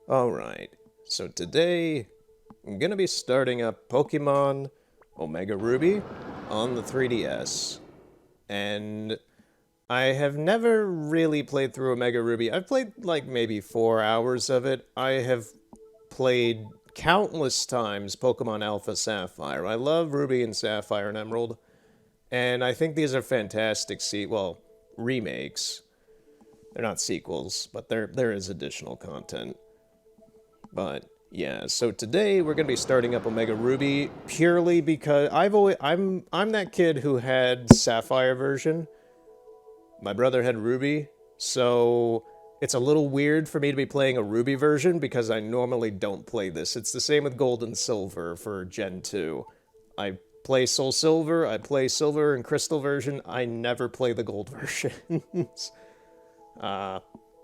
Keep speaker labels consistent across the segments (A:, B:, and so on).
A: Alright, so today I'm gonna be starting up Pokemon Omega Ruby on the 3DS. And I have never really played through Omega Ruby. I've played like maybe 4 hours of it. I have played countless times Pokemon Alpha Sapphire. I love Ruby and Sapphire and Emerald. And I think these are fantastic remakes. They're not sequels, but there is additional content. But yeah, so today we're gonna be starting up Omega Ruby purely because I'm that kid who had Sapphire version. My brother had Ruby, so it's a little weird for me to be playing a Ruby version because I normally don't play this. It's the same with Gold and Silver for Gen 2. I play Soul Silver, I play Silver and Crystal version, I never play the Gold versions. uh,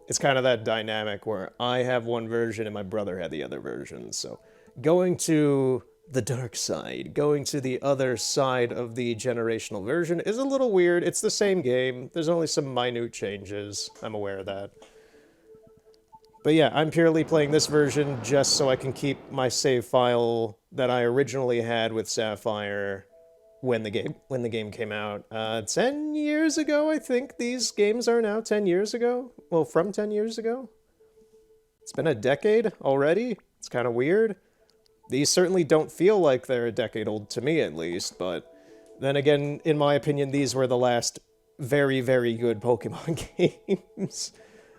A: it's kind of that dynamic where I have one version and my brother had the other version. So going to the dark side, going to the other side of the generational version is a little weird. It's the same game. There's only some minute changes. I'm aware of that. But yeah, I'm purely playing this version just so I can keep my save file that I originally had with Sapphire when the game came out. 10 years ago, I think these games are now 10 years ago. Well, from 10 years ago. It's been a decade already. It's kind of weird. These certainly don't feel like they're a decade old to me, at least, but then again, in my opinion, these were the last very, very good Pokemon games.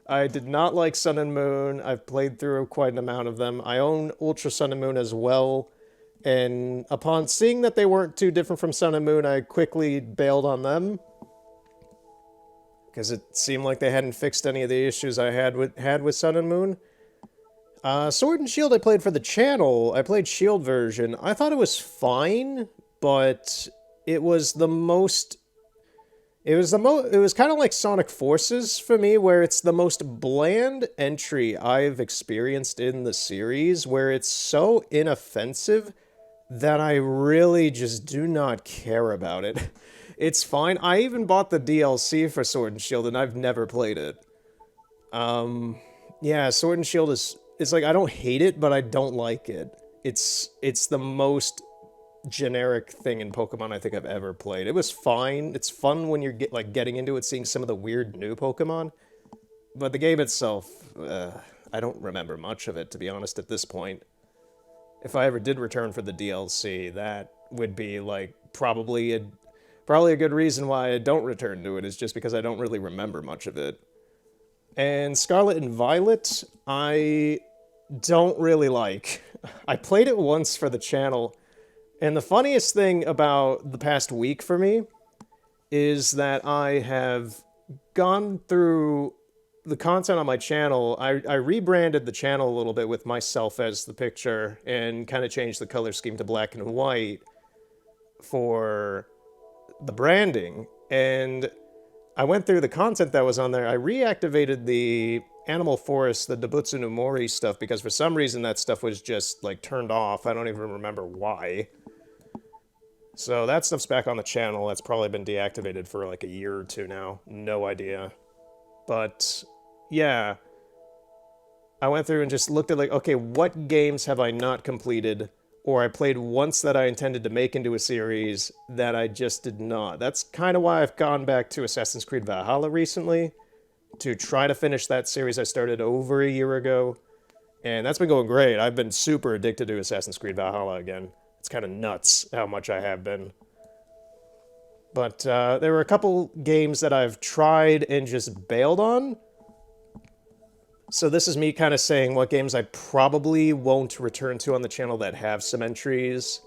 A: I did not like Sun and Moon. I've played through quite an amount of them. I own Ultra Sun and Moon as well. And upon seeing that they weren't too different from Sun and Moon, I quickly bailed on them. Because it seemed like they hadn't fixed any of the issues I had with Sun and Moon. Sword and Shield I played for the channel. I played Shield version. I thought it was fine, but it was the most... It was kind of like Sonic Forces for me, where it's the most bland entry I've experienced in the series, where it's so inoffensive that I really just do not care about it. It's fine. I even bought the DLC for Sword and Shield, and I've never played it. Yeah, Sword and Shield is... It's like, I don't hate it, but I don't like it. It's the most generic thing in Pokemon I think I've ever played. It was fine. It's fun when you're getting into it, seeing some of the weird new Pokemon. But the game itself, I don't remember much of it, to be honest, at this point. If I ever did return for the DLC, that would be, like, probably a good reason why I don't return to it, is just because I don't really remember much of it. And Scarlet and Violet, I don't really like. I played it once for the channel, and the funniest thing about the past week for me is that I have gone through the content on my channel. I rebranded the channel a little bit with myself as the picture and kind of changed the color scheme to black and white for the branding. And I went through the content that was on there. I reactivated the Animal Forest, the Dobutsu no Mori stuff, because for some reason that stuff was just, like, turned off. I don't even remember why. So that stuff's back on the channel. That's probably been deactivated for like a year or two now. No idea. But yeah, I went through and just looked at, like, okay, what games have I not completed or I played once that I intended to make into a series that I just did not. That's kind of why I've gone back to Assassin's Creed Valhalla recently, to try to finish that series I started over a year ago. And that's been going great. I've been super addicted to Assassin's Creed Valhalla again. It's kind of nuts how much I have been. But there were a couple games that I've tried and just bailed on. So this is me kind of saying what games I probably won't return to on the channel that have some entries.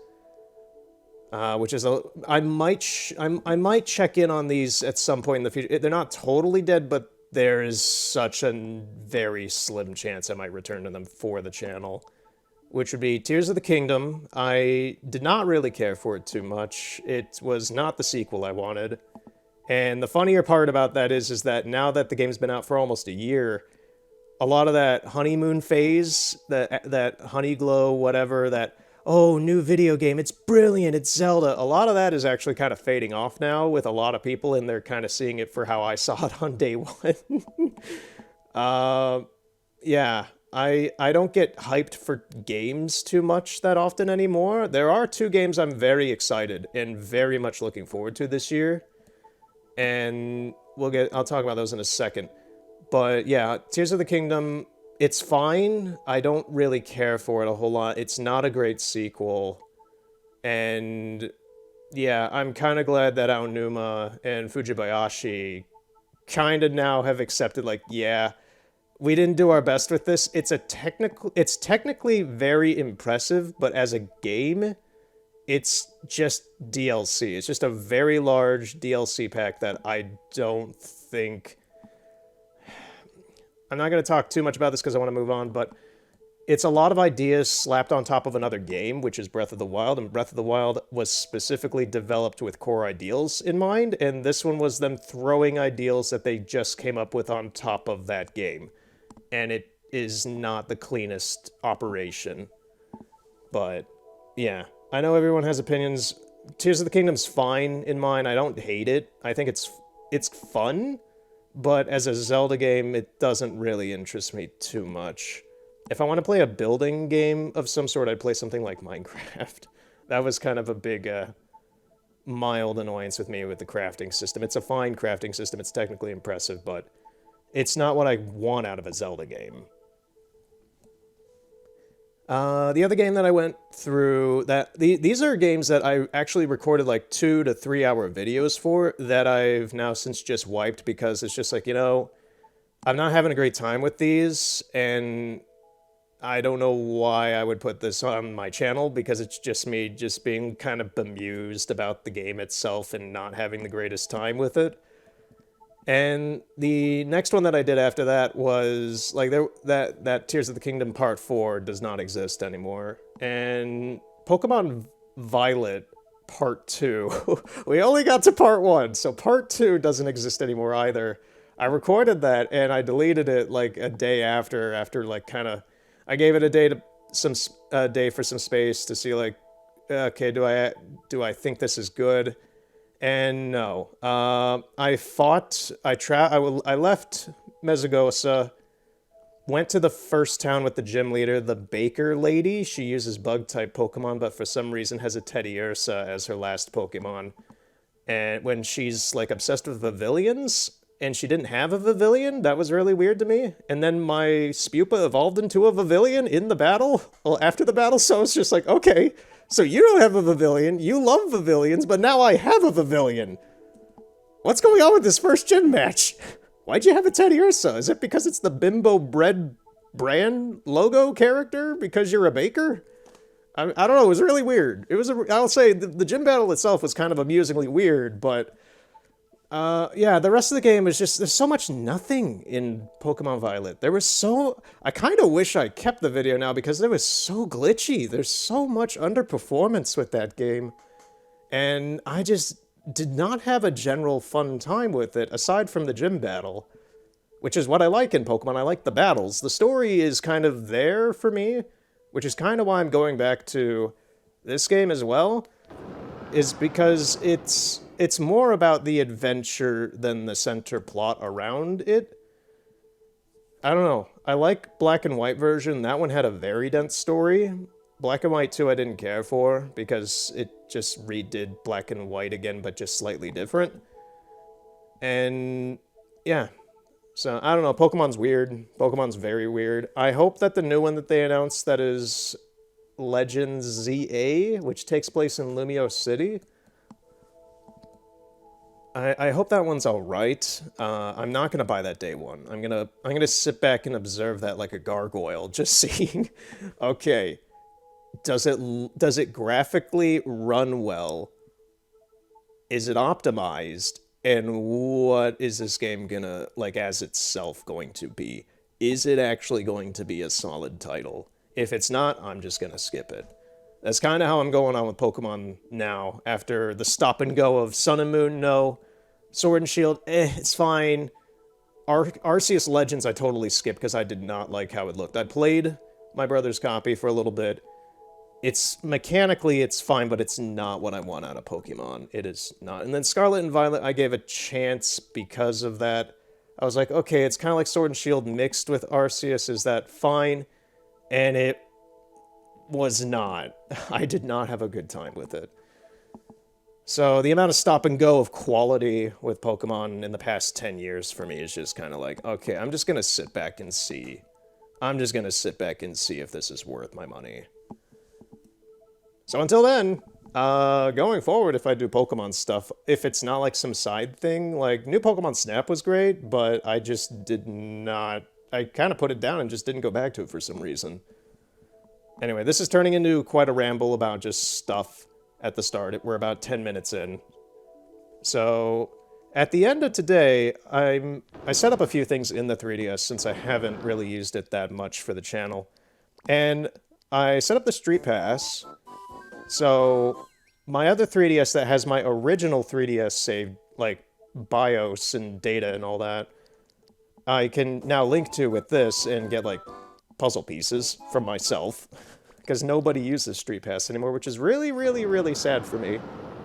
A: Which is I might check in on these at some point in the future. They're not totally dead, but there is such a very slim chance I might return to them for the channel. Which would be Tears of the Kingdom. I did not really care for it too much. It was not the sequel I wanted. And the funnier part about that is that now that the game's been out for almost a year, a lot of that honeymoon phase, that Honeyglow, whatever, that, oh, new video game, it's brilliant, it's Zelda, a lot of that is actually kind of fading off now with a lot of people, and they're kind of seeing it for how I saw it on day one. Yeah. I don't get hyped for games too much that often anymore. There are two games I'm very excited and very much looking forward to this year, and I'll talk about those in a second. But yeah, Tears of the Kingdom, it's fine. I don't really care for it a whole lot. It's not a great sequel, and yeah, I'm kind of glad that Aonuma and Fujibayashi kind of now have accepted, like, yeah, we didn't do our best with this. It's technically very impressive, but as a game, it's just DLC. It's just a very large DLC pack that I don't think. I'm not going to talk too much about this because I want to move on, but it's a lot of ideas slapped on top of another game, which is Breath of the Wild, and Breath of the Wild was specifically developed with core ideals in mind, and this one was them throwing ideals that they just came up with on top of that game. And it is not the cleanest operation. But, yeah. I know everyone has opinions. Tears of the Kingdom's fine in mine. I don't hate it. I think it's fun, but as a Zelda game, it doesn't really interest me too much. If I want to play a building game of some sort, I'd play something like Minecraft. That was kind of a big, mild annoyance with me with the crafting system. It's a fine crafting system. It's technically impressive, but it's not what I want out of a Zelda game. The other game that I went through, these are games that I actually recorded like 2 to 3 hour videos for that I've now since just wiped because it's just like, I'm not having a great time with these, and I don't know why I would put this on my channel because it's just me just being kind of bemused about the game itself and not having the greatest time with it. And the next one that I did after that was like that Tears of the Kingdom Part 4 does not exist anymore. And Pokemon Violet Part 2, we only got to Part 1, so Part 2 doesn't exist anymore either. I recorded that and I deleted it like a day after like kind of, I gave it a day for some space to see like, okay, do I think this is good? And no, I left Mesagosa, went to the first town with the gym leader, the Baker Lady. She uses bug-type Pokemon, but for some reason has a Teddiursa as her last Pokemon. And when she's, like, obsessed with Pavilions, and she didn't have a Pavilion, that was really weird to me. And then my Spupa evolved into a Pavilion in the battle, well, after the battle, so it's just like, okay, so you don't have a Pavilion, you love Pavilions, but now I have a Pavilion. What's going on with this first gym match? Why'd you have a Teddiursa? Is it because it's the Bimbo Bread brand logo character? Because you're a baker? I don't know, it was really weird. I'll say, the gym battle itself was kind of amusingly weird, but yeah, the rest of the game is just, there's so much nothing in Pokemon Violet. I kind of wish I kept the video now because it was so glitchy. There's so much underperformance with that game. And I just did not have a general fun time with it, aside from the gym battle. Which is what I like in Pokemon. I like the battles. The story is kind of there for me, which is kind of why I'm going back to this game as well, is because it's more about the adventure than the center plot around it. I don't know. I like Black and White version. That one had a very dense story. Black and White 2 I didn't care for because it just redid Black and White again, but just slightly different. And yeah. So, I don't know. Pokemon's weird. Pokemon's very weird. I hope that the new one that they announced that is Legends ZA, which takes place in Lumio City, I hope that one's alright. I'm not gonna buy that day one. I'm gonna sit back and observe that like a gargoyle, just seeing, okay, does it graphically run well? Is it optimized? And what is this game gonna, like, as itself going to be? Is it actually going to be a solid title? If it's not, I'm just gonna skip it. That's kind of how I'm going on with Pokemon now. After the stop and go of Sun and Moon, no. Sword and Shield, it's fine. Arceus Legends I totally skipped because I did not like how it looked. I played my brother's copy for a little bit. Mechanically, it's fine, but it's not what I want out of Pokemon. It is not. And then Scarlet and Violet, I gave a chance because of that. I was like, okay, it's kind of like Sword and Shield mixed with Arceus. Is that fine? And it was not. I did not have a good time with it. So the amount of stop and go of quality with Pokemon in the past 10 years for me is just kind of like, okay, I'm just going to sit back and see. I'm just going to sit back and see if this is worth my money. So until then, going forward, if I do Pokemon stuff, if it's not like some side thing, like new Pokemon Snap was great, but I just did not, I kind of put it down and just didn't go back to it for some reason. Anyway, this is turning into quite a ramble about just stuff at the start. We're about 10 minutes in. So at the end of today, I set up a few things in the 3DS since I haven't really used it that much for the channel. And I set up the Street Pass. So my other 3DS that has my original 3DS saved, like BIOS and data and all that, I can now link to with this and get like puzzle pieces from myself. Because nobody uses Street Pass anymore, which is really, really, really sad for me.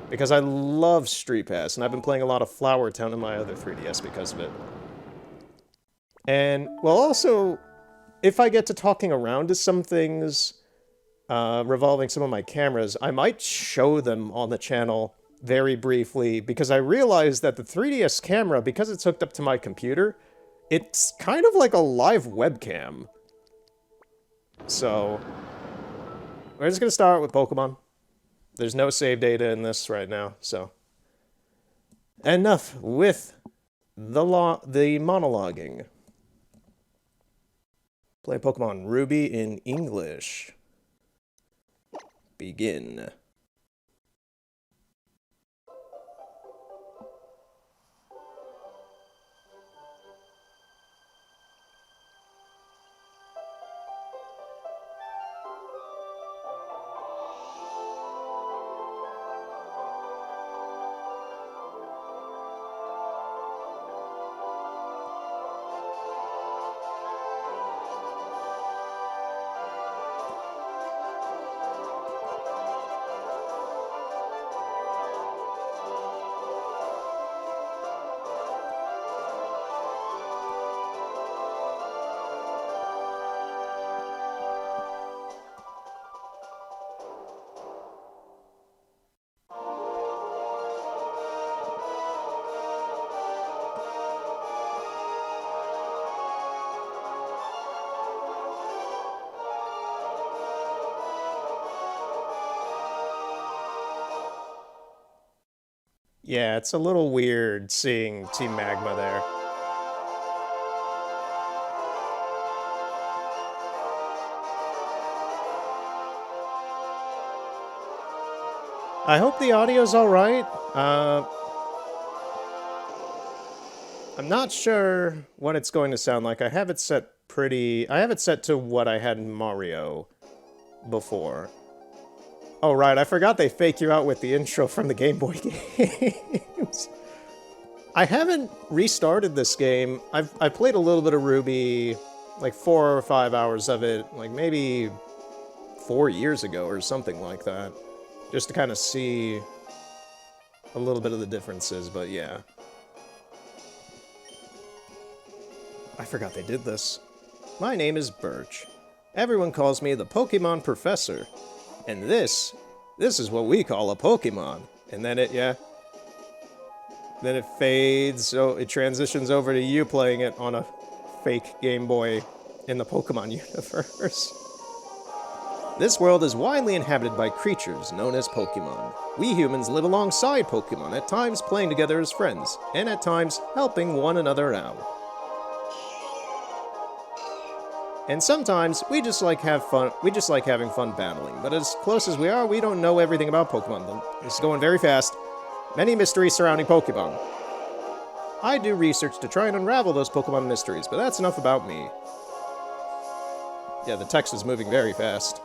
A: Because I love Street Pass, and I've been playing a lot of Flower Town on my other 3DS because of it. And, well, also, if I get to talking around to some things revolving some of my cameras, I might show them on the channel very briefly, because I realized that the 3DS camera, because it's hooked up to my computer, it's kind of like a live webcam. So we're just going to start with Pokemon. There's no save data in this right now, so. Enough with the monologuing. Play Pokemon Ruby in English. Begin. Yeah, it's a little weird seeing Team Magma there. I hope the audio's alright. I'm not sure what it's going to sound like. I have it set to what I had in Mario before. Oh, right, I forgot they fake you out with the intro from the Game Boy games. I haven't restarted this game. I've played a little bit of Ruby, like 4 or 5 hours of it, like maybe 4 years ago or something like that. Just to kind of see a little bit of the differences, but yeah. I forgot they did this. My name is Birch. Everyone calls me the Pokemon Professor. And this is what we call a Pokemon. And then then it fades, so it transitions over to you playing it on a fake Game Boy in the Pokemon universe. This world is widely inhabited by creatures known as Pokemon. We humans live alongside Pokemon, at times playing together as friends, and at times helping one another out. And sometimes we just like having fun battling, but as close as we are, we don't know everything about Pokemon. This is going very fast. Many mysteries surrounding Pokemon. I do research to try and unravel those Pokemon mysteries, but that's enough about me. Yeah, the text is moving very fast.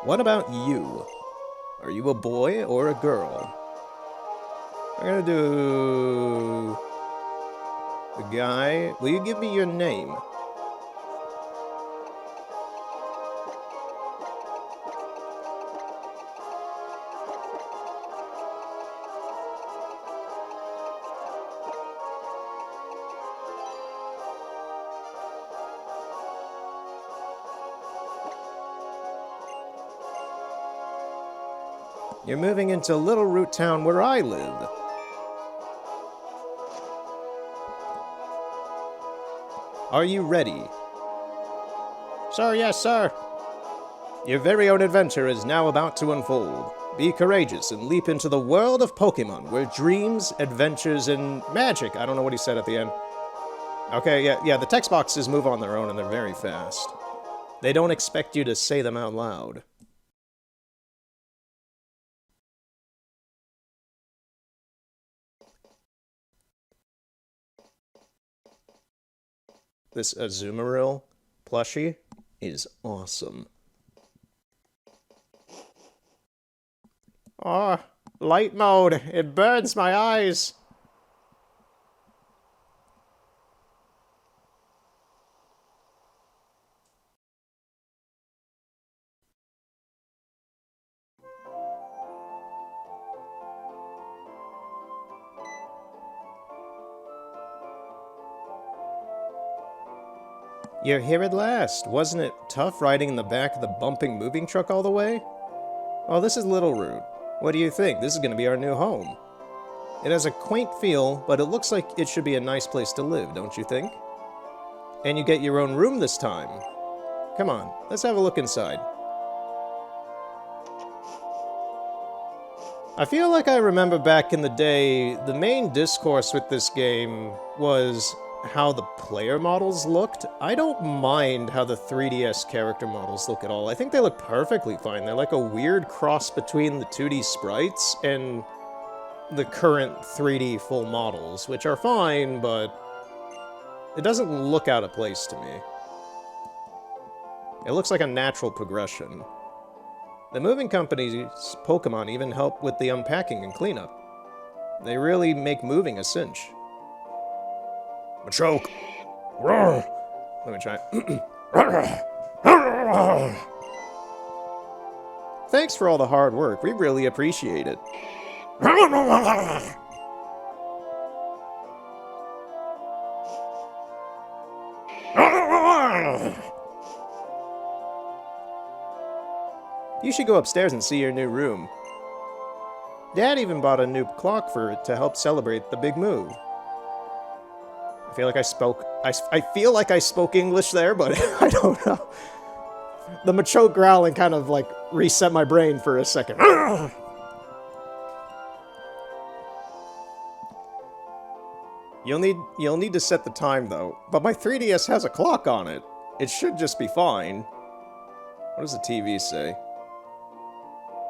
A: What about you? Are you a boy or a girl? I'm gonna do... the guy. Will you give me your name? You're moving into Little Root Town where I live. Are you ready? Sir, yes, sir. Your very own adventure is now about to unfold. Be courageous and leap into the world of Pokémon, where dreams, adventures, and magic... I don't know what he said at the end. Okay, yeah, the text boxes move on their own and they're very fast. They don't expect you to say them out loud. This Azumarill plushie is awesome. Oh, light mode. It burns my eyes. You're here at last. Wasn't it tough riding in the back of the bumping moving truck all the way? Oh, this is Little Root. What do you think? This is going to be our new home. It has a quaint feel, but it looks like it should be a nice place to live, don't you think? And you get your own room this time. Come on, let's have a look inside. I feel like I remember back in the day, the main discourse with this game was how the player models looked. I don't mind how the 3DS character models look at all. I think they look perfectly fine. They're like a weird cross between the 2D sprites and the current 3D full models, which are fine, but it doesn't look out of place to me. It looks like a natural progression. The moving company's Pokémon even help with the unpacking and cleanup. They really make moving a cinch. Machoke! Let me try. Thanks for all the hard work. We really appreciate it. You should go upstairs and see your new room. Dad even bought a new clock for it to help celebrate the big move. I feel like I spoke English there, but I don't know. The Machoke growling kind of like reset my brain for a second. You'll need to set the time though. But my 3DS has a clock on it. It should just be fine. What does the TV say?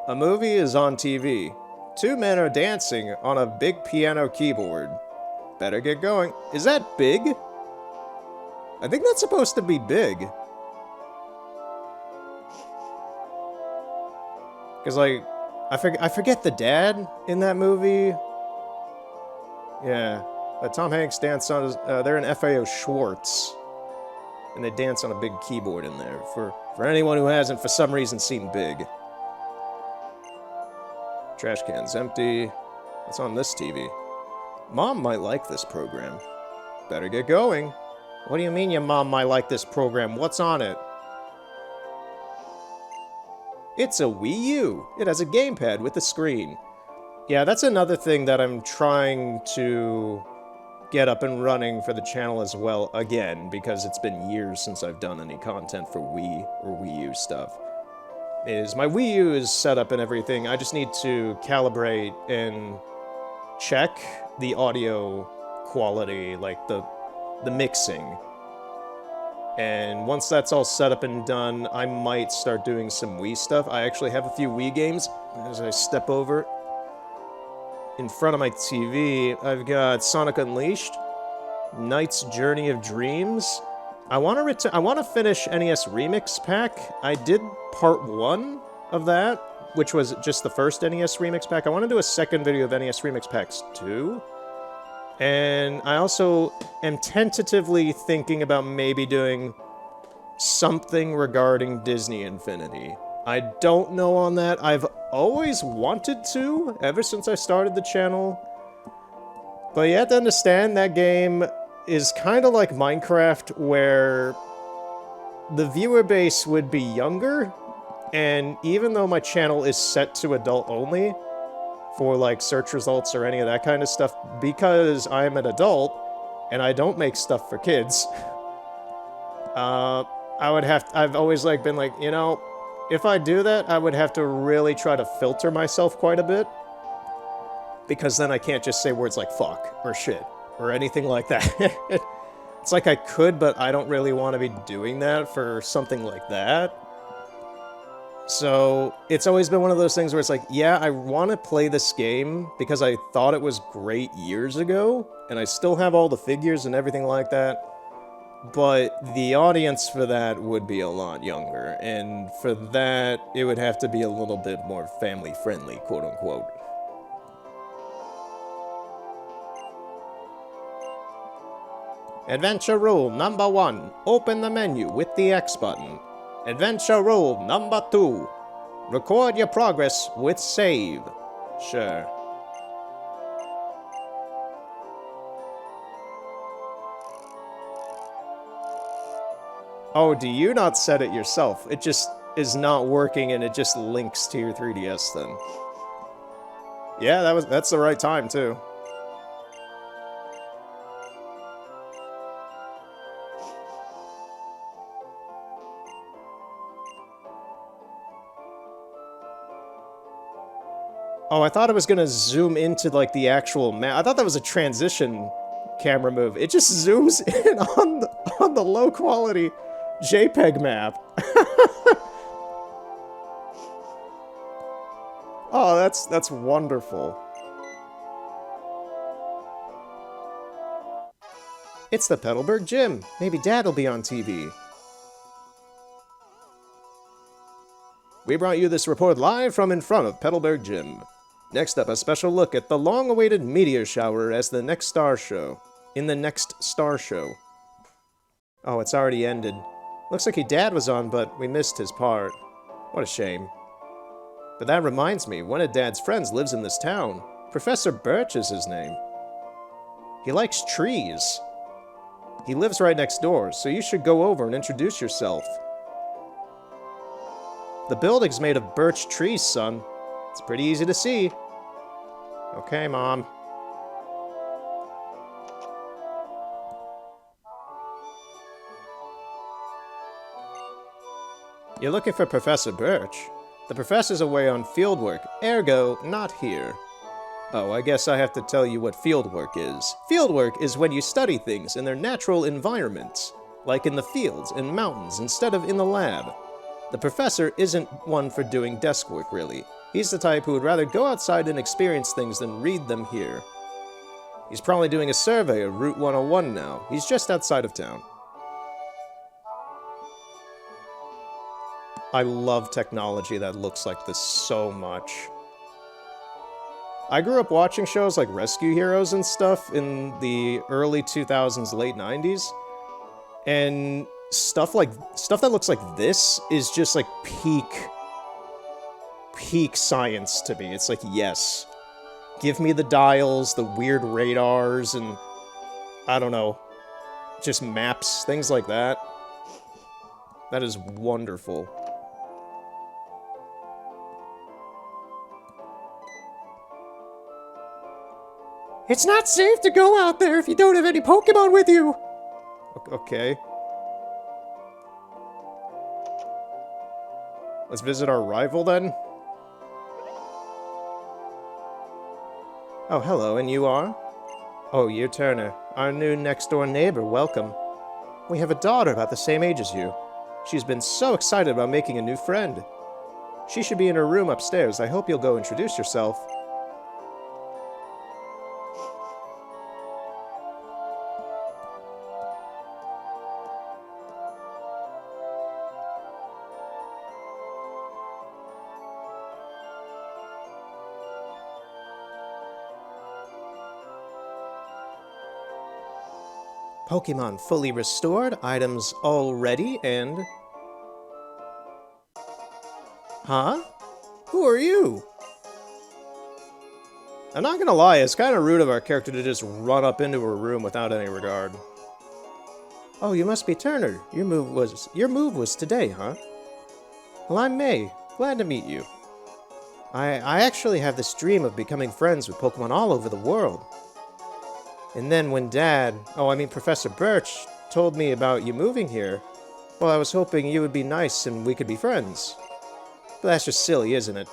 A: A movie is on TV. Two men are dancing on a big piano keyboard. Better get going. Is that big? I think that's supposed to be big. Because, like, I forget the dad in that movie. Yeah. Tom Hanks danced on his, they're in FAO Schwartz. And they dance on a big keyboard in there. For anyone who hasn't, for some reason, seen Big. Trash can's empty. What's on this TV? Mom might like this program. Better get going. What do you mean your mom might like this program? What's on it? It's a Wii U. It has a gamepad with a screen. Yeah, that's another thing that I'm trying to get up and running for the channel as well again, because it's been years since I've done any content for Wii or Wii U stuff. Is my Wii U is set up and everything. I just need to calibrate and check the audio quality, like the mixing. And once that's all set up and done, I might start doing some Wii stuff. I actually have a few Wii games. As I step over in front of my TV, I've got Sonic Unleashed, Knight's Journey of Dreams. I want to finish NES Remix Pack. I did part 1 of that, which was just the first NES Remix Pack. I want to do a second video of NES Remix Packs 2. And I also am tentatively thinking about maybe doing something regarding Disney Infinity. I don't know on that. I've always wanted to, ever since I started the channel. But you have to understand that game is kind of like Minecraft, where the viewer base would be younger, And even though my channel is set to adult only, for like search results or any of that kind of stuff, because I'm an adult and I don't make stuff for kids, I've always like been like, you know, if I do that, I would have to really try to filter myself quite a bit, because then I can't just say words like fuck or shit or anything like that. It's like I could, but I don't really want to be doing that for something like that. So it's always been one of those things where it's like, yeah, I want to play this game because I thought it was great years ago, and I still have all the figures and everything like that, but the audience for that would be a lot younger, and for that, it would have to be a little bit more family-friendly, quote-unquote. Adventure rule number 1. Open the menu with the X button. Adventure rule number 2. Record your progress with save. Sure. Oh, do you not set it yourself? It just is not working and it just links to your 3DS then. Yeah, that's the right time too. Oh, I thought it was gonna zoom into, like, the actual map. I thought that was a transition camera move. It just zooms in on the low-quality JPEG map. Oh, that's wonderful. It's the Petalburg Gym. Maybe Dad'll be on TV. We brought you this report live from in front of Petalburg Gym. Next up, a special look at the long-awaited meteor shower as the next star show. In the next star show. Oh, it's already ended. Looks like your dad was on, but we missed his part. What a shame. But that reminds me, one of Dad's friends lives in this town. Professor Birch is his name. He likes trees. He lives right next door, so you should go over and introduce yourself. The building's made of birch trees, son. It's pretty easy to see. Okay, Mom. You're looking for Professor Birch. The professor's away on fieldwork, ergo, not here. Oh, I guess I have to tell you what fieldwork is. Fieldwork is when you study things in their natural environments, like in the fields and mountains instead of in the lab. The professor isn't one for doing desk work, really. He's the type who would rather go outside and experience things than read them here. He's probably doing a survey of Route 101 now. He's just outside of town. I love technology that looks like this so much. I grew up watching shows like Rescue Heroes and stuff in the early 2000s, late 90s, and stuff that looks like this is just like peak science to me. It's like, yes, give me the dials, the weird radars, and I don't know, just maps, things like that. That is wonderful. It's not safe to go out there if you don't have any Pokémon with you! Okay. Let's visit our rival, then? Oh, hello, and you are? Oh, you're Turner, our new next-door neighbor, welcome. We have a daughter about the same age as you. She's been so excited about making a new friend. She should be in her room upstairs. I hope you'll go introduce yourself. Pokémon fully restored, items all ready, and... Huh? Who are you? I'm not gonna lie, it's kind of rude of our character to just run up into her room without any regard. Oh, you must be Turner. Your move was today, huh? Well, I'm May. Glad to meet you. I actually have this dream of becoming friends with Pokemon all over the world. And then when Professor Birch told me about you moving here, well, I was hoping you would be nice and we could be friends. But that's just silly, isn't it?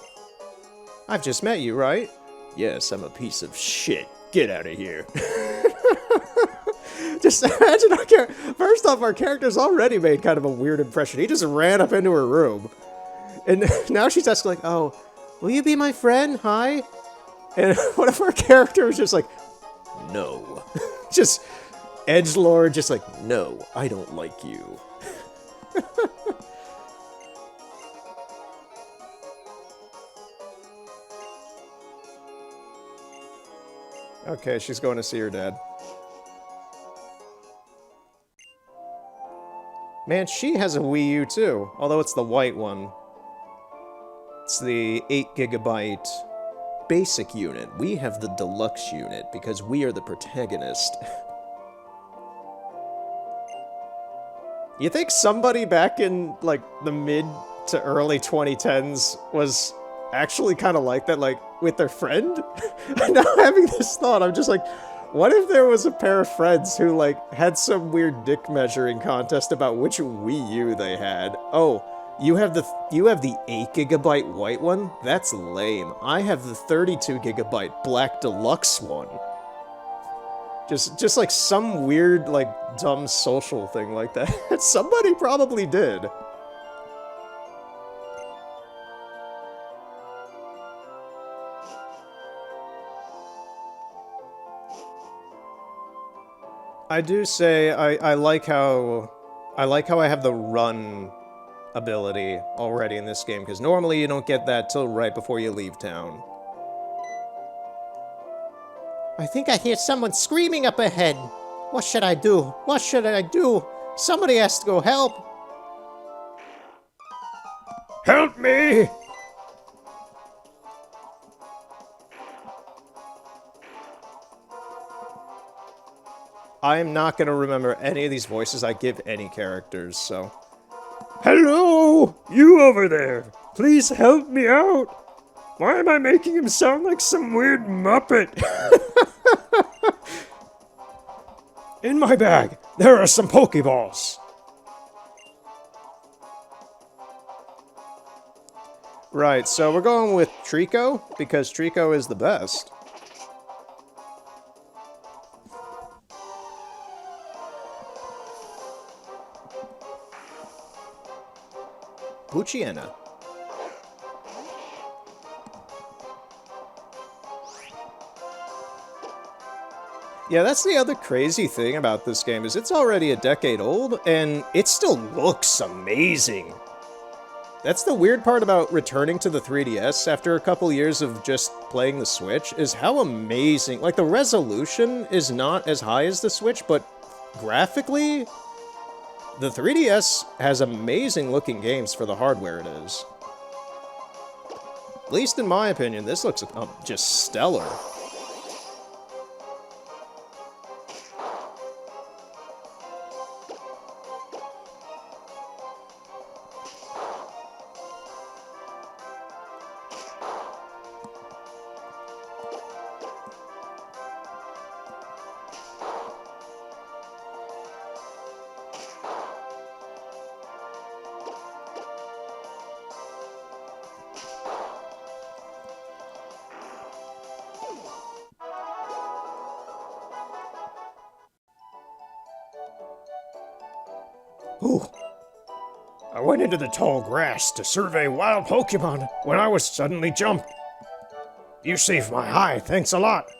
A: I've just met you, right? Yes, I'm a piece of shit. Get out of here. Just imagine first off, our character's already made kind of a weird impression. He just ran up into her room. And now she's asking like, oh, will you be my friend? Hi? And what if our character was just like, no. Just edgelord, just like, no, I don't like you. Okay, she's going to see her dad. Man, she has a Wii U too, although it's the white one. It's the 8GB basic unit. We have the deluxe unit because we are the protagonist. You think somebody back in, like, the mid to early 2010s was actually kind of like that, like, with their friend? Now having this thought, I'm just like, what if there was a pair of friends who, like, had some weird dick measuring contest about which Wii U they had? Oh, you have the 8GB white one? That's lame. I have the 32GB black deluxe one. Just like some weird, like, dumb social thing like that. Somebody probably did. I do say I like how I have the run ability already in this game, because normally you don't get that till right before you leave town. I think I hear someone screaming up ahead. What should I do? What should I do? Somebody has to go help. Help me! I'm not gonna remember any of these voices I give any characters, so... Hello! You over there! Please help me out! Why am I making him sound like some weird Muppet? In my bag, there are some Pokeballs! Right, so we're going with Trico, because Trico is the best. Poochyena. Yeah, that's the other crazy thing about this game, is it's already a decade old, and it still looks amazing. That's the weird part about returning to the 3DS after a couple years of just playing the Switch, is how amazing... Like, the resolution is not as high as the Switch, but graphically... The 3DS has amazing-looking games for the hardware it is. At least in my opinion, this looks just stellar. Ooh. I went into the tall grass to survey wild Pokémon when I was suddenly jumped. You saved my hide, thanks a lot.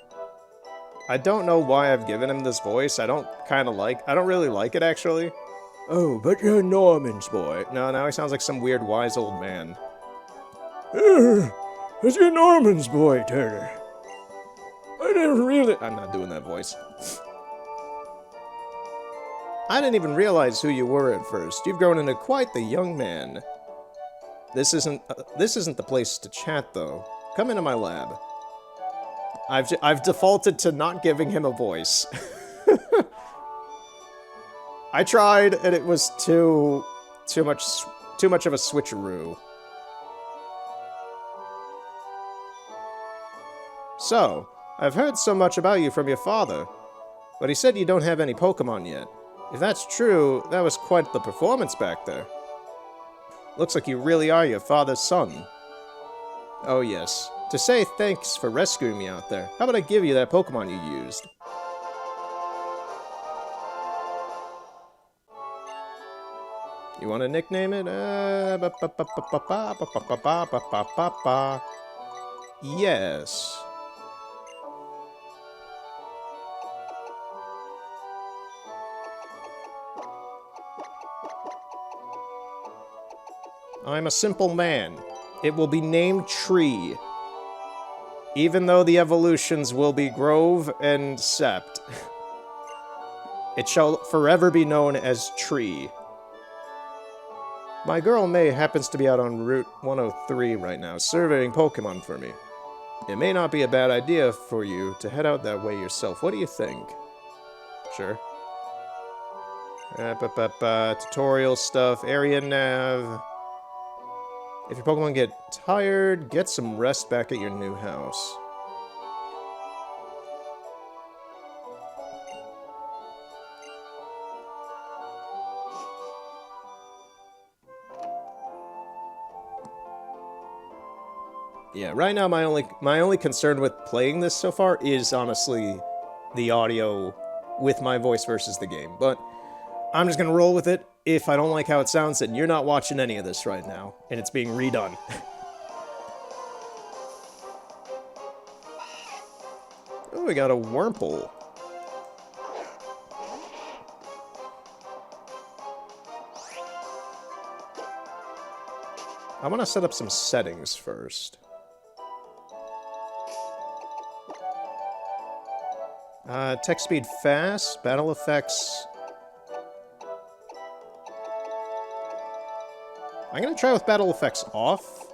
A: I don't know why I've given him this voice. I don't really like it, actually. Oh, but you're Norman's boy. No, now he sounds like some weird wise old man. It's your Norman's boy, Turner. I didn't really... I'm not doing that voice. I didn't even realize who you were at first. You've grown into quite the young man. This isn't the place to chat, though. Come into my lab. I've defaulted to not giving him a voice. I tried, and it was too much of a switcheroo. So, I've heard so much about you from your father, but he said you don't have any Pokémon yet. If that's true, that was quite the performance back there. Looks like you really are your father's son. Oh yes. To say thanks for rescuing me out there, how about I give you that Pokémon you used? You want to nickname it? Yes. I'm a simple man. It will be named Tree. Even though the evolutions will be Grove and Sept. It shall forever be known as Tree. My girl May happens to be out on Route 103 right now, surveying Pokémon for me. It may not be a bad idea for you to head out that way yourself. What do you think? Sure. Tutorial stuff, area nav. If your Pokemon get tired, get some rest back at your new house. Yeah, right now my only concern with playing this so far is honestly the audio with my voice versus the game. But I'm just gonna roll with it. If I don't like how it sounds, then you're not watching any of this right now, and it's being redone. Oh, we got a Wurmple. I want to set up some settings first. Text speed fast, battle effects. I'm gonna try with battle effects off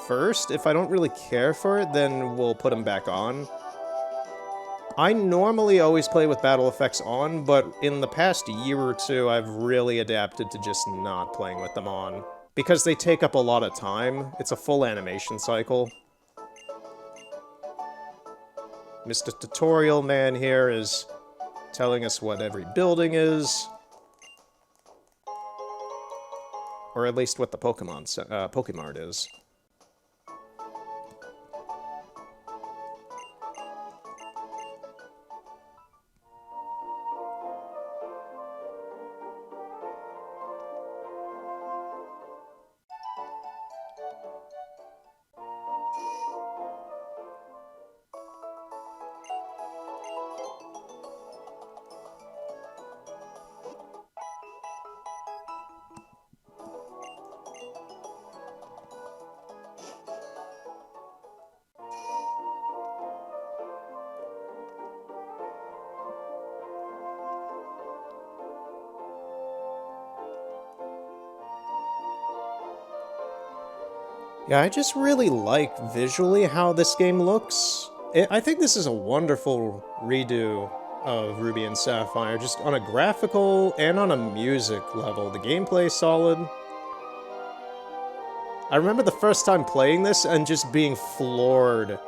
A: first. If I don't really care for it, then we'll put them back on. I normally always play with battle effects on, but in the past year or two, I've really adapted to just not playing with them on. Because they take up a lot of time. It's a full animation cycle. Mr. Tutorial Man here is telling us what every building is. Or at least what the Pokemon is. Yeah, I just really like visually how this game looks. I think this is a wonderful redo of Ruby and Sapphire, just on a graphical and on a music level. The gameplay's solid. I remember the first time playing this and just being floored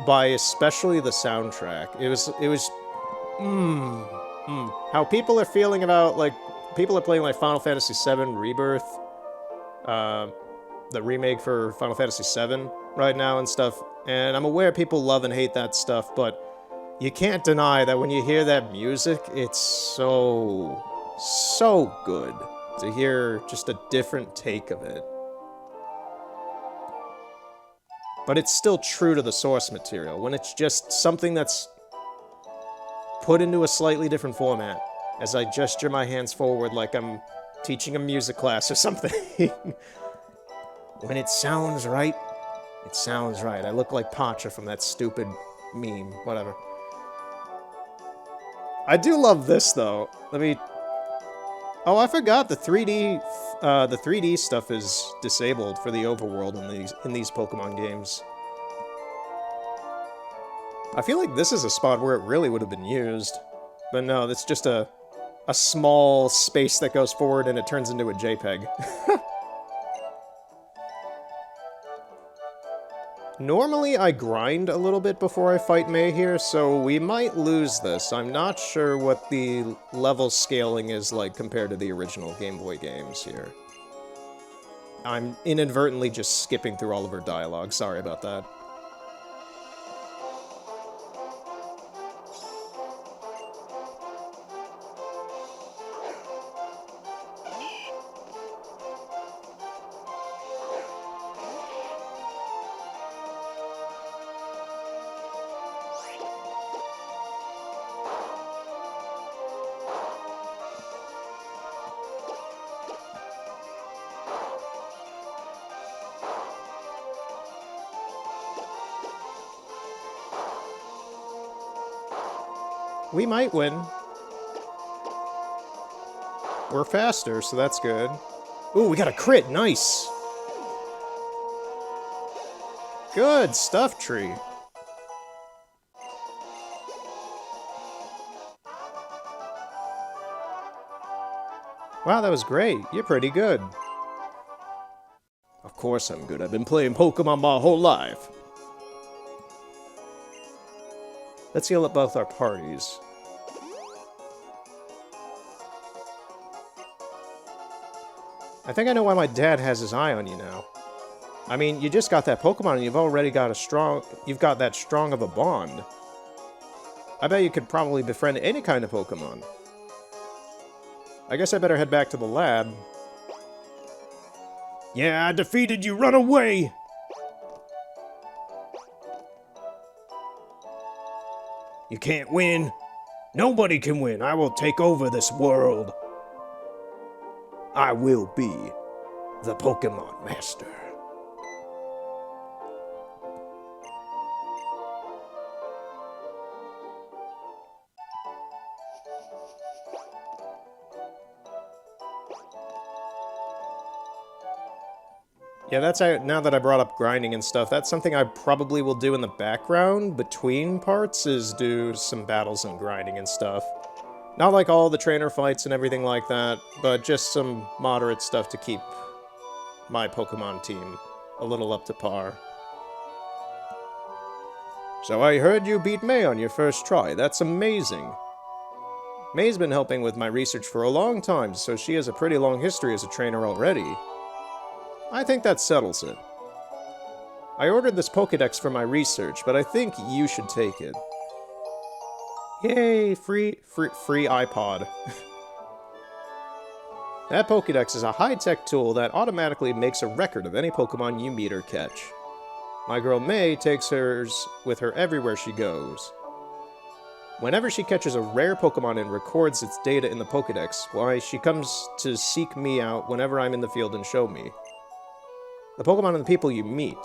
A: by especially the soundtrack. It was how people are feeling about, like, people are playing like Final Fantasy VII Rebirth, the remake for Final Fantasy VII right now and stuff, and I'm aware people love and hate that stuff, but you can't deny that when you hear that music, it's so good to hear just a different take of it. But it's still true to the source material, when it's just something that's put into a slightly different format, as I gesture my hands forward like I'm teaching a music class or something. When it sounds right, it sounds right. I look like Pacha from that stupid meme, whatever. I do love this, though. Oh, I forgot the 3D stuff is disabled for the overworld in these Pokemon games. I feel like this is a spot where it really would have been used. But no, it's just a small space that goes forward and it turns into a JPEG. Normally I grind a little bit before I fight May here, so we might lose this. I'm not sure what the level scaling is like compared to the original Game Boy games here. I'm inadvertently just skipping through all of her dialogue. Sorry about that. We might win. We're faster, so that's good. Ooh, we got a crit. Nice. Good stuff, Tree. Wow, that was great. You're pretty good. Of course I'm good. I've been playing Pokemon my whole life. Let's heal up both our parties. I think I know why my dad has his eye on you now. I mean, you just got that Pokemon and you've already got you've got that strong of a bond. I bet you could probably befriend any kind of Pokemon. I guess I better head back to the lab. Yeah, I defeated you, run away! You can't win. Nobody can win. I will take over this world. I will be the Pokemon Master. Yeah, that's now that I brought up grinding and stuff, that's something I probably will do in the background between parts, is do some battles and grinding and stuff. Not like all the trainer fights and everything like that, but just some moderate stuff to keep my Pokemon team a little up to par. So I heard you beat May on your first try. That's amazing. May's been helping with my research for a long time, so she has a pretty long history as a trainer already. I think that settles it. I ordered this Pokédex for my research, but I think you should take it. Yay, free iPod. That Pokédex is a high-tech tool that automatically makes a record of any Pokemon you meet or catch. My girl May takes hers with her everywhere she goes. Whenever she catches a rare Pokemon and records its data in the Pokédex, why, she comes to seek me out whenever I'm in the field and show me. The Pokemon and the people you meet,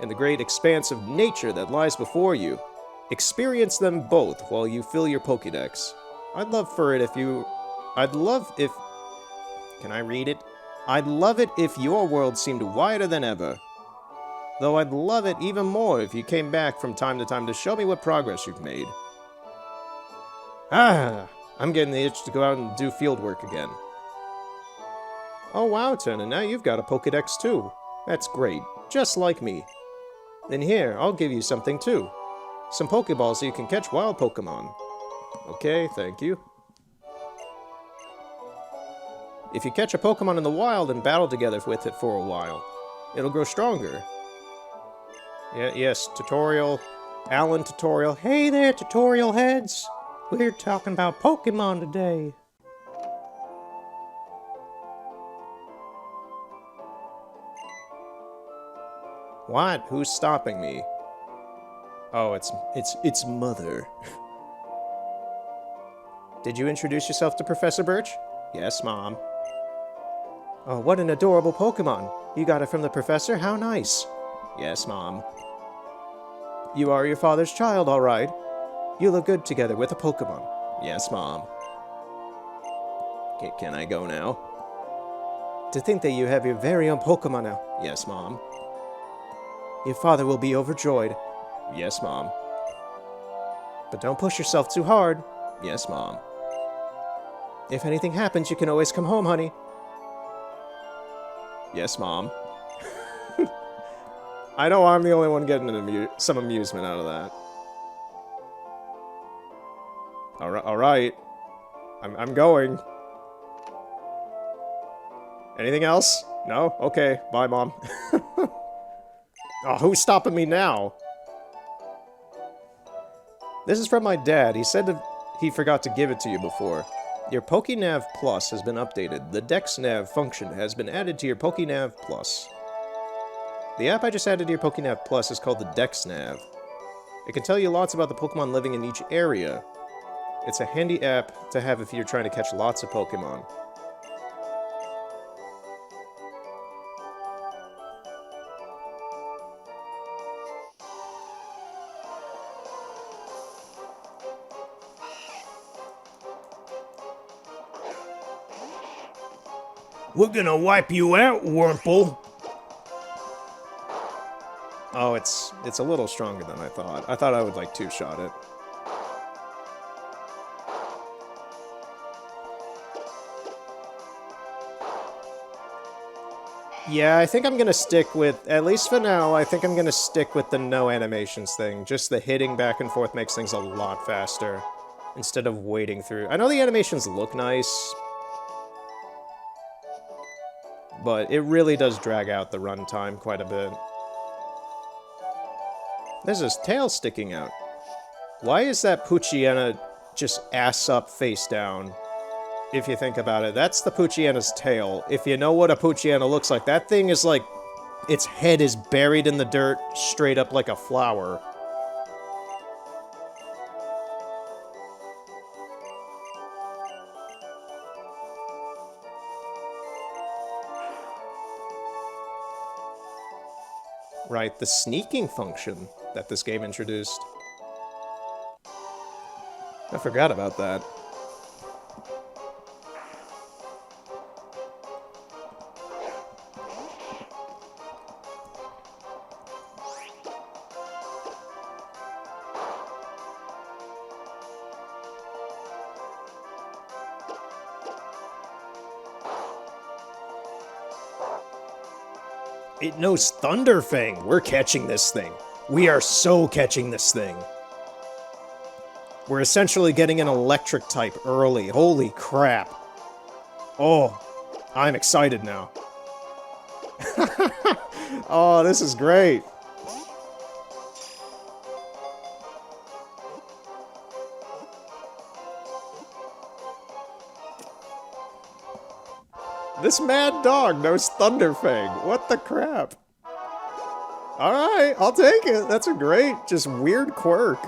A: and the great expanse of nature that lies before you, experience them both while you fill your Pokédex. I'd love if... Can I read it? I'd love it if your world seemed wider than ever. Though I'd love it even more if you came back from time to time to show me what progress you've made. Ah, I'm getting the itch to go out and do field work again. Oh wow, Turner, now you've got a Pokédex too. That's great, just like me. Then here, I'll give you something too. Some Pokeballs so you can catch wild Pokemon. Okay, thank you. If you catch a Pokemon in the wild and battle together with it for a while, it'll grow stronger. Yes, tutorial. Alan tutorial. Hey there, tutorial heads! We're talking about Pokemon today. What? Who's stopping me? Oh, it's Mother. Did you introduce yourself to Professor Birch? Yes, Mom. Oh, what an adorable Pokemon. You got it from the Professor? How nice. Yes, Mom. You are your father's child, all right. You look good together with a Pokemon. Yes, Mom. Can I go now? To think that you have your very own Pokemon now. Yes, Mom. Your father will be overjoyed. Yes, Mom. But don't push yourself too hard. Yes, Mom. If anything happens, you can always come home, honey. Yes, Mom. I know I'm the only one getting some amusement out of that. Alright. I'm going. Anything else? No? Okay. Bye, Mom. Oh, who's stopping me now? This is from my dad. He said he forgot to give it to you before. Your PokéNav Plus has been updated. The DexNav function has been added to your PokéNav Plus. The app I just added to your PokéNav Plus is called the DexNav. It can tell you lots about the Pokemon living in each area. It's a handy app to have if you're trying to catch lots of Pokemon. We're gonna wipe you out, Wurmple! Oh, it's a little stronger than I thought. I thought I would, like, two-shot it. Yeah, I think I'm gonna stick with, at least for now, I think I'm gonna stick with the no animations thing. Just the hitting back and forth makes things a lot faster, instead of waiting through. I know the animations look nice, but it really does drag out the runtime quite a bit. There's his tail sticking out. Why is that Poochyena just ass up, face down? If you think about it, that's the Poochyena's tail. If you know what a Poochyena looks like, that thing is like... its head is buried in the dirt, straight up like a flower. Right, the sneaking function that this game introduced. I forgot about that. It knows Thunderfang. We're catching this thing. We are so catching this thing. We're essentially getting an electric type early. Holy crap. Oh, I'm excited now. Oh, this is great. This mad dog knows Thunderfang. What the crap? Alright, I'll take it. That's a great, just weird quirk.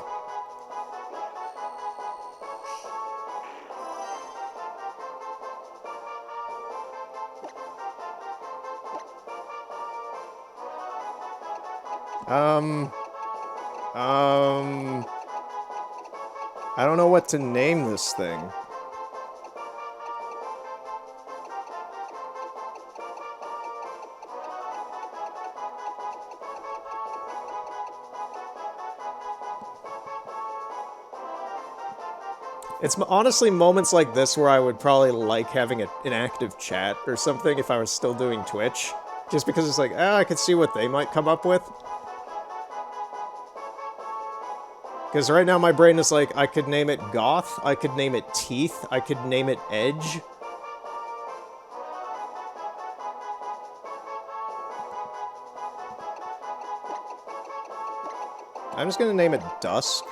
A: I don't know what to name this thing. It's honestly moments like this where I would probably like having an active chat or something if I was still doing Twitch. Just because it's like, I could see what they might come up with. Because right now my brain is like, I could name it Goth, I could name it Teeth, I could name it Edge. I'm just gonna name it Dusk.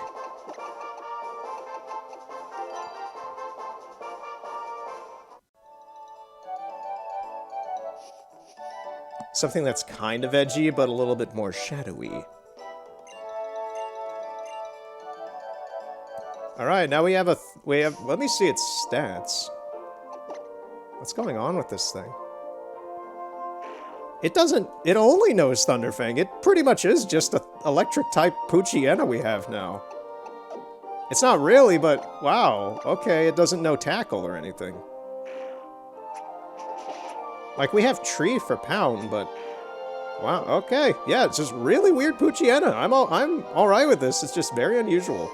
A: Something that's kind of edgy, but a little bit more shadowy. Alright, now we have let me see its stats. What's going on with this thing? It only knows Thunderfang. It pretty much is just an electric-type Poochyena we have now. It's not really, but wow, okay, it doesn't know Tackle or anything. Like, we have Tree for Pound, but... wow, okay. Yeah, it's just really weird Poochyena. I'm alright with this, it's just very unusual.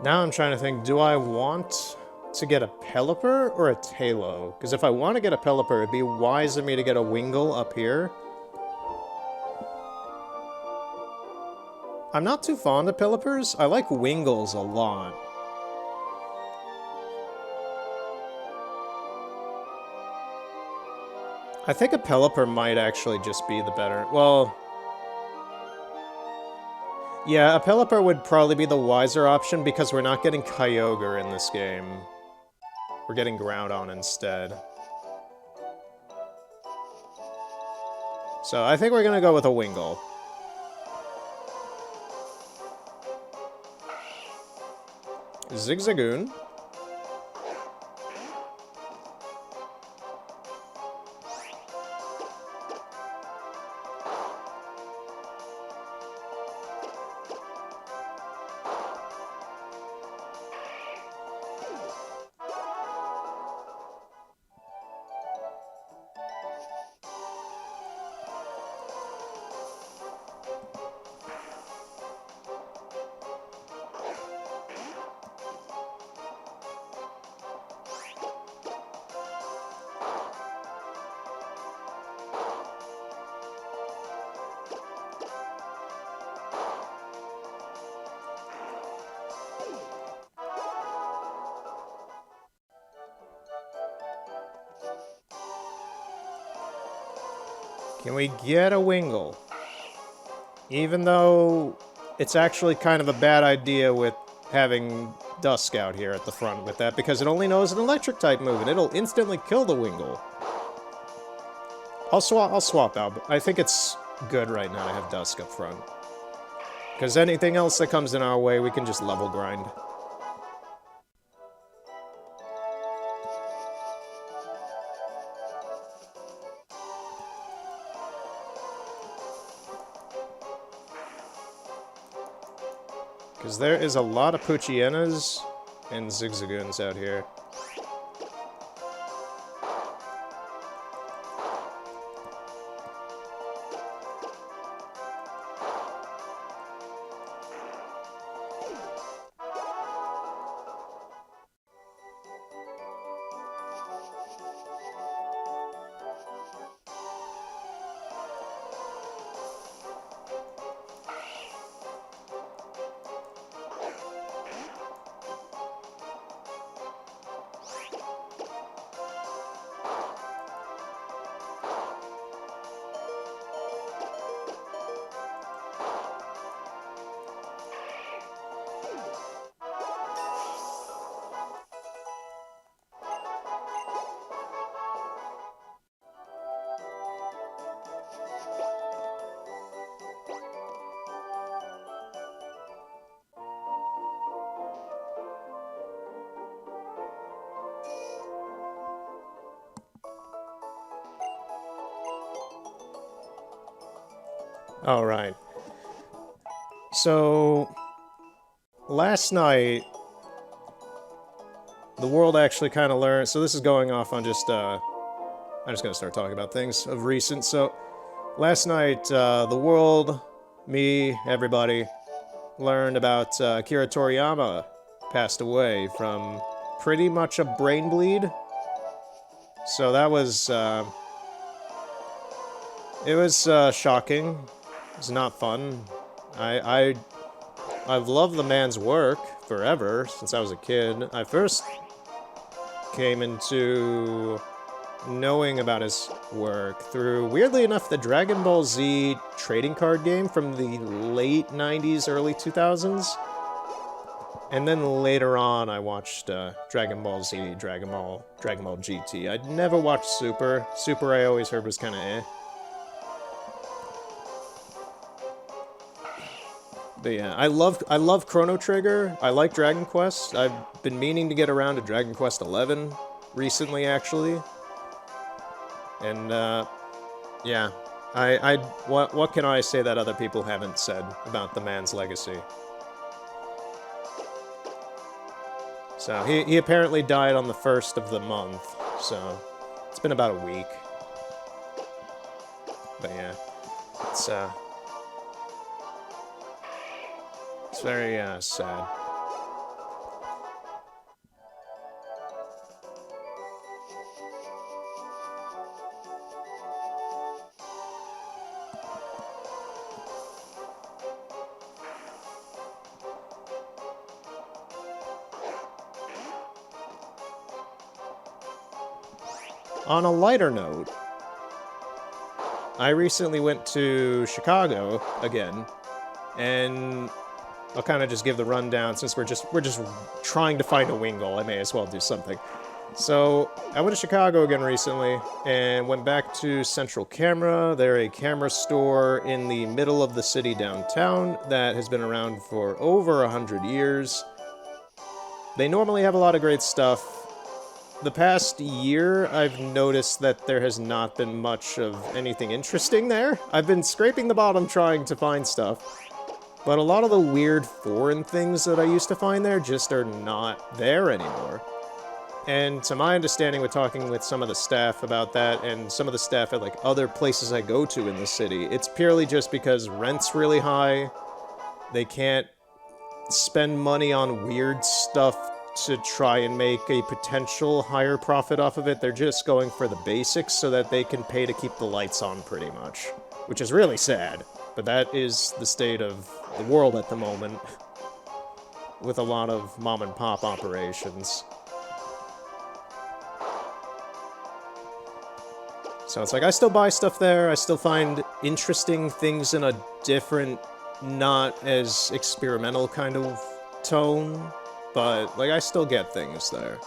A: Now I'm trying to think, do I want to get a Pelipper or a Talo? Because if I want to get a Pelipper, it'd be wise of me to get a Wingull up here. I'm not too fond of Pelippers. I like Wingulls a lot. I think a Pelipper might actually just be the better... Well... Yeah, a Pelipper would probably be the wiser option because we're not getting Kyogre in this game. We're getting Groudon instead. So I think we're gonna go with a Wingull. Zigzagoon. Can we get a Wingull? Even though it's actually kind of a bad idea with having Dusk out here at the front with that, because it only knows an electric-type move, and it'll instantly kill the Wingull. I'll swap out, but I think it's good right now to have Dusk up front. Because anything else that comes in our way, we can just level grind. Because there is a lot of Poochyenas and Zigzagoons out here. Alright. So, last night, the world actually kind of learned... So this is going off on just, I'm just gonna start talking about things of recent. So, last night, the world, me, everybody, learned about Akira Toriyama passed away from pretty much a brain bleed. So that was, it was shocking. It's not fun. I've loved the man's work forever, since I was a kid. I first came into knowing about his work through, weirdly enough, the Dragon Ball Z trading card game from the late 90s, early 2000s. And then later on, I watched Dragon Ball Z, Dragon Ball GT. I'd never watched Super. Super I always heard was kind of eh. But yeah, I love Chrono Trigger. I like Dragon Quest. I've been meaning to get around to Dragon Quest 11 recently, actually. And yeah, what can I say that other people haven't said about the man's legacy? So he apparently died on the 1st of the month. So it's been about a week. But yeah, it's very sad. On a lighter note, I recently went to Chicago again, and I'll kind of just give the rundown since we're just trying to find a Wingull. I may as well do something. So, I went to Chicago again recently, and went back to Central Camera. They're a camera store in the middle of the city downtown that has been around for over 100 years. They normally have a lot of great stuff. The past year, I've noticed that there has not been much of anything interesting there. I've been scraping the bottom trying to find stuff, but a lot of the weird foreign things that I used to find there just are not there anymore. And to my understanding, with talking with some of the staff about that, and some of the staff at like other places I go to in the city, it's purely just because rent's really high. They can't spend money on weird stuff to try and make a potential higher profit off of it. They're just going for the basics so that they can pay to keep the lights on pretty much. Which is really sad, but that is the state of the world at the moment with a lot of mom and pop operations. So it's like, I still buy stuff there, I still find interesting things in a different, not as experimental kind of tone, but, like, I still get things there.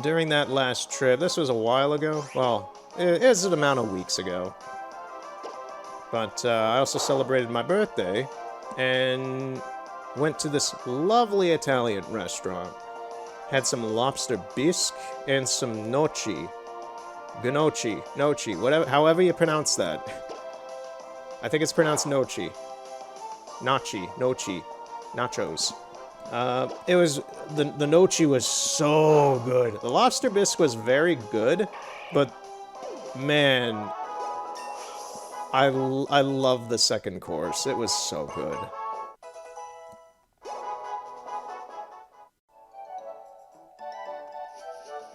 A: During that last trip, this was a while ago, well, it's an amount of weeks ago, but I also celebrated my birthday, and went to this lovely Italian restaurant. Had some lobster bisque and some gnocchi. Gnocchi, whatever, however you pronounce that. I think it's pronounced gnocchi. Gnocchi, nachos. It was, the gnocchi was so good. The lobster bisque was very good, but man, I love the second course. It was so good.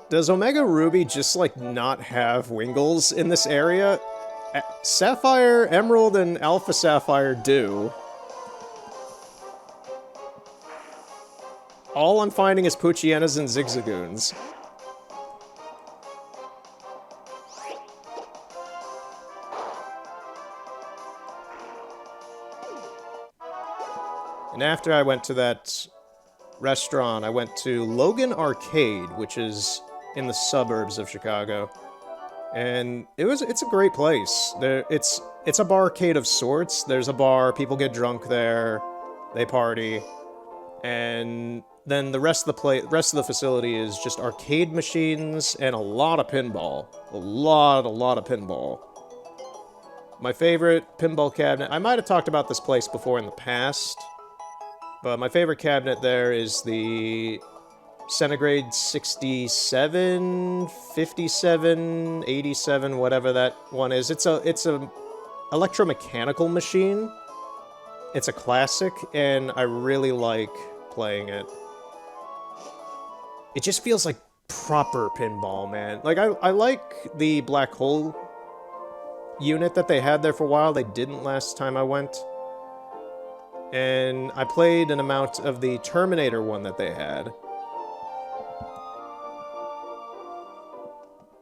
A: Does Omega Ruby just, like, not have Wingulls in this area? Sapphire, Emerald, and Alpha Sapphire do. All I'm finding is Poochyienas and Zigzagoons. And after I went to that restaurant, I went to Logan Arcade, which is in the suburbs of Chicago. And it's a great place. It's a barcade of sorts. There's a bar, people get drunk there, they party, and then the rest of the facility is just arcade machines and a lot of pinball. A lot of pinball. My favorite pinball cabinet, I might have talked about this place before in the past, but my favorite cabinet there is the Centigrade 67, 57, 87, whatever that one is. It's a electromechanical machine. It's a classic, and I really like playing it. It just feels like proper pinball, man. Like, I like the black hole unit that they had there for a while. They didn't last time I went. And I played an amount of the Terminator one that they had.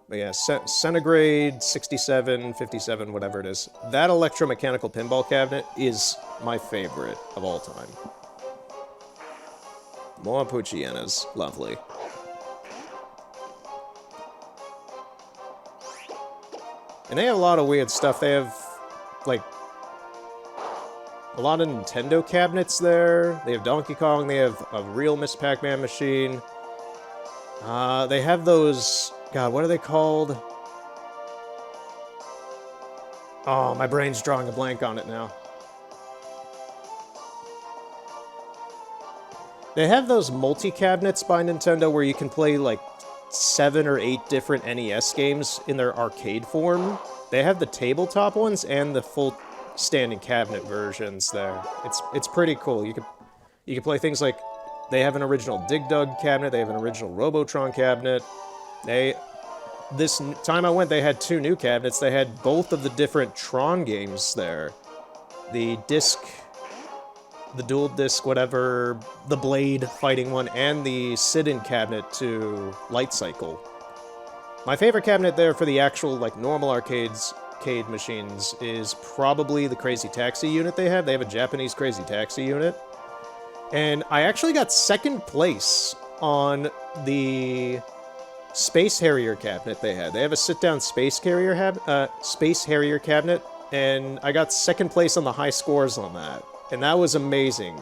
A: But yeah, Centigrade 67, 57, whatever it is. That electromechanical pinball cabinet is my favorite of all time. More Poochyienas. Lovely. And they have a lot of weird stuff. They have, like, a lot of Nintendo cabinets there. They have Donkey Kong. They have a real Miss Pac-Man machine. They have those... God, what are they called? Oh, my brain's drawing a blank on it now. They have those multi-cabinets by Nintendo where you can play, like, 7 or 8 different NES games in their arcade form. They have the tabletop ones and the full standing cabinet versions there. It's pretty cool. You can play things like They have an original Dig Dug cabinet. They have an original Robotron cabinet. This time I went, they had 2 new cabinets. They had both of the different Tron games there. The dual disc, whatever, the Blade fighting one, and the sit-in cabinet to Light Cycle. My favorite cabinet there for the actual, like, normal arcade machines is probably the Crazy Taxi unit they have. They have a Japanese Crazy Taxi unit. And I actually got 2nd place on the Space Harrier cabinet they had. They have a sit-down Space Harrier cabinet, and I got 2nd place on the high scores on that. And that was amazing.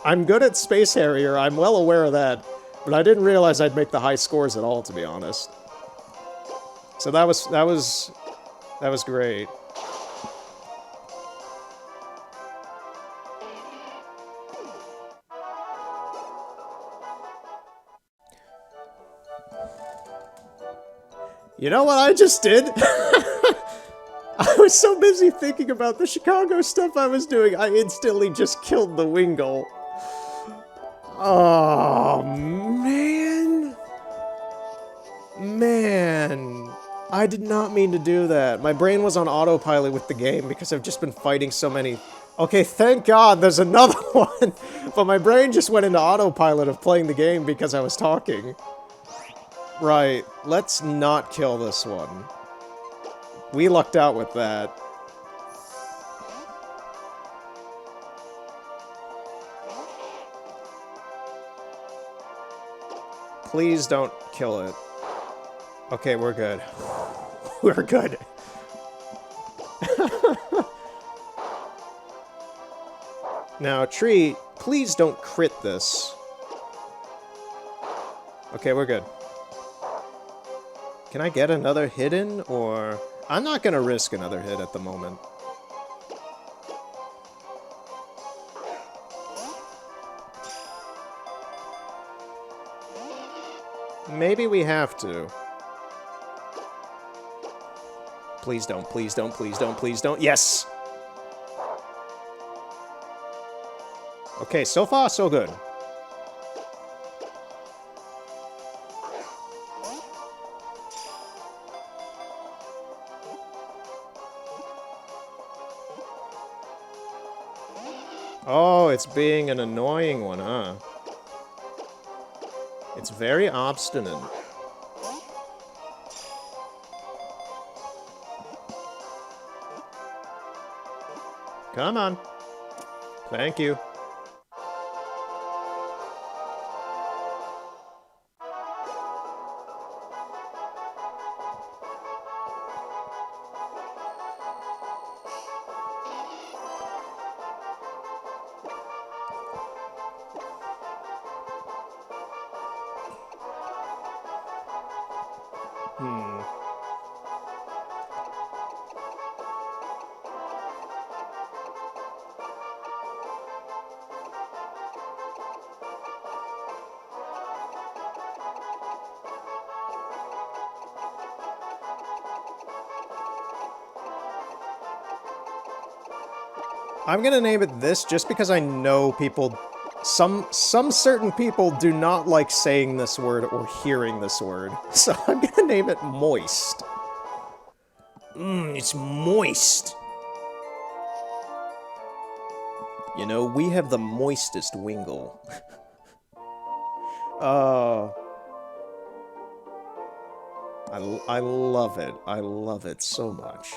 A: I'm good at Space Harrier, I'm well aware of that, but I didn't realize I'd make the high scores at all, to be honest. So that was great. You know what I just did? I was so busy thinking about the Chicago stuff I was doing, I instantly just killed the Wingull. Oh, man. Man. I did not mean to do that. My brain was on autopilot with the game because I've just been fighting so many... Okay, thank God there's another one! But my brain just went into autopilot of playing the game because I was talking. Right, let's not kill this one. We lucked out with that. Please don't kill it. Okay, we're good. We're good. Now, Tree, please don't crit this. Okay, we're good. Can I get another hit in, or... I'm not gonna risk another hit at the moment. Maybe we have to. Please don't, please don't, please don't, please don't. Yes! Okay, so far, so good. Oh, it's being an annoying one, huh? It's very obstinate. Come on. Thank you. I'm gonna name it this just because I know people... Some certain people do not like saying this word or hearing this word. So I'm gonna name it Moist. It's moist. You know, we have the moistest Wingull. I love it. I love it so much.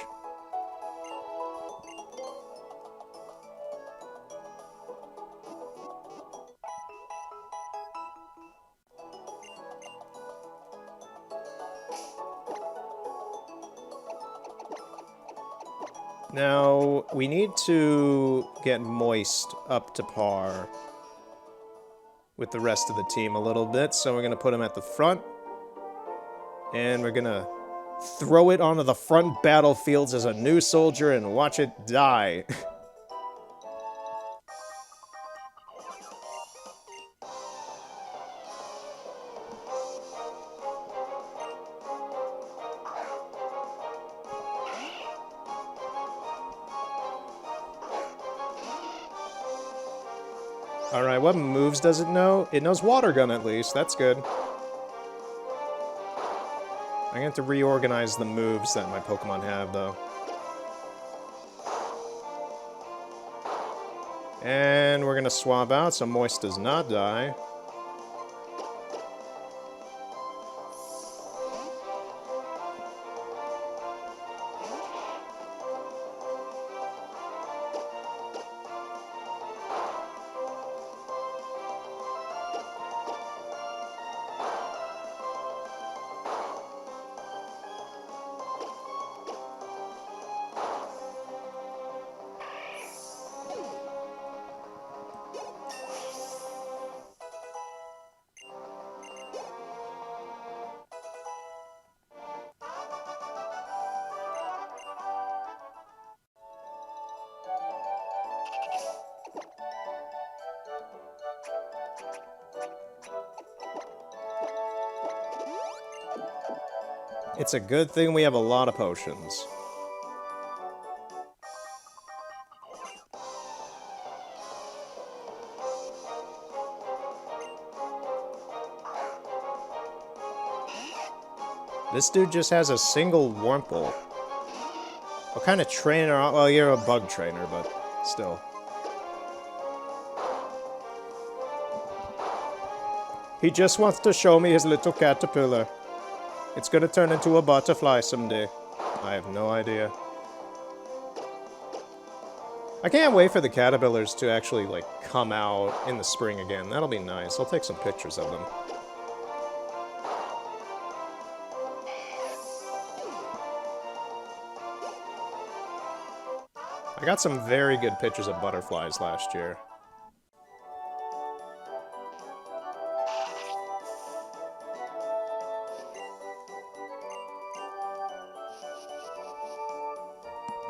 A: Now, we need to get Moist up to par with the rest of the team a little bit, so we're going to put him at the front. And we're going to throw it onto the front battlefields as a new soldier and watch it die. Alright, what moves does it know? It knows Water Gun at least, that's good. I'm gonna have to reorganize the moves that my Pokemon have, though. And we're gonna swap out so Moist does not die. It's a good thing we have a lot of potions. This dude just has a single Wurmple. What kind of trainer? Well, you're a bug trainer, but still. He just wants to show me his little caterpillar. It's gonna turn into a butterfly someday. I have no idea. I can't wait for the caterpillars to actually, like, come out in the spring again. That'll be nice. I'll take some pictures of them. I got some very good pictures of butterflies last year.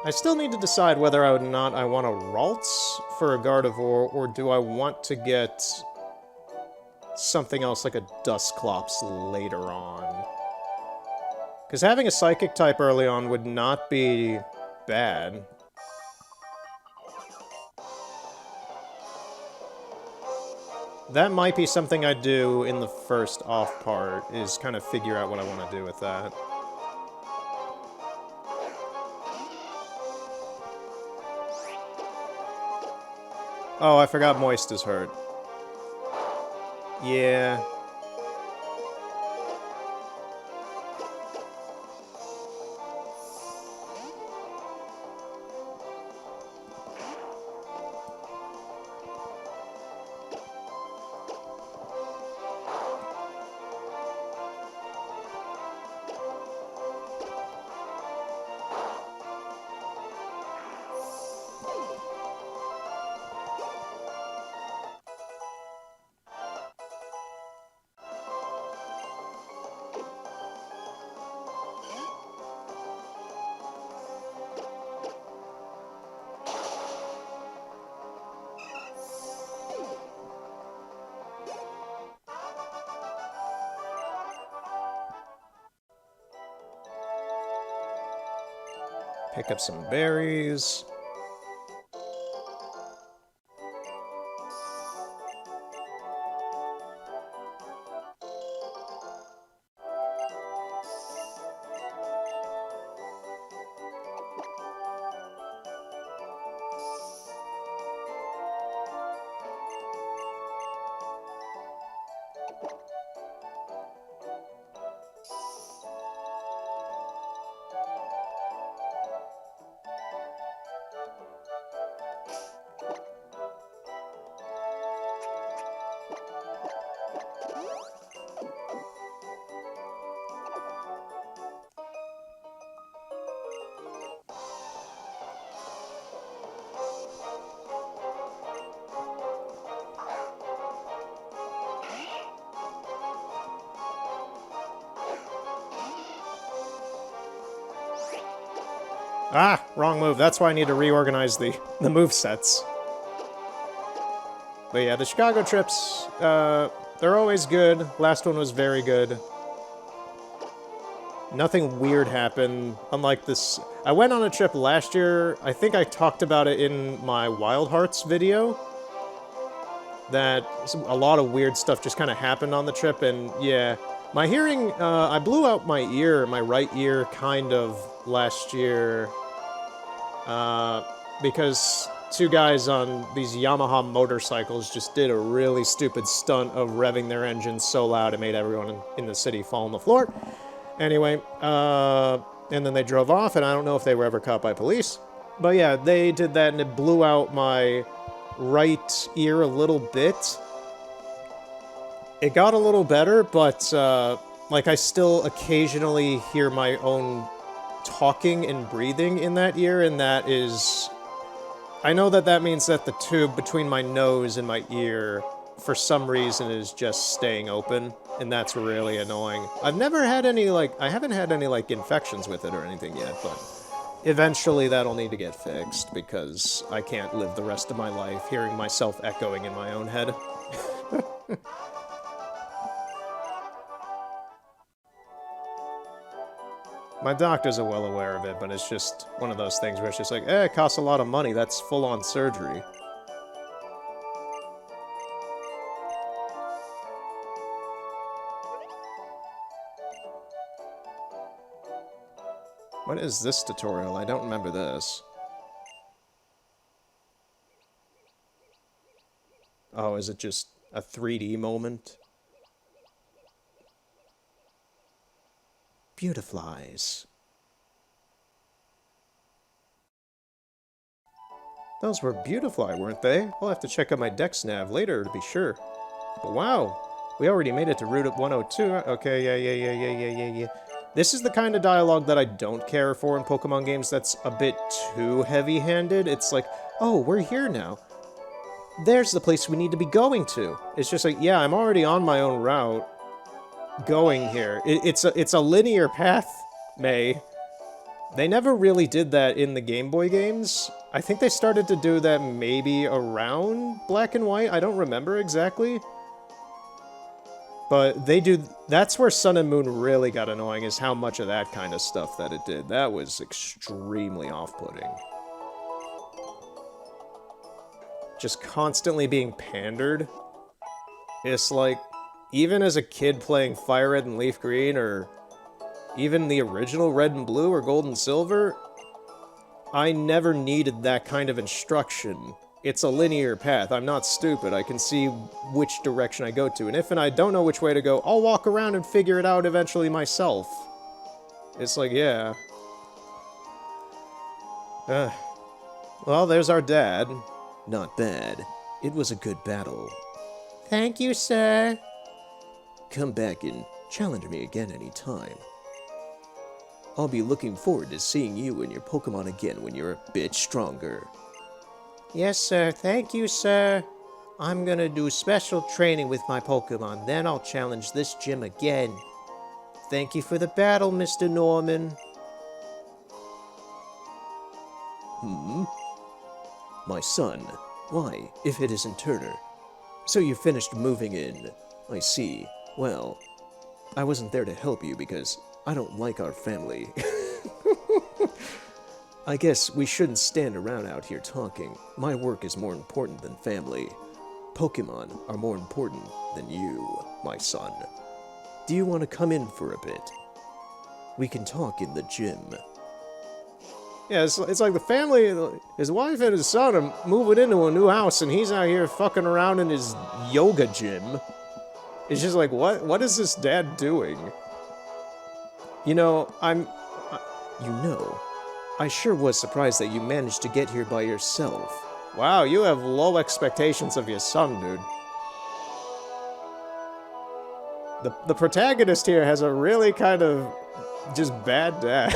A: I still need to decide whether or not I want a Ralts for a Gardevoir, or do I want to get something else like a Dusclops later on. Because having a Psychic type early on would not be bad. That might be something I do in the first off part, is kind of figure out what I want to do with that. Oh, I forgot Moist is hurt. Yeah. Pick up some berries. Ah, wrong move. That's why I need to reorganize the movesets. But yeah, the Chicago trips, they're always good. Last one was very good. Nothing weird happened, unlike this. I went on a trip last year. I think I talked about it in my Wild Hearts video. that a lot of weird stuff just kind of happened on the trip, and yeah, my hearing, I blew out my ear, my right ear, kind of, last year, because two guys on these Yamaha motorcycles just did a really stupid stunt of revving their engines so loud it made everyone in the city fall on the floor. Anyway, and then they drove off, and I don't know if they were ever caught by police. But yeah, they did that, and it blew out my right ear a little bit. It got a little better, but, like, I still occasionally hear my own talking and breathing in that ear, and that is... I know that that means that the tube between my nose and my ear, for some reason, is just staying open, and that's really annoying. I've never had any, like, I haven't had any, like, infections with it or anything yet, but eventually that'll need to get fixed, because I can't live the rest of my life hearing myself echoing in my own head. My doctors are well aware of it, but it's just one of those things where it's just like, it costs a lot of money, that's full-on surgery. What is this tutorial? I don't remember this. Oh, is it just a 3D moment? Beautiflies. Those were Beautifly, weren't they? I'll have to check out my Dex nav later to be sure. But wow, we already made it to Route 102. Okay, yeah. This is the kind of dialogue that I don't care for in Pokemon games that's a bit too heavy-handed. It's like, oh, we're here now. There's the place we need to be going to. It's just like, yeah, I'm already on my own route. Going here. It's a linear path, May. They never really did that in the Game Boy games. I think they started to do that maybe around Black and White. I don't remember exactly. But they do... That's where Sun and Moon really got annoying, is how much of that kind of stuff that it did. That was extremely off-putting. Just constantly being pandered. It's like... Even as a kid playing Fire Red and Leaf Green, or even the original Red and Blue or Gold and Silver, I never needed that kind of instruction. It's a linear path. I'm not stupid. I can see which direction I go to. And if I don't know which way to go, I'll walk around and figure it out eventually myself. It's like, yeah. Well, there's our dad. Not bad. It was a good battle. Thank you, sir. Come back and challenge me again anytime. I'll be looking forward to seeing you and your Pokemon again when you're a bit stronger. Yes, sir. Thank you, sir. I'm gonna do special training with my Pokemon, then I'll challenge this gym again. Thank you for the battle, Mr. Norman. My son. Why, if it isn't Turner? So you finished moving in. I see. Well, I wasn't there to help you because I don't like our family. I guess we shouldn't stand around out here talking. My work is more important than family. Pokemon are more important than you, my son. Do you want to come in for a bit? We can talk in the gym. Yeah, it's like the family, his wife and his son are moving into a new house, and he's out here fucking around in his yoga gym. It's just like, what is this dad doing? You know, I sure was surprised that you managed to get here by yourself. Wow, you have low expectations of your son, dude. The protagonist here has a really kind of just bad dad.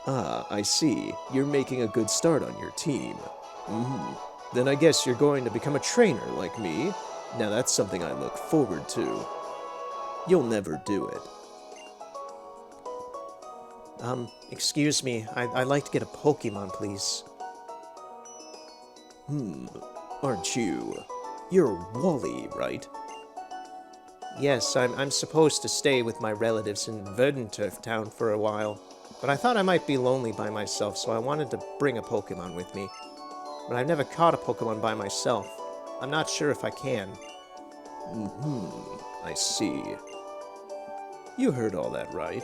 A: Ah, I see. You're making a good start on your team. Then I guess you're going to become a trainer like me. Now that's something I look forward to. You'll never do it. Excuse me. I'd like to get a Pokemon, please. Aren't you? You're Wally, right? Yes, I'm supposed to stay with my relatives in Verdanturf Town for a while. But I thought I might be lonely by myself, so I wanted to bring a Pokemon with me. But I've never caught a Pokemon by myself. I'm not sure if I can. I see. You heard all that, right?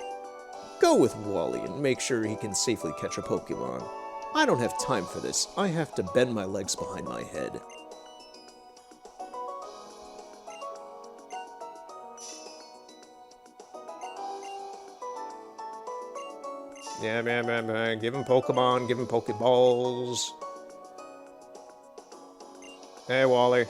A: Go with Wally and make sure he can safely catch a Pokémon. I don't have time for this. I have to bend my legs behind my head. Yeah, man. Give him Pokemon, give him Pokeballs. Hey, Wally.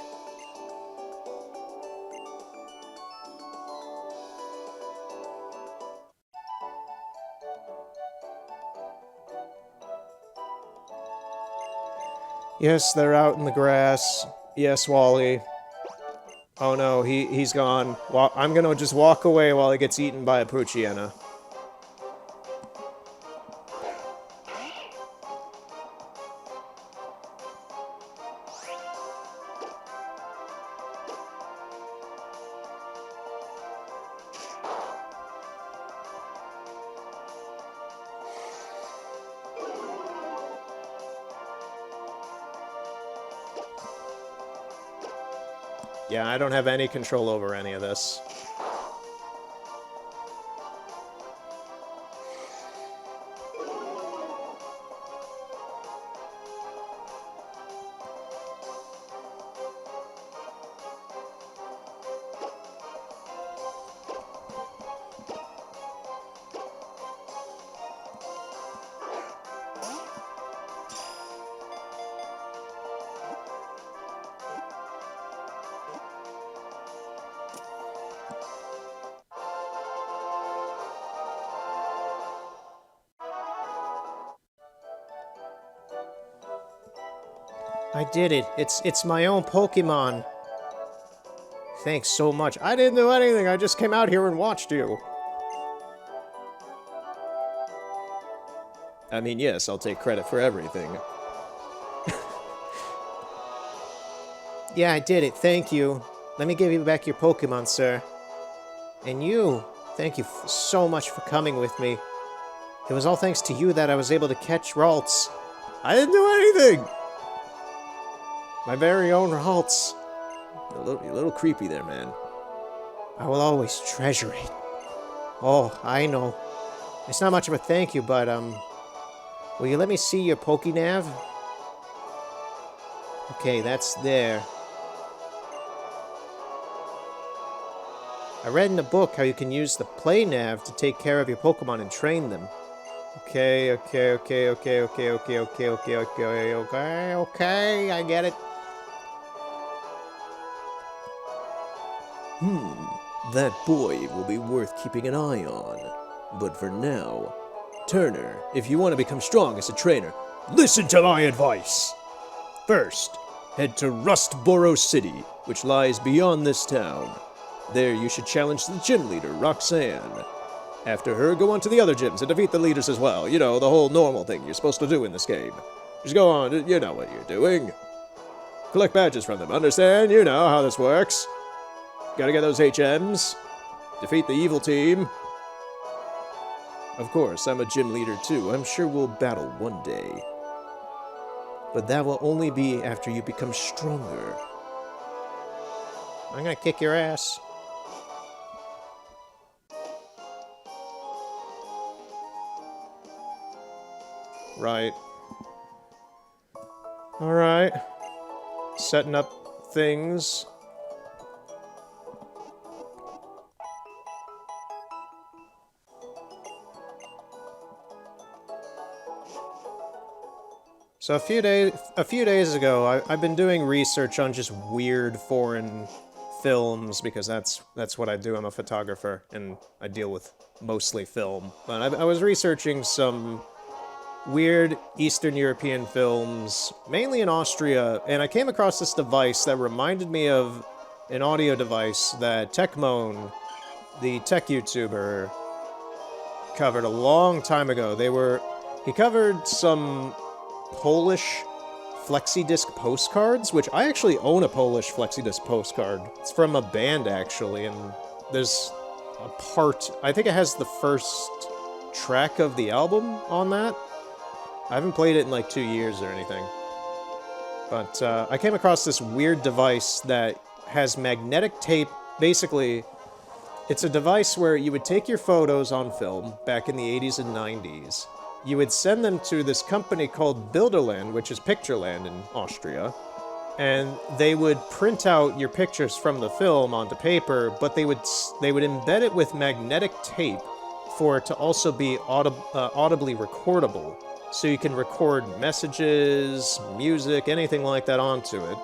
A: Yes, they're out in the grass. Yes, Wally. Oh no, he's gone. Well, I'm gonna just walk away while he gets eaten by a Poochyena. Yeah, I don't have any control over any of this. I did it. It's my own Pokemon. Thanks so much. I didn't do anything. I just came out here and watched you. I mean, yes, I'll take credit for everything. Yeah, I did it. Thank you. Let me give you back your Pokemon, sir. And you, thank you so much for coming with me. It was all thanks to you that I was able to catch Ralts. I didn't do anything! My very own Ralts. You're a little creepy there, man. I will always treasure it. Oh, I know. It's not much of a thank you, but, will you let me see your Pokénav? Okay, that's there. I read in a book how you can use the Play Nav to take care of your Pokemon and train them. Okay, I get it. That boy will be worth keeping an eye on. But for now, Turner, if you want to become strong as a trainer, listen to my advice! First, head to Rustboro City, which lies beyond this town. There you should challenge the gym leader, Roxanne. After her, go on to the other gyms and defeat the leaders as well. You know, the whole normal thing you're supposed to do in this game. Just go on, you know what you're doing. Collect badges from them, understand? You know how this works. Gotta get those HMs. Defeat the evil team. Of course, I'm a gym leader too. I'm sure we'll battle one day. But that will only be after you become stronger. I'm gonna kick your ass. Right. Alright. Setting up things. So a few days ago, I've been doing research on just weird foreign films because that's what I do. I'm a photographer and I deal with mostly film. But I was researching some weird Eastern European films, mainly in Austria, and I came across this device that reminded me of an audio device that Techmoan, the tech YouTuber, covered a long time ago. He covered some Polish flexi-disc postcards, which I actually own a Polish flexi-disc postcard. It's from a band, actually, and there's a part, I think it has the first track of the album on that. I haven't played it in like 2 years or anything. But I came across this weird device that has magnetic tape. Basically, it's a device where you would take your photos on film back in the 80s and 90s. You would send them to this company called Bilderland, which is Pictureland in Austria, and they would print out your pictures from the film onto paper, but they would embed it with magnetic tape for it to also be audibly recordable. So you can record messages, music, anything like that onto it.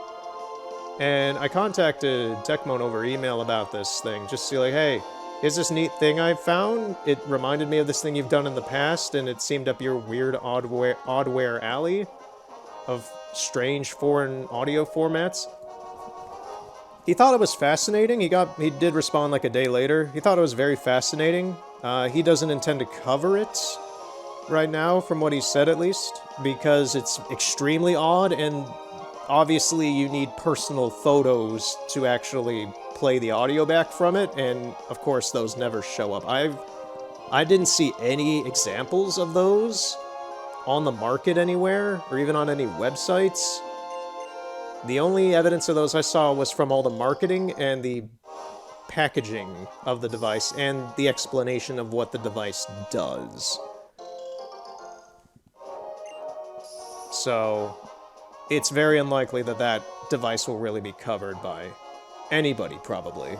A: And I contacted Tecmon over email about this thing, just to see like, hey, here's this neat thing I found. It reminded me of this thing you've done in the past, and it seemed up your weird oddware alley of strange foreign audio formats. He thought it was fascinating. He did respond like a day later. He thought it was very fascinating. He doesn't intend to cover it right now, from what he said at least, because it's extremely odd, and obviously you need personal photos to actually play the audio back from it, and of course those never show up. I didn't see any examples of those on the market anywhere, or even on any websites. The only evidence of those I saw was from all the marketing and the packaging of the device, and the explanation of what the device does. So, it's very unlikely that that device will really be covered by anybody, probably.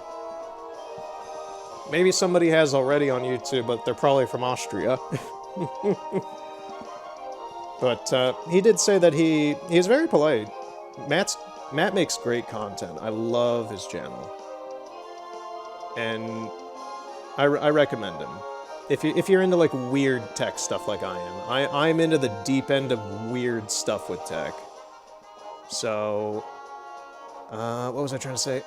A: Maybe somebody has already on YouTube, but they're probably from Austria. But he did say that he is very polite. Matt makes great content. I love his channel. And I recommend him. If you're into like weird tech stuff like I am. I'm into the deep end of weird stuff with tech. So, what was I trying to say?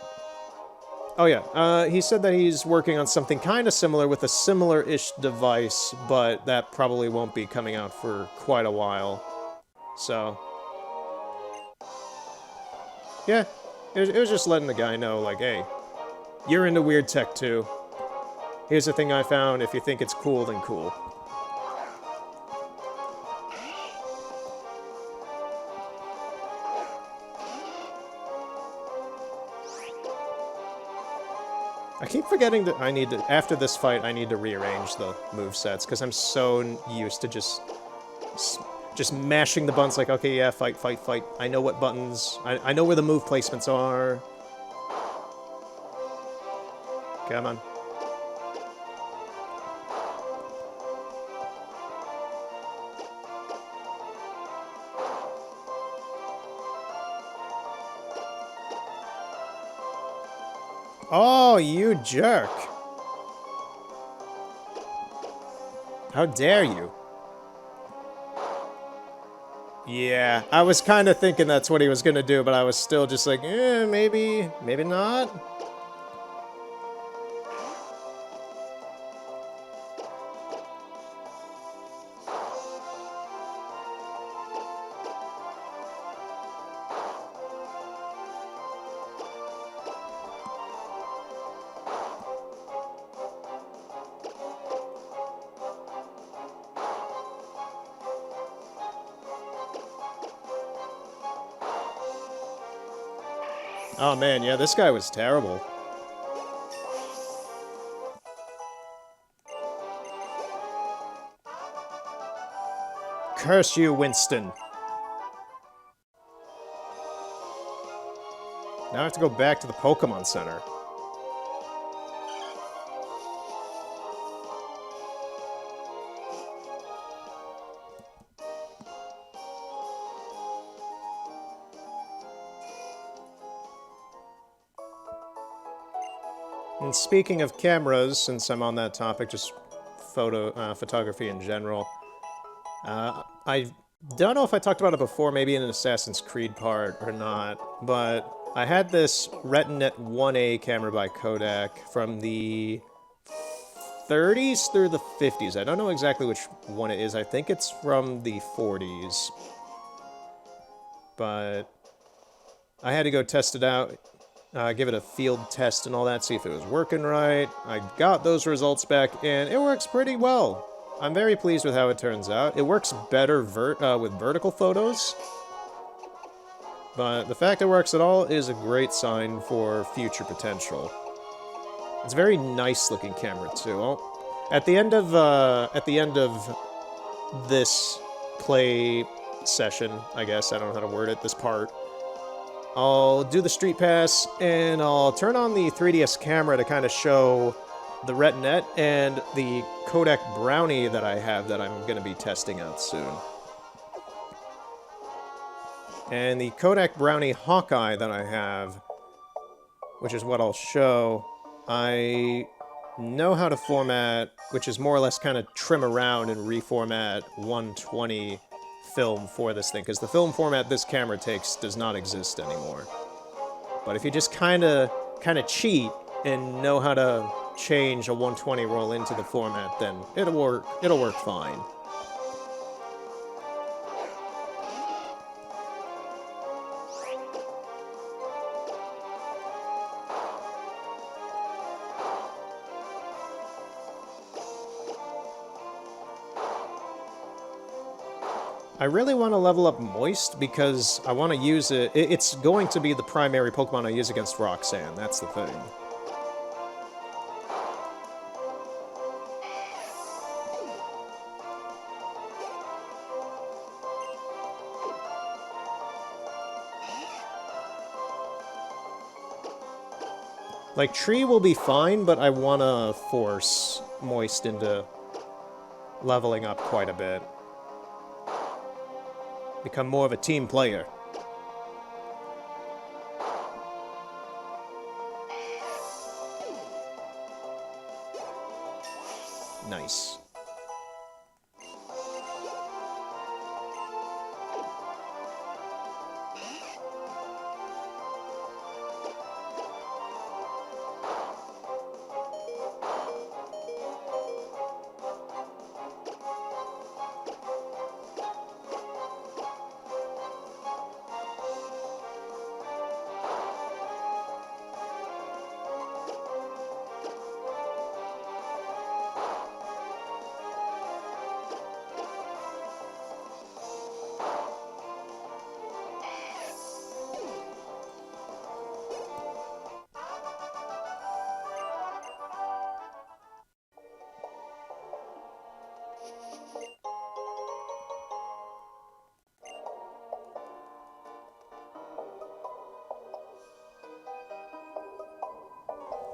A: Oh yeah, he said that he's working on something kind of similar with a similar-ish device, but that probably won't be coming out for quite a while. So, yeah, it was just letting the guy know, like, hey, you're into weird tech too. Here's the thing I found. If you think it's cool, then cool. I keep forgetting that after this fight, I need to rearrange the movesets, because I'm so used to just mashing the buttons like, okay, yeah, fight, fight, fight. I know what buttons, I know where the move placements are. Come on. Oh, you jerk. How dare you? Yeah, I was kind of thinking that's what he was gonna do, but I was still just like, maybe not. Oh man, yeah, this guy was terrible. Curse you, Winston. Now I have to go back to the Pokémon Center. And speaking of cameras, since I'm on that topic, just photography in general, I don't know if I talked about it before, maybe in an Assassin's Creed part or not, but I had this Retinet 1A camera by Kodak from the 30s through the 50s. I don't know exactly which one it is. I think it's from the 40s. But I had to go test it out. Give it a field test and all that, see if it was working right. I got those results back, and it works pretty well. I'm very pleased with how it turns out. It works better with vertical photos. But the fact it works at all is a great sign for future potential. It's a very nice looking camera too. Well, at the end of this play session, I guess, I don't know how to word it, this part, I'll do the Street Pass, and I'll turn on the 3DS camera to kind of show the Retinette and the Kodak Brownie that I have that I'm going to be testing out soon. And the Kodak Brownie Hawkeye that I have, which is what I'll show, I know how to format, which is more or less kind of trim around and reformat 120 film for this thing, because the film format this camera takes does not exist anymore. But if you just kind of cheat and know how to change a 120 roll into the format, then it'll work fine. I really want to level up Moist because I want to use it. It's going to be the primary Pokemon I use against Roxanne, that's the thing. Like, Tree will be fine, but I want to force Moist into leveling up quite a bit. Become more of a team player. Nice.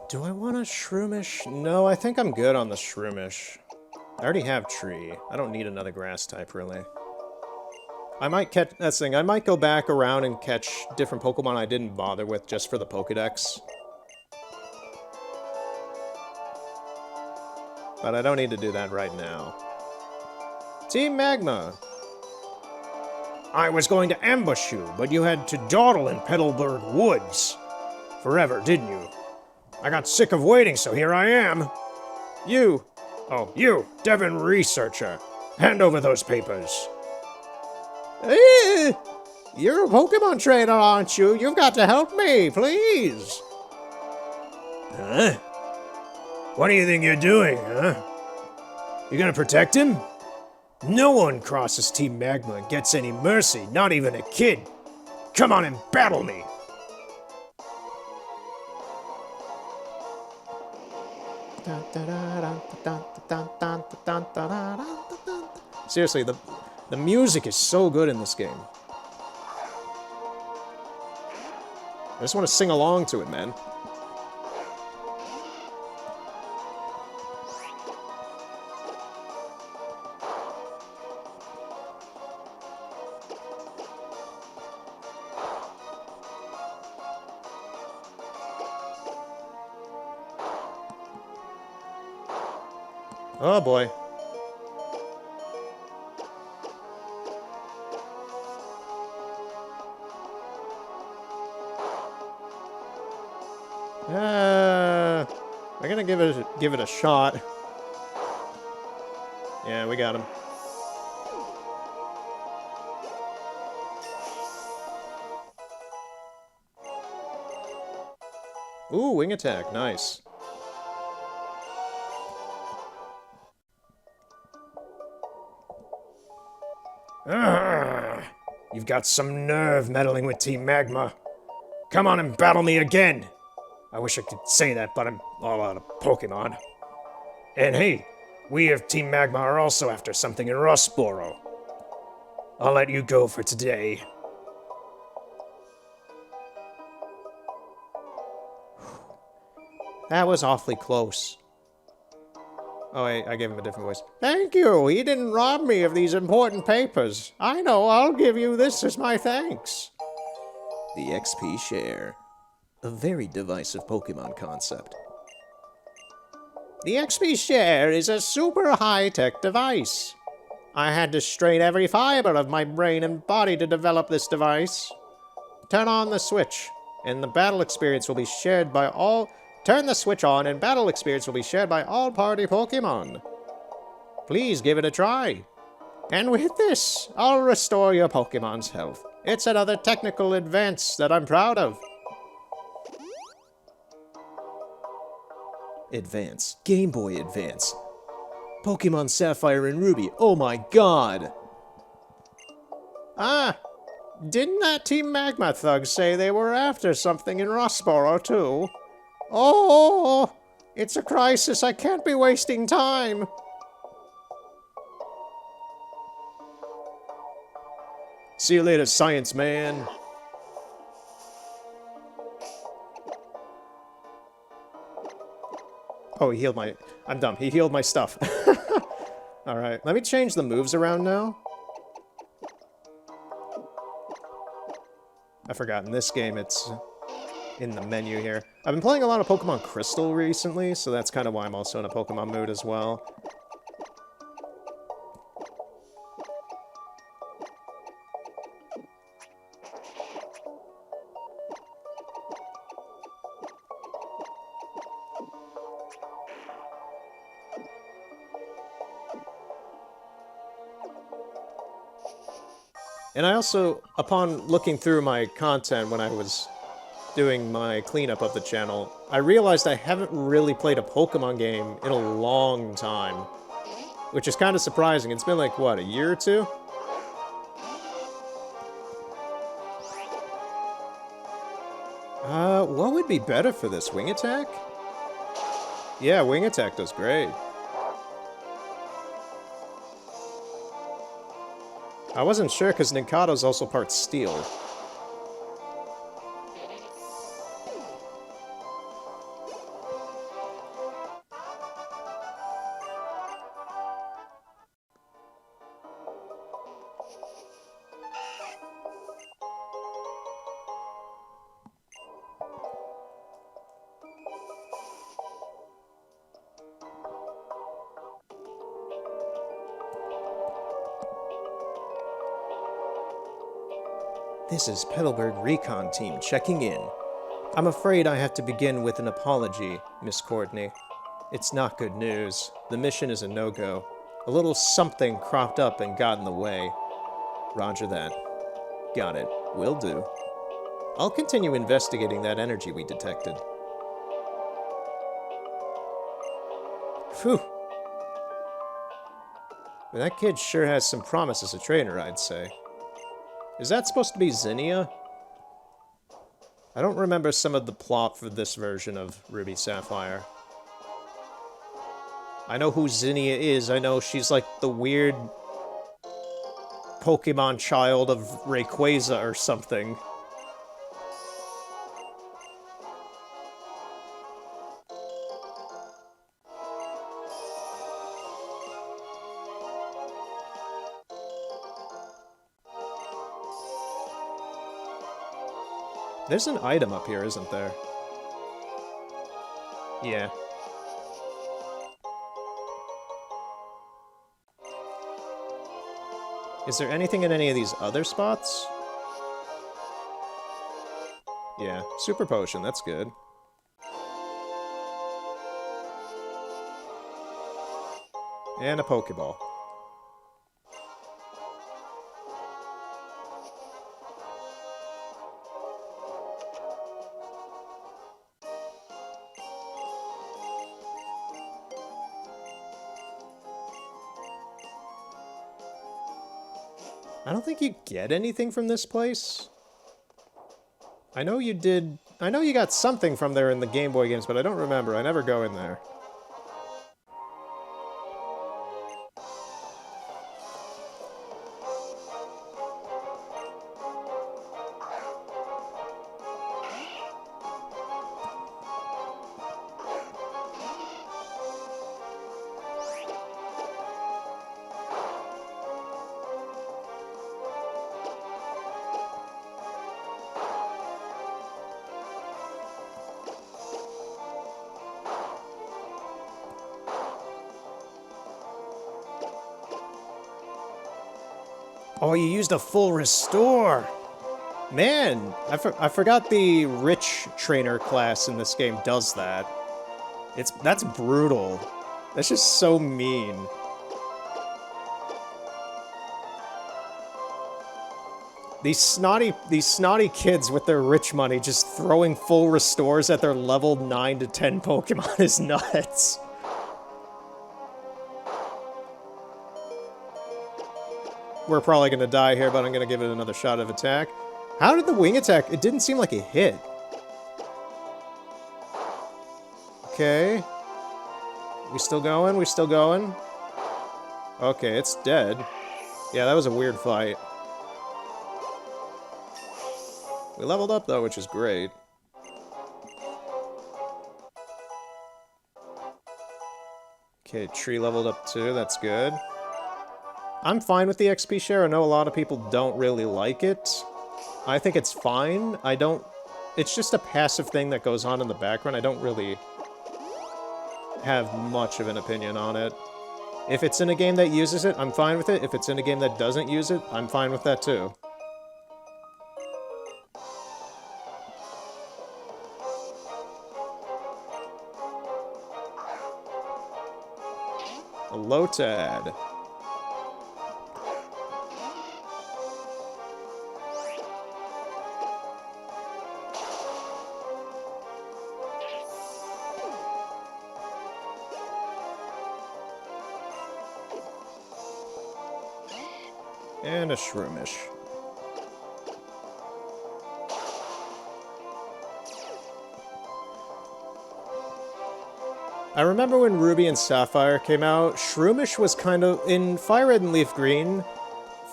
A: Do I want a Shroomish? No, I think I'm good on the Shroomish. I already have Tree. I don't need another grass type, really. I might catch... That's the thing, I might go back around and catch different Pokemon I didn't bother with just for the Pokedex. But I don't need to do that right now. Team Magma! I was going to ambush you, but you had to dawdle in Petalburg Woods. Forever, didn't you? I got sick of waiting, so here I am. You, Devon Researcher, hand over those papers. You're a Pokemon trainer, aren't you? You've got to help me, please. Huh? What do you think you're doing, huh? You gonna protect him? No one crosses Team Magma and gets any mercy, not even a kid. Come on and battle me. Seriously, the music is so good in this game. I just want to sing along to it, man. Oh boy. I'm gonna give it a shot. Yeah, we got him. Ooh, wing attack, nice. You've got some nerve meddling with Team Magma. Come on and battle me again! I wish I could say that, but I'm all out of Pokemon. And hey, we of Team Magma are also after something in Rustboro. I'll let you go for today. That was awfully close. Oh, wait, I gave him a different voice. Thank you. He didn't rob me of these important papers. I know, I'll give you this as my thanks. The XP share. A very divisive Pokemon concept. The XP share is a super high-tech device. I had to strain every fiber of my brain and body to develop this device. Turn on the switch, and the battle experience will be shared by all... Turn the switch on, and battle experience will be shared by all party Pokemon. Please give it a try. And with this, I'll restore your Pokemon's health. It's another technical advance that I'm proud of. Advance. Game Boy Advance. Pokemon Sapphire and Ruby. Oh my god! Ah! Didn't that Team Magma thug say they were after something in Rustboro too? Oh! It's a crisis. I can't be wasting time. See you later, science man. Oh, he healed my... I'm dumb. He healed my stuff. Alright, let me change the moves around now. I forgot, in this game it's in the menu here. I've been playing a lot of Pokemon Crystal recently, so that's kind of why I'm also in a Pokemon mood as well. And I also, upon looking through my content when I was doing my cleanup of the channel, I realized I haven't really played a Pokemon game in a long time. Which is kind of surprising. It's been like, what, a year or two? What would be better for this? Wing Attack? Yeah, Wing Attack does great. I wasn't sure because Ninkado's also part Steel. This is Petalburg Recon Team checking in. I'm afraid I have to begin with an apology, Miss Courtney. It's not good news. The mission is a no-go. A little something cropped up and got in the way. Roger that. Got it. Will do. I'll continue investigating that energy we detected. Phew. Well, that kid sure has some promise as a trainer, I'd say. Is that supposed to be Zinnia? I don't remember some of the plot for this version of Ruby Sapphire. I know who Zinnia is. I know she's like the weird Pokemon child of Rayquaza or something. There's an item up here, isn't there? Yeah. Is there anything in any of these other spots? Yeah, Super Potion, that's good. And a Pokeball. I don't think you get anything from this place. I know you did... I know you got something from there in the Game Boy games, but I don't remember. I never go in there. Oh, you used a full restore! Man, I forgot the rich trainer class in this game does that. That's brutal. That's just so mean. These snotty kids with their rich money just throwing full restores at their level 9 to 10 Pokemon is nuts. We're probably gonna die here, but I'm gonna give it another shot of attack. How did the wing attack? It didn't seem like it hit. Okay. We still going? We still going? Okay, it's dead. Yeah, that was a weird fight. We leveled up, though, which is great. Okay, tree leveled up, too. That's good. I'm fine with the XP share. I know a lot of people don't really like it. I think it's fine. I don't... It's just a passive thing that goes on in the background. I don't really have much of an opinion on it. If it's in a game that uses it, I'm fine with it. If it's in a game that doesn't use it, I'm fine with that too. A Lotad. And a Shroomish. I remember when Ruby and Sapphire came out, Shroomish was kind of... In Fire Red and Leaf Green,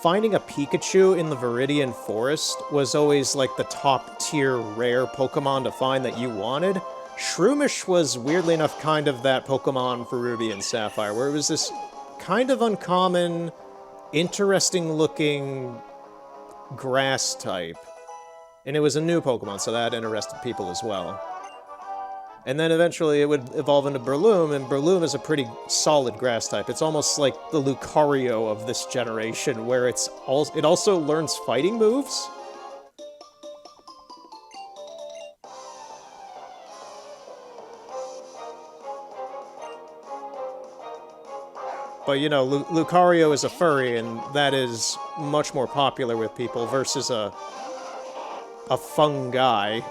A: finding a Pikachu in the Viridian Forest was always like the top tier rare Pokemon to find that you wanted. Shroomish was, weirdly enough, kind of that Pokemon for Ruby and Sapphire, where it was this kind of uncommon, interesting-looking grass type. And it was a new Pokemon, so that interested people as well. And then eventually it would evolve into Breloom, and Breloom is a pretty solid grass type. It's almost like the Lucario of this generation, where it also learns fighting moves. But, you know, Lucario is a furry, and that is much more popular with people versus a fungi.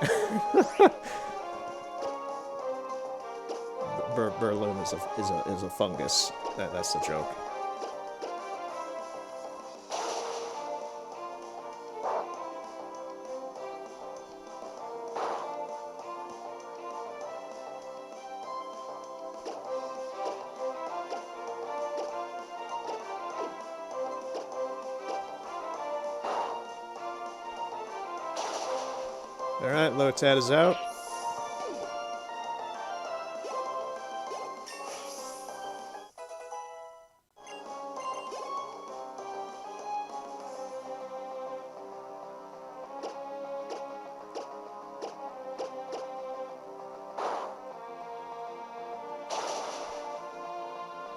A: Breloom is a fungus. That's the joke. Alright, Lotad is out.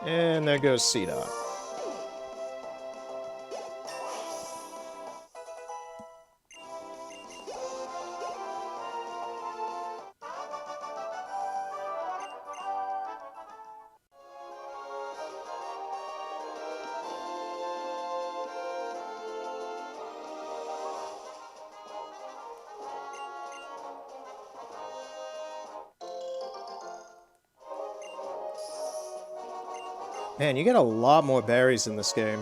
A: And there goes C-Dot. Man, you get a lot more berries in this game.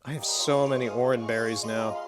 A: I have so many orange berries now.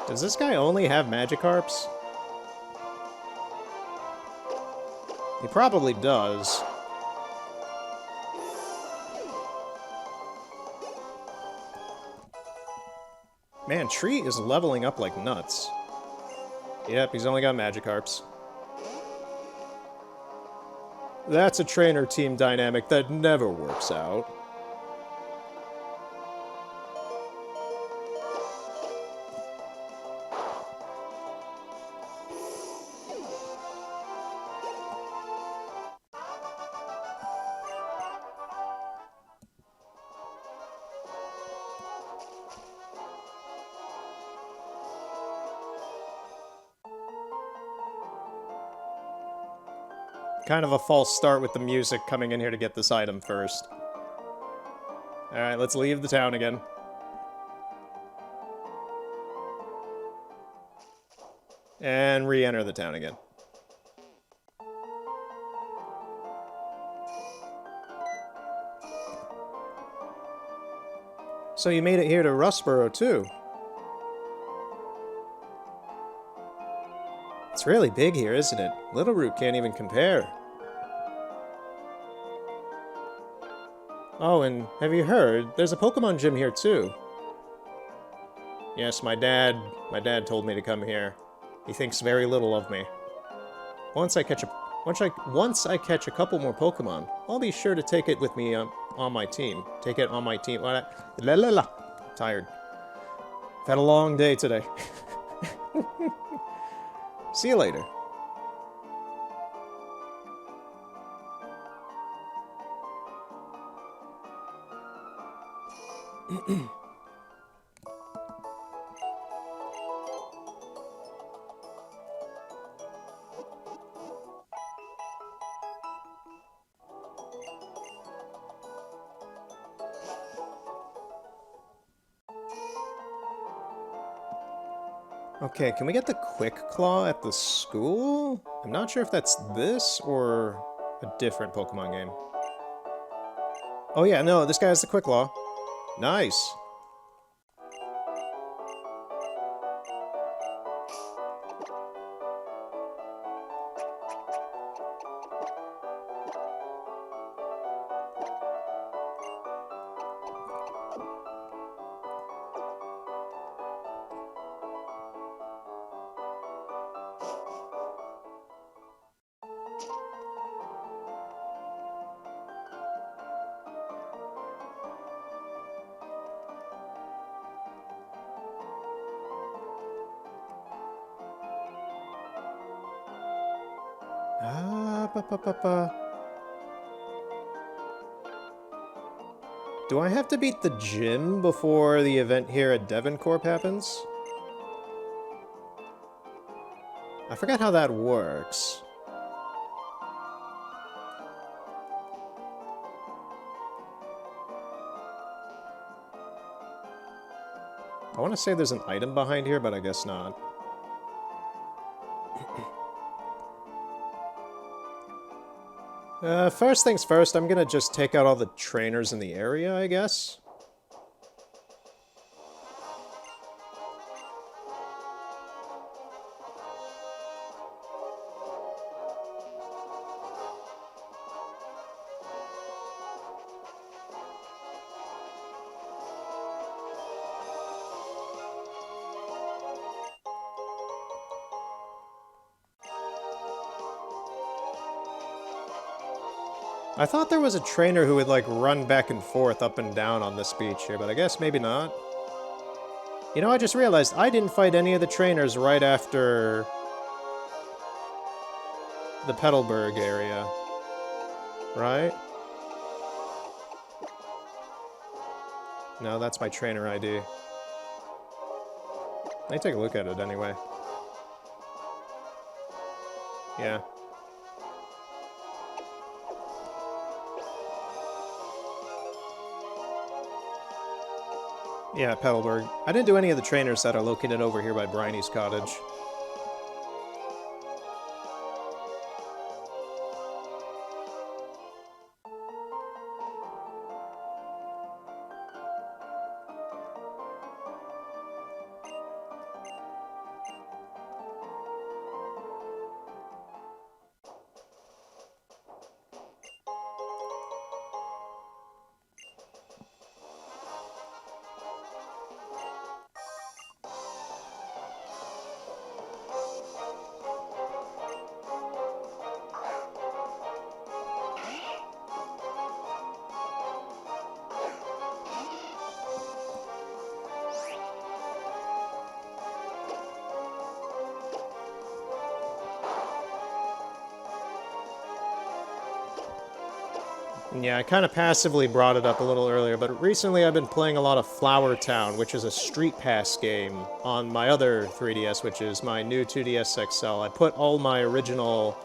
A: Does this guy only have Magikarps? He probably does. Man, Tree is leveling up like nuts. Yep, he's only got Magikarps. That's a trainer-team dynamic that never works out. Kind of a false start with the music coming in here to get this item first. Alright, let's leave the town again. And re-enter the town again. So you made it here to Rustboro, too. It's really big here, isn't it? Little Root can't even compare. Oh, and have you heard? There's a Pokemon gym here, too. Yes, my dad told me to come here. He thinks very little of me. Once I catch a couple more Pokemon, I'll be sure to take it with me on my team. Take it on my team. La la la. Tired. I've had a long day today. See you later. Okay, can we get the Quick Claw at the school? I'm not sure if that's this or a different Pokemon game. Oh yeah, no, this guy has the Quick Claw. Nice. Do I have to beat the gym before the event here at Devoncorp happens? I forgot how that works. I want to say there's an item behind here, but I guess not. First things first, I'm gonna just take out all the trainers in the area, I guess. I thought there was a trainer who would, like, run back and forth up and down on this beach here, but I guess maybe not. You know, I just realized I didn't fight any of the trainers right after the Petalburg area. Right? No, that's my trainer ID. Let me take a look at it anyway. Yeah. Yeah, Petalburg. I didn't do any of the trainers that are located over here by Briney's cottage. Yeah, I kind of passively brought it up a little earlier, but recently I've been playing a lot of Flower Town, which is a Street Pass game on my other 3DS, which is my new 2DS XL. I put all my original,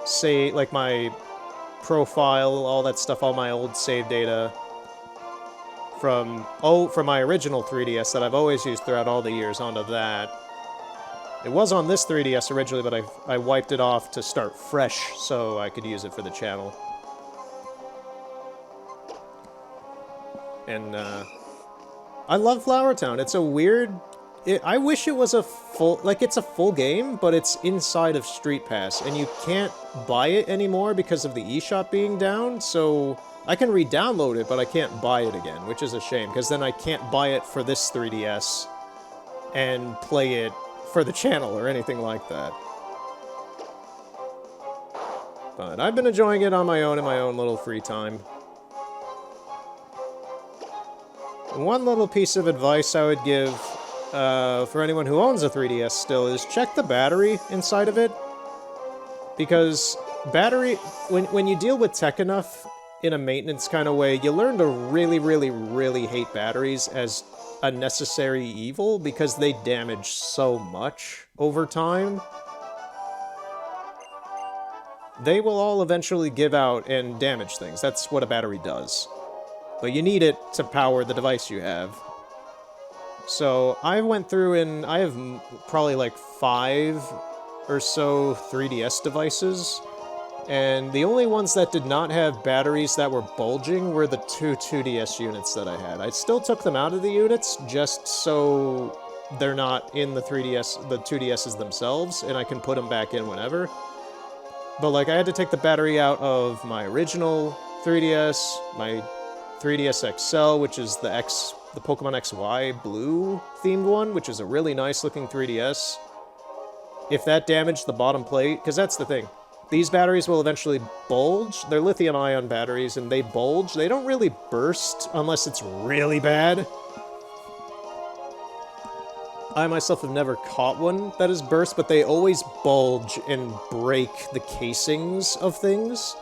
A: say, like my profile, all that stuff, all my old save data from my original 3DS that I've always used throughout all the years onto that. It was on this 3DS originally, but I wiped it off to start fresh so I could use it for the channel. And, I love Flower Town. It's a weird... I wish it was a full... Like, it's a full game, but it's inside of Street Pass, and you can't buy it anymore because of the eShop being down, so I can re-download it, but I can't buy it again, which is a shame, because then I can't buy it for this 3DS and play it for the channel or anything like that. But I've been enjoying it on my own in my own little free time. One little piece of advice I would give for anyone who owns a 3DS still is check the battery inside of it. Because battery, when you deal with tech enough in a maintenance kind of way, you learn to really, really, really hate batteries as a necessary evil because they damage so much over time. They will all eventually give out and damage things. That's what a battery does. But you need it to power the device you have. So I went through and I have probably like 5 or so 3DS devices. And the only ones that did not have batteries that were bulging were the 2 2DS units that I had. I still took them out of the units just so they're not in the 3DS, the 2DSs themselves, and I can put them back in whenever. But like I had to take the battery out of my original 3DS, my 3DS XL, which is the Pokémon XY blue themed one, which is a really nice looking 3DS. If that damaged the bottom plate, because that's the thing. These batteries will eventually bulge. They're lithium-ion batteries, and they bulge. They don't really burst unless it's really bad. I myself have never caught one that has burst, but they always bulge and break the casings of things.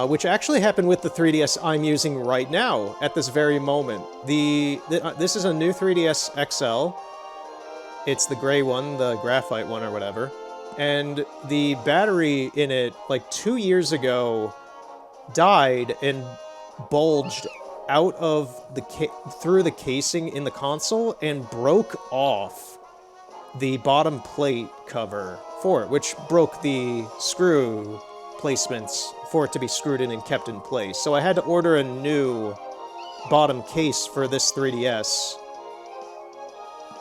A: Which actually happened with the 3DS I'm using right now, at this very moment. This is a new 3DS XL. It's the gray one, the graphite one or whatever. And the battery in it, like 2 years ago, died and bulged out of through the casing in the console and broke off the bottom plate cover for it, which broke the screw placements for it to be screwed in and kept in place. So I had to order a new bottom case for this 3DS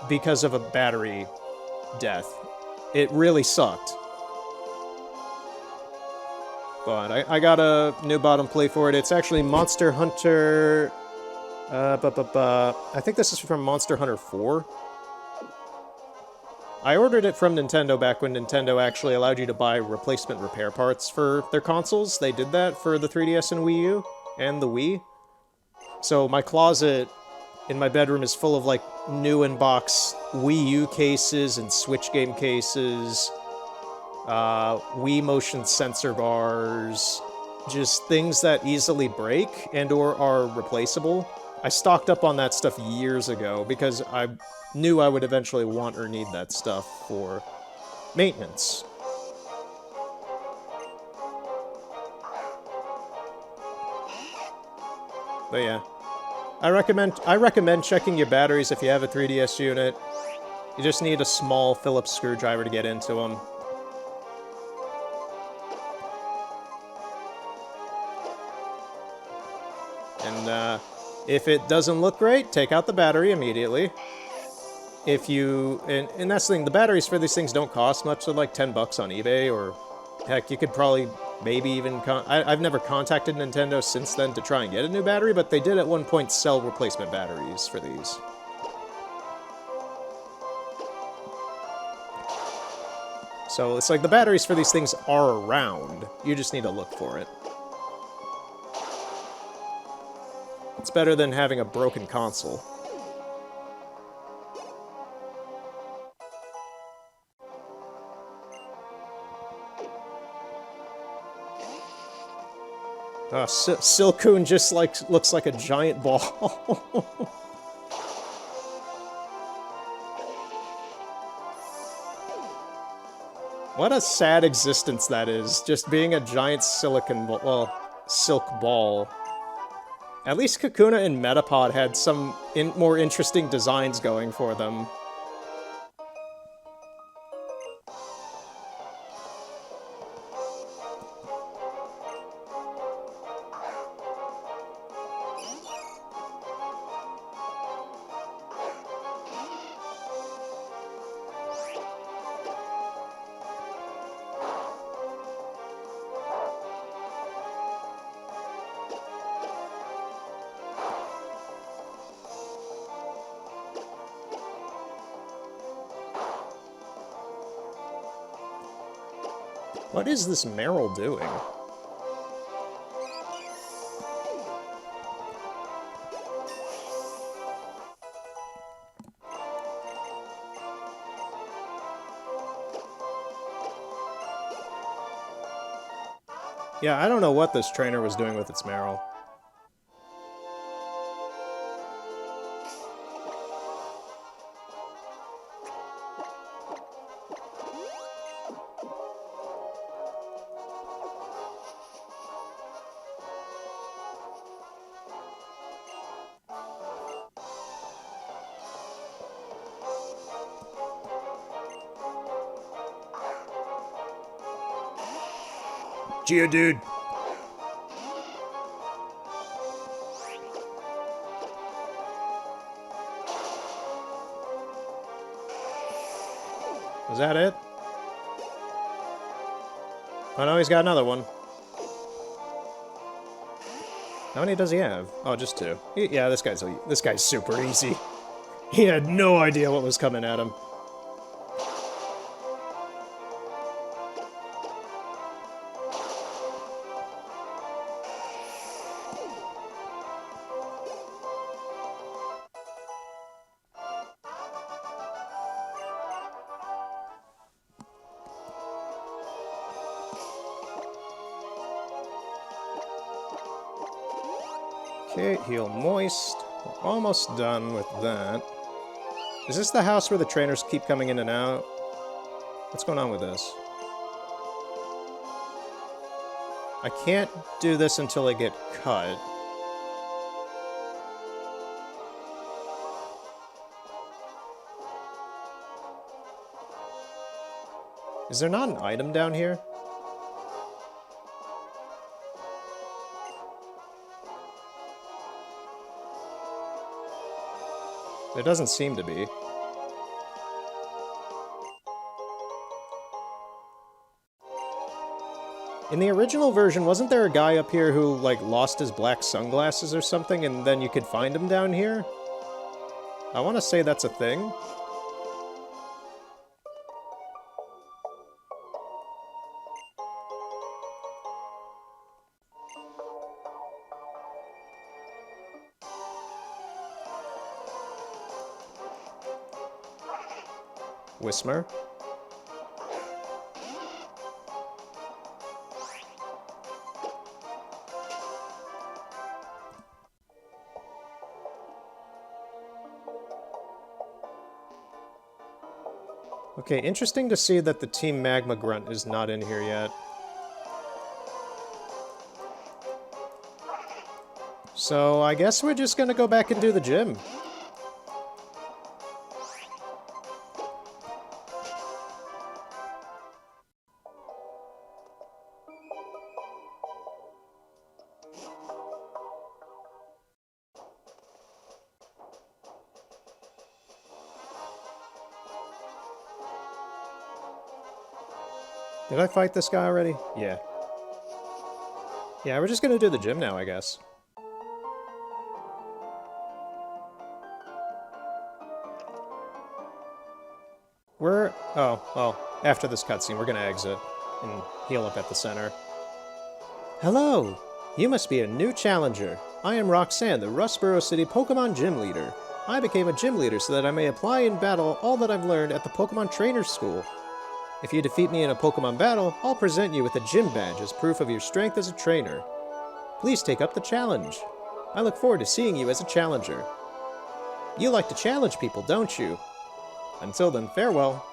A: because of a battery death. It really sucked. But I got a new bottom plate for it. It's actually Monster Hunter... I think this is from Monster Hunter 4. I ordered it from Nintendo back when Nintendo actually allowed you to buy replacement repair parts for their consoles. They did that for the 3DS and Wii U and the Wii. So my closet in my bedroom is full of, like, new in-box Wii U cases and Switch game cases, Wii motion sensor bars, just things that easily break and or are replaceable. I stocked up on that stuff years ago because I knew I would eventually want or need that stuff for maintenance. But yeah, I recommend checking your batteries if you have a 3DS unit. You just need a small Phillips screwdriver to get into them. And if it doesn't look great, take out the battery immediately. If you... And that's the thing, the batteries for these things don't cost much. They're like 10 bucks on eBay, or... Heck, you could probably maybe even... I've never contacted Nintendo since then to try and get a new battery, but they did at one point sell replacement batteries for these. So it's like the batteries for these things are around. You just need to look for it. It's better than having a broken console. Silcoon just looks like a giant ball. What a sad existence that is, just being a giant silk ball. At least Kakuna and Metapod had some more interesting designs going for them. What is this Meryl doing? Yeah, I don't know what this trainer was doing with its Meryl. Geodude. Is that it? Oh no, he's got another one. How many does he have? Oh, just two. Yeah, this guy's super easy. He had no idea what was coming at him. Okay, heal moist. We're almost done with that. Is this the house where the trainers keep coming in and out? What's going on with this? I can't do this until I get cut. Is there not an item down here? There doesn't seem to be. In the original version, wasn't there a guy up here who, like, lost his black sunglasses or something, and then you could find him down here? I want to say that's a thing. Whismer. Okay, interesting to see that the Team Magma Grunt is not in here yet. So I guess we're just gonna go back and do the gym. Did I fight this guy already? Yeah. Yeah, we're just gonna do the gym now, I guess. Oh, after this cutscene, we're gonna exit and heal up at the center. Hello! You must be a new challenger. I am Roxanne, the Rustboro City Pokemon Gym Leader. I became a gym leader so that I may apply in battle all that I've learned at the Pokemon Trainer School. If you defeat me in a Pokemon battle, I'll present you with a gym badge as proof of your strength as a trainer. Please take up the challenge. I look forward to seeing you as a challenger. You like to challenge people, don't you? Until then, farewell.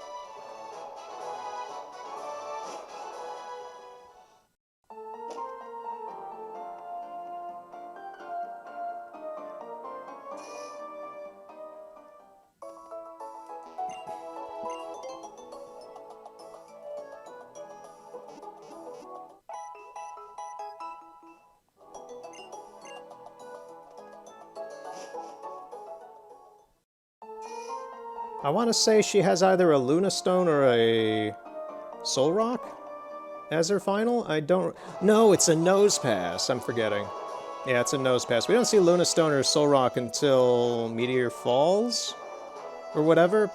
A: I want to say she has either a Luna Stone or a Soul Rock as her final. I don't... No, it's a Nose Pass. I'm forgetting. Yeah, it's a Nose Pass. We don't see Luna Stone or Soul Rock until Meteor Falls? Or whatever.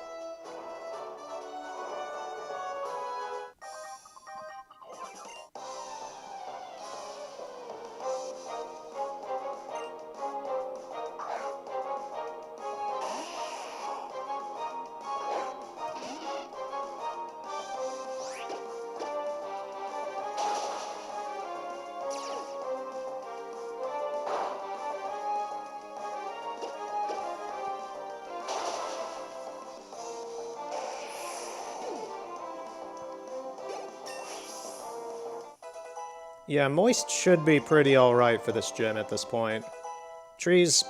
A: Yeah, Moist should be pretty alright for this gym at this point. Tree's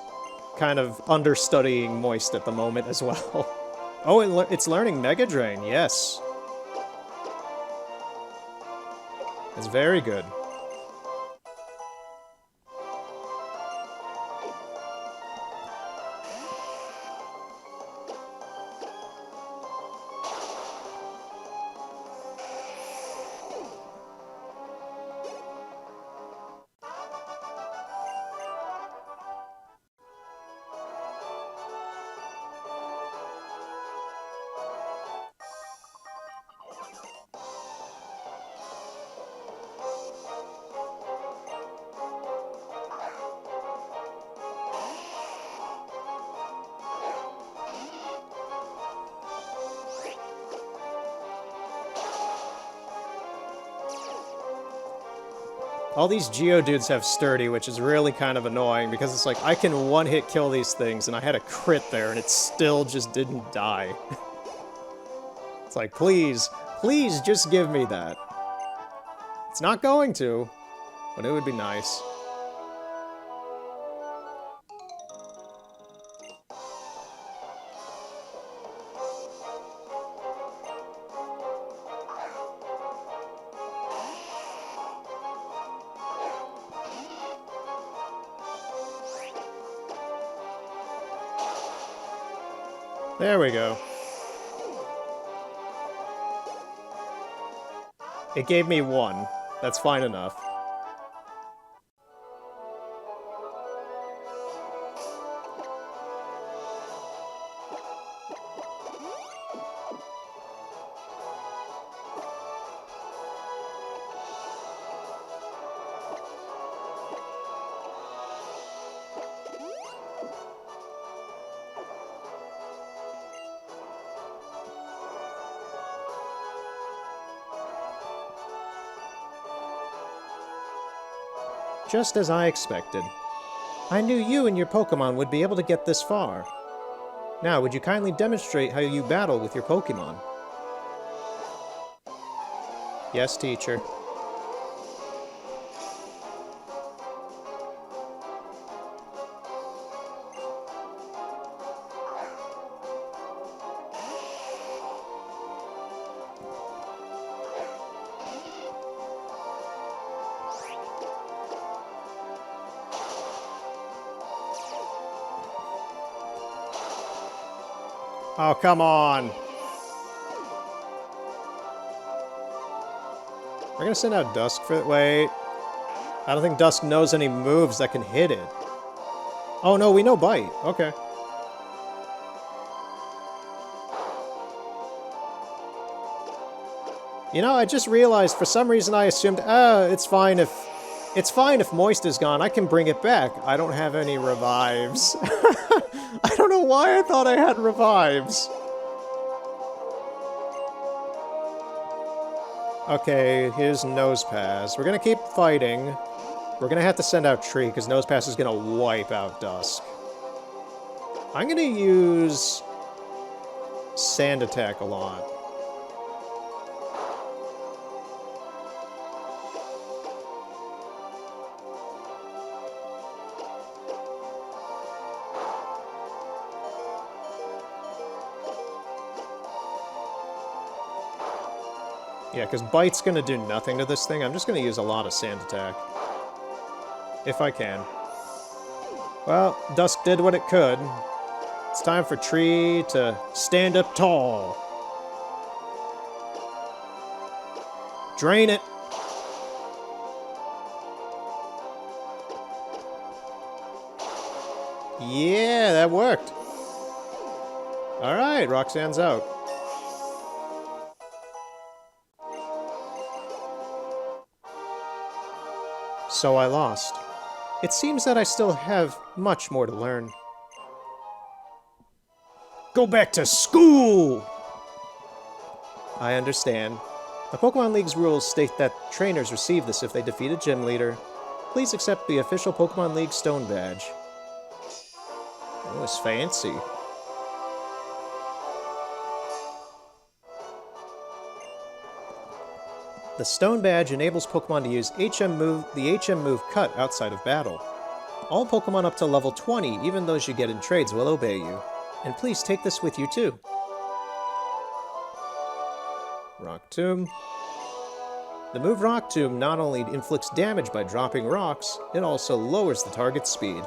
A: kind of understudying Moist at the moment as well. Oh, it's learning Mega Drain, yes. It's very good. All these Geodudes have Sturdy, which is really kind of annoying, because it's like, I can one-hit kill these things, and I had a crit there, and it still just didn't die. It's like, please, please just give me that. It's not going to, but it would be nice. There we go. It gave me 1. That's fine enough. Just as I expected. I knew you and your Pokémon would be able to get this far. Now, would you kindly demonstrate how you battle with your Pokémon? Yes, teacher. Oh, come on! We're gonna send out Dusk for... Wait. I don't think Dusk knows any moves that can hit it. Oh no, we know Bite. Okay. You know, I just realized for some reason I assumed, it's fine if... It's fine if Moist is gone. I can bring it back. I don't have any revives. I don't know why I thought I had revives. Okay, here's Nosepass. We're gonna keep fighting. We're gonna have to send out Tree, because Nosepass is gonna wipe out Dusk. I'm gonna use Sand Attack a lot. Yeah, because Bite's gonna do nothing to this thing. I'm just gonna use a lot of Sand Attack. If I can. Well, Dusk did what it could. It's time for Tree to stand up tall. Drain it! Yeah, that worked. Alright, Roxanne's out. So I lost. It seems that I still have much more to learn. Go back to school! I understand. The Pokemon League's rules state that trainers receive this if they defeat a gym leader. Please accept the official Pokemon League Stone Badge. Oh, it's fancy. The Stone Badge enables Pokemon to use the HM move Cut outside of battle. All Pokemon up to level 20, even those you get in trades, will obey you. And please take this with you too. Rock Tomb. The move Rock Tomb not only inflicts damage by dropping rocks, it also lowers the target's speed.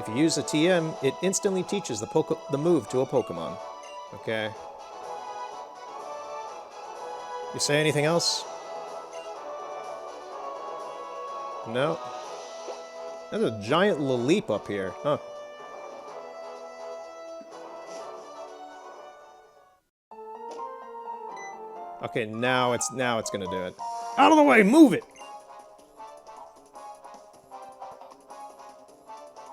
A: If you use a TM, it instantly teaches the move to a Pokemon. Okay. You say anything else? No. There's a giant Laleep up here, huh? Okay, now it's gonna do it. Out of the way, move it!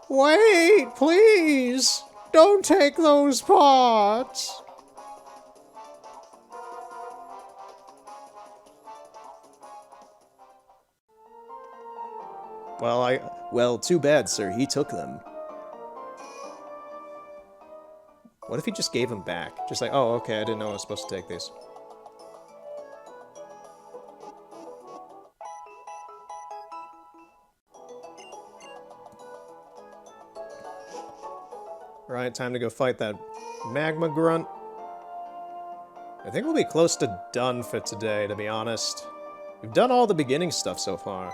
A: Wait, please! Don't take those pots! Well, too bad, sir. He took them. What if he just gave them back? Just like, oh, okay, I didn't know I was supposed to take these. Alright, time to go fight that Magma Grunt. I think we'll be close to done for today, to be honest. We've done all the beginning stuff so far,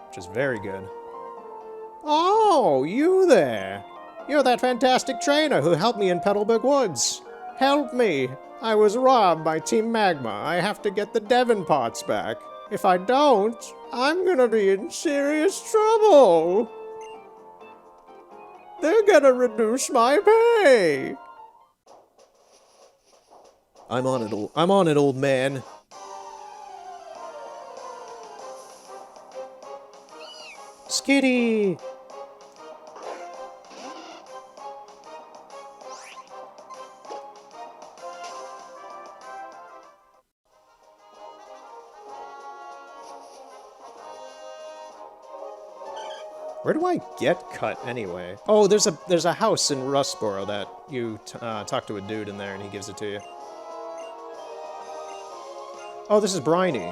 A: which is very good. Oh, you there! You're that fantastic trainer who helped me in Petalburg Woods. Help me! I was robbed by Team Magma. I have to get the Devon pots back. If I don't, I'm gonna be in serious trouble. They're gonna reduce my pay. I'm on it, old man. Skitty! Where do I get cut anyway? Oh, there's a house in Rustboro that you talk to a dude in there and he gives it to you. Oh, this is Briny.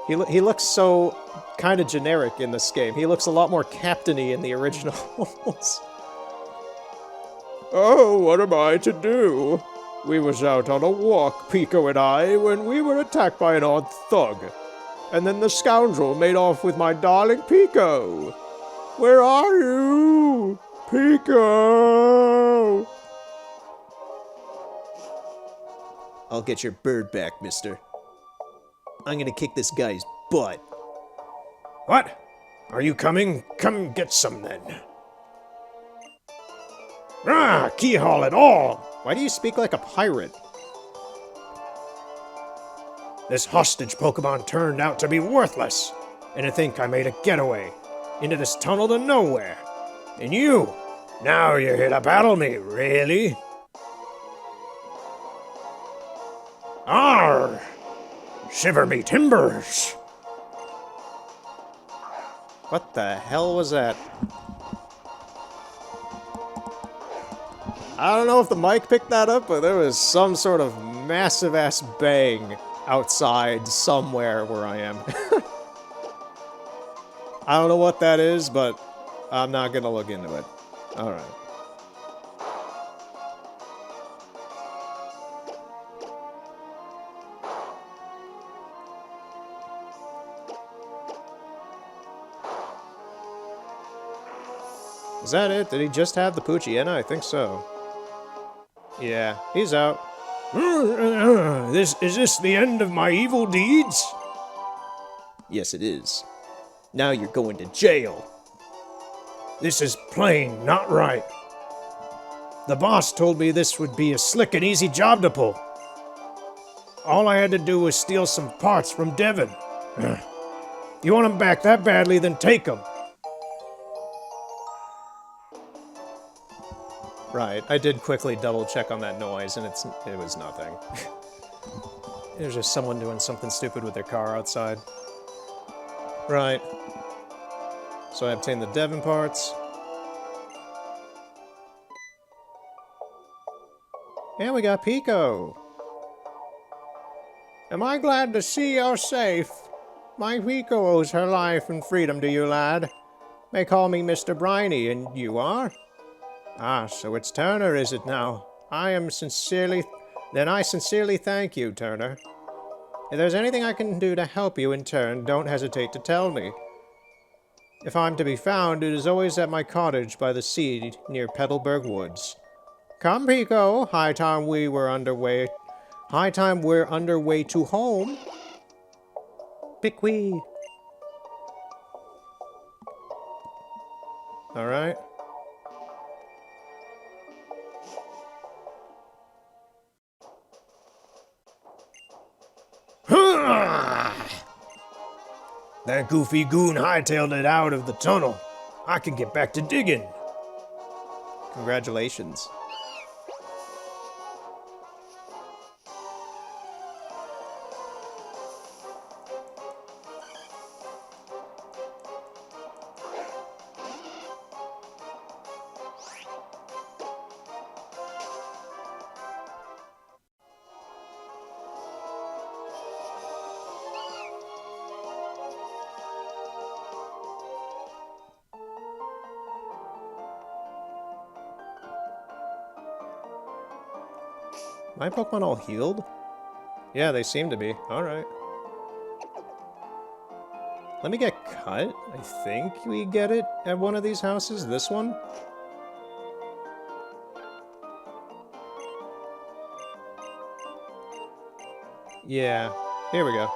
A: He looks so kind of generic in this game. He looks a lot more captain-y in the originals. Oh, what am I to do? We was out on a walk, Pico and I, when we were attacked by an odd thug. And then the scoundrel made off with my darling Pico. Where are you? Pico! I'll get your bird back, mister. I'm gonna kick this guy's butt. What? Are you coming? Come get some then. Ah, keyhole it all! Why do you speak like a pirate? This hostage Pokemon turned out to be worthless, and I think I made a getaway into this tunnel to nowhere. And you, now you're here to battle me, really? Arr! Shiver me timbers! What the hell was that? I don't know if the mic picked that up, but there was some sort of massive-ass bang outside somewhere where I am. I don't know what that is, but I'm not gonna look into it. Alright. Is that it? Did he just have the Poochyena? I think so. Yeah, he's out. Is this the end of my evil deeds? Yes, it is. Now you're going to jail. This is plain not right. The boss told me this would be a slick and easy job to pull. All I had to do was steal some parts from Devon. You want them back that badly, then take them. Right, I did quickly double check on that noise, and it was nothing. It was just someone doing something stupid with their car outside. Right. So I obtained the Devon parts. And we got Pico. Am I glad to see you're safe? My Pico owes her life and freedom to you, lad. May call me Mr. Briny, and you are? Ah, so it's Turner, is it now? I sincerely thank you, Turner. If there's anything I can do to help you in turn, don't hesitate to tell me. If I'm to be found, it is always at my cottage by the sea near Petalburg Woods. Come, Pico, high time we're underway to home. Pickweed. Alright. That goofy goon hightailed it out of the tunnel. I can get back to digging. Congratulations. My Pokemon all healed? Yeah, they seem to be. Alright. Let me get cut. I think we get it at one of these houses. This one? Yeah. Here we go.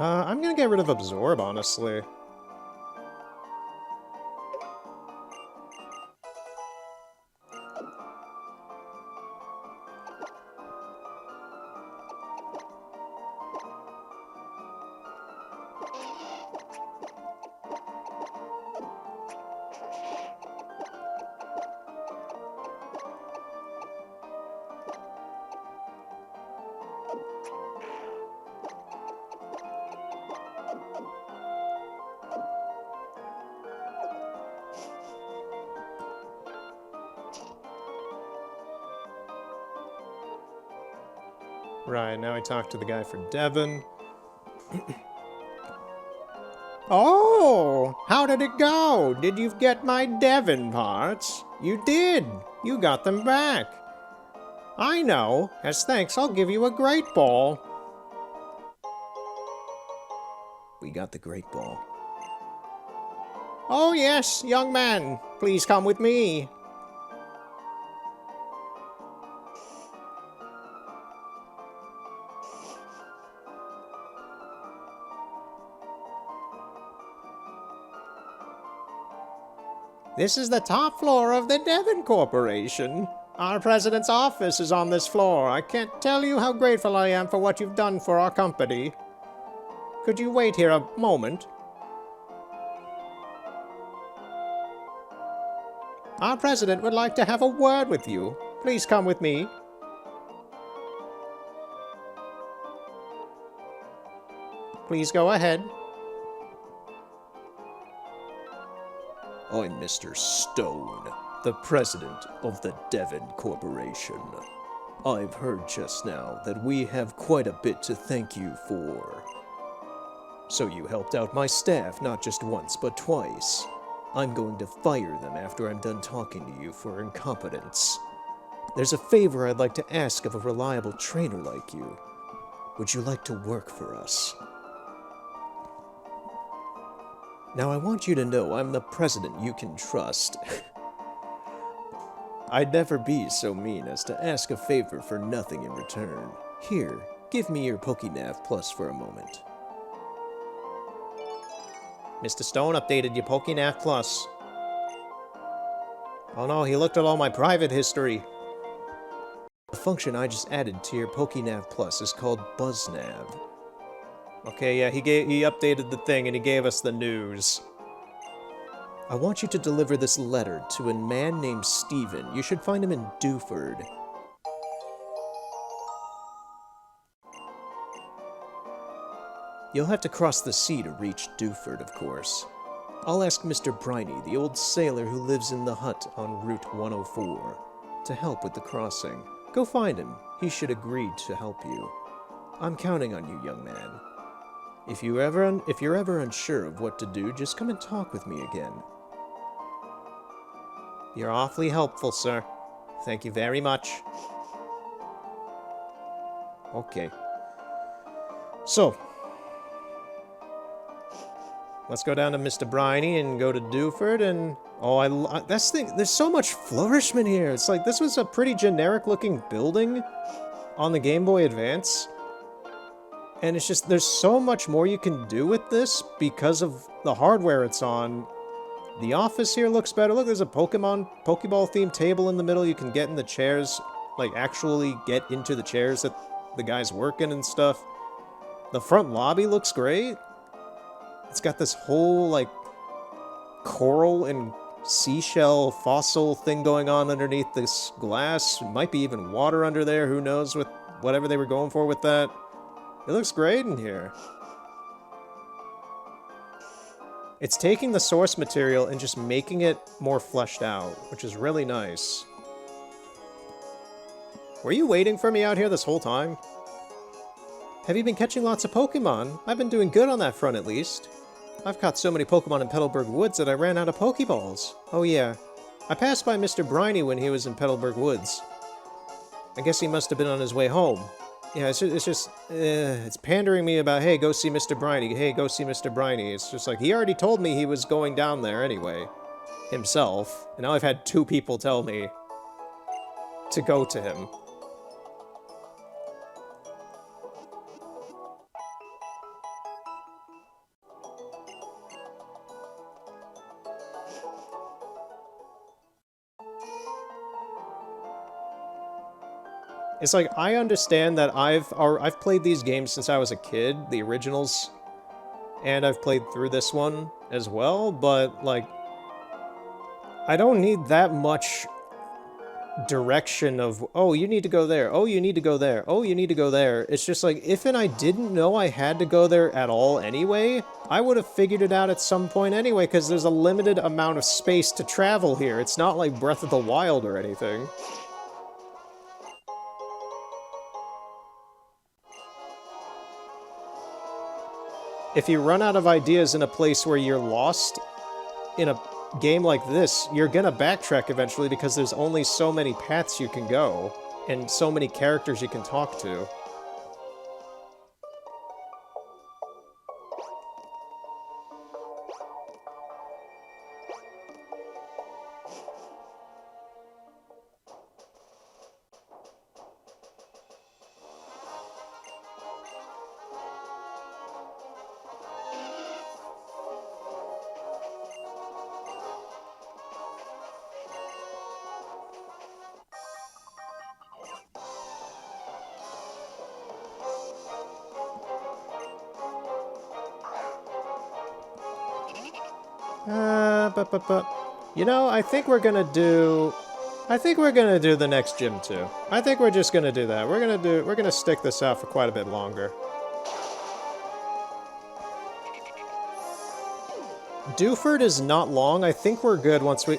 A: I'm gonna get rid of Absorb, honestly. Right, now I talk to the guy for Devon. Oh, how did it go? Did you get my Devon parts? You did. You got them back. I know. As thanks, I'll give you a Great Ball. We got the Great Ball. Oh yes, young man. Please come with me. This is the top floor of the Devon Corporation. Our president's office is on this floor. I can't tell you how grateful I am for what you've done for our company. Could you wait here a moment? Our president would like to have a word with you. Please come with me. Please go ahead. I'm Mr. Stone, the president of the Devon Corporation. I've heard just now that we have quite a bit to thank you for. So you helped out my staff not just once but twice. I'm going to fire them after I'm done talking to you for incompetence. There's a favor I'd like to ask of a reliable trainer like you. Would you like to work for us? Now I want you to know I'm the president you can trust. I'd never be so mean as to ask a favor for nothing in return. Here, give me your Pokénav Plus for a moment. Mr. Stone updated your Pokénav Plus. Oh no, he looked at all my private history. The function I just added to your Pokénav Plus is called BuzzNav. Okay, yeah, he updated the thing and he gave us the news. I want you to deliver this letter to a man named Steven. You should find him in Dewford. You'll have to cross the sea to reach Dewford, of course. I'll ask Mr. Briney, the old sailor who lives in the hut on Route 104, to help with the crossing. Go find him. He should agree to help you. I'm counting on you, young man. If you're ever unsure of what to do, just come and talk with me again. You're awfully helpful, sir. Thank you very much. Okay. So, let's go down to Mr. Briney and go to Dewford and... Oh, that's the thing. There's so much flourishment here. It's like, this was a pretty generic-looking building on the Game Boy Advance. And it's just, there's so much more you can do with this because of the hardware it's on. The office here looks better. Look, there's a Pokeball-themed table in the middle. You can get in the chairs, like, actually get into the chairs that the guy's working and stuff. The front lobby looks great. It's got this whole, like, coral and seashell fossil thing going on underneath this glass. Might be even water under there. Who knows with whatever they were going for with that. It looks great in here. It's taking the source material and just making it more fleshed out, which is really nice. Were you waiting for me out here this whole time? Have you been catching lots of Pokemon? I've been doing good on that front, at least. I've caught so many Pokemon in Petalburg Woods that I ran out of Pokeballs. Oh yeah, I passed by Mr. Briney when he was in Petalburg Woods. I guess he must have been on his way home. Yeah, it's pandering me about, hey, go see Mr. Briney, hey, go see Mr. Briney. It's just like, he already told me he was going down there anyway, himself, and now I've had 2 people tell me to go to him. It's like, I understand that I've played these games since I was a kid, the originals, and I've played through this one as well, but, like, I don't need that much direction of, oh, you need to go there, oh, you need to go there, oh, you need to go there. It's just like, if I didn't know I had to go there at all anyway, I would have figured it out at some point anyway, because there's a limited amount of space to travel here. It's not like Breath of the Wild or anything. if you run out of ideas in a place where you're lost in a game like this, you're gonna backtrack eventually because there's only so many paths you can go and so many characters you can talk to. But you know, I think we're gonna do the next gym too. I think we're just gonna do that. We're gonna stick this out for quite a bit longer. Dewford is not long. I think we're good once we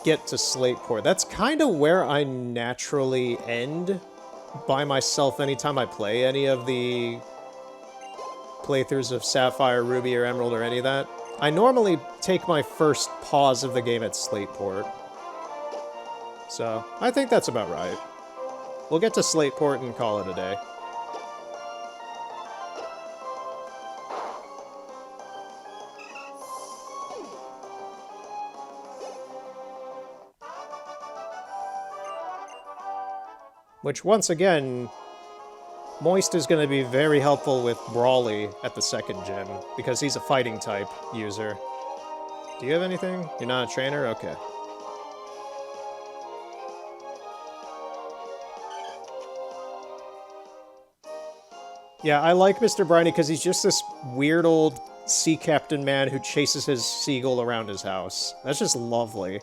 A: get to Slateport. That's kind of where I naturally end by myself anytime I play any of the playthroughs of Sapphire, Ruby, or Emerald, or any of that. I normally take my first pause of the game at Slateport. So, I think that's about right. We'll get to Slateport and call it a day. Which, once again, Moist is going to be very helpful with Brawly at the second gym, because he's a fighting type user. Do you have anything? You're not a trainer? Okay. Yeah, I like Mr. Briny because he's just this weird old sea captain man who chases his seagull around his house. That's just lovely.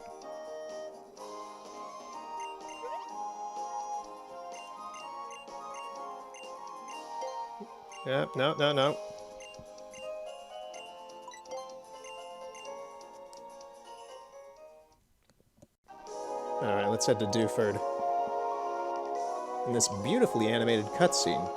A: Yeah, no. Alright, let's head to Dewford. In this beautifully animated cutscene.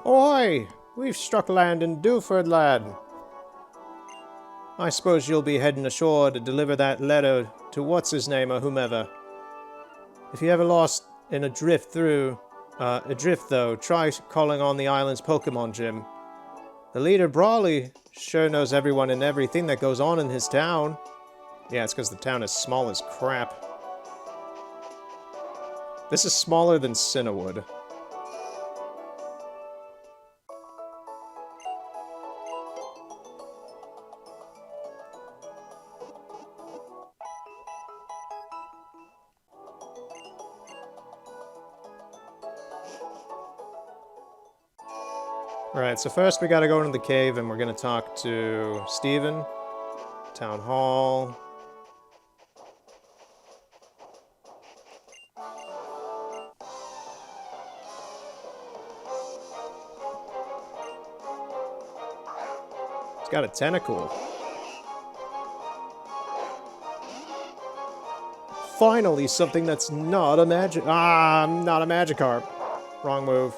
A: Ahoy! We've struck land in Dewford, lad. I suppose you'll be heading ashore to deliver that letter to what's-his-name or whomever. If you ever lost in adrift though, try calling on the island's Pokémon gym. The leader, Brawly, sure knows everyone and everything that goes on in his town. Yeah, it's because the town is small as crap. This is smaller than Cinnawood. Alright, so first we gotta go into the cave and we're gonna talk to Steven. Town Hall. It's got a tentacle. Finally, something that's not a magic. Not a Magikarp. Wrong move.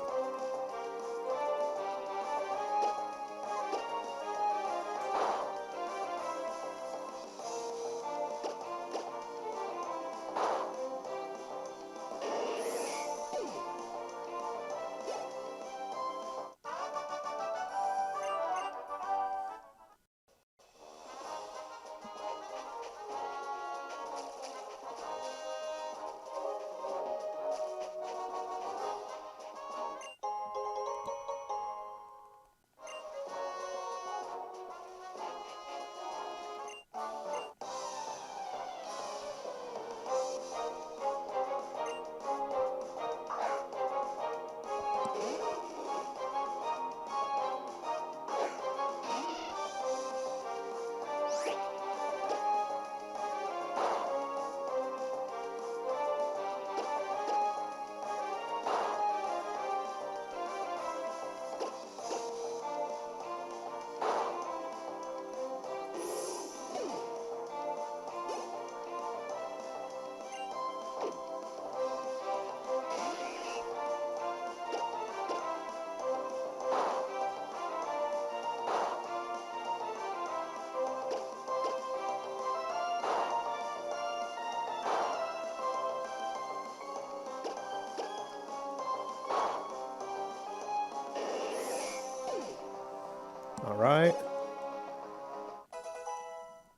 A: Alright.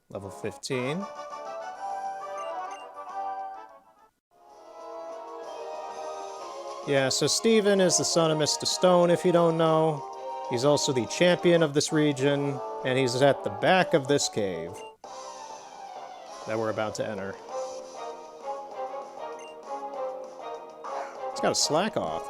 A: Level 15. Yeah, so Steven is the son of Mr. Stone, if you don't know. He's also the champion of this region, and he's at the back of this cave that we're about to enter. He's got a slack off.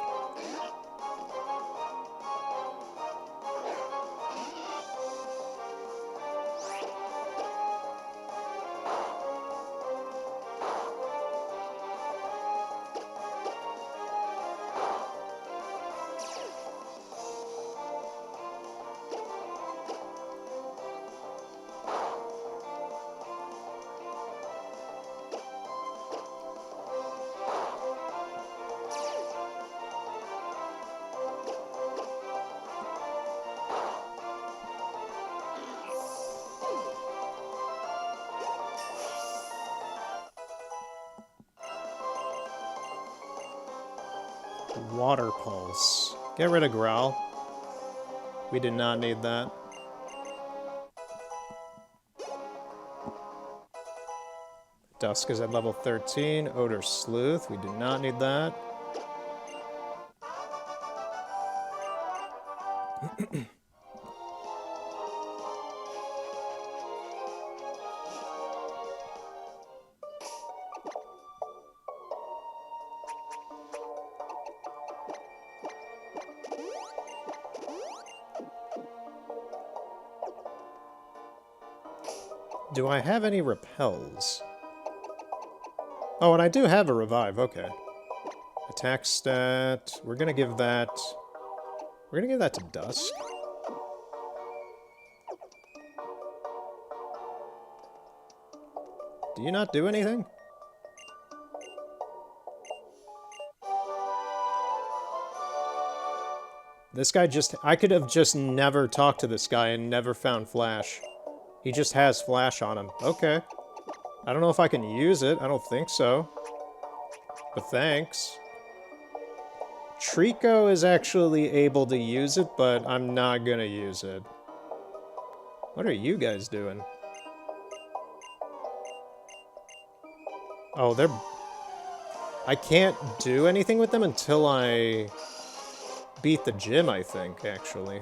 A: Water Pulse. Get rid of Growl. We did not need that. Dusk is at level 13. Odor Sleuth. We do not need that. Do I have any repels? Oh, and I do have a revive, okay. Attack stat. We're gonna give that to Dusk. Do you not do anything? This guy just... I could have just never talked to this guy and never found Flash. He just has Flash on him. Okay. I don't know if I can use it. I don't think so. But thanks. Trico is actually able to use it, but I'm not gonna use it. What are you guys doing? Oh, they're... I can't do anything with them until I beat the gym, I think, actually.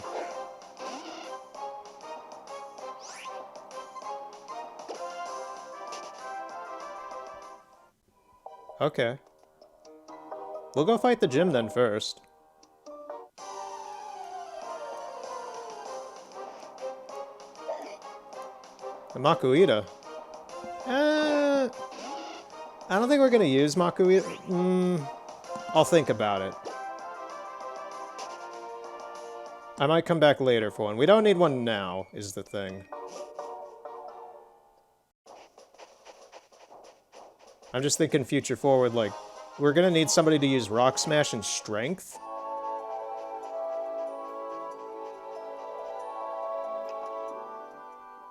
A: Okay. We'll go fight the gym then first. The Makuhita. I don't think we're gonna use Makuhita. I'll think about it. I might come back later for one. We don't need one now, is the thing. I'm just thinking future forward, like, we're gonna need somebody to use Rock Smash and Strength.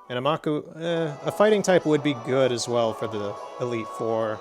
A: And a fighting type would be good as well for the Elite Four.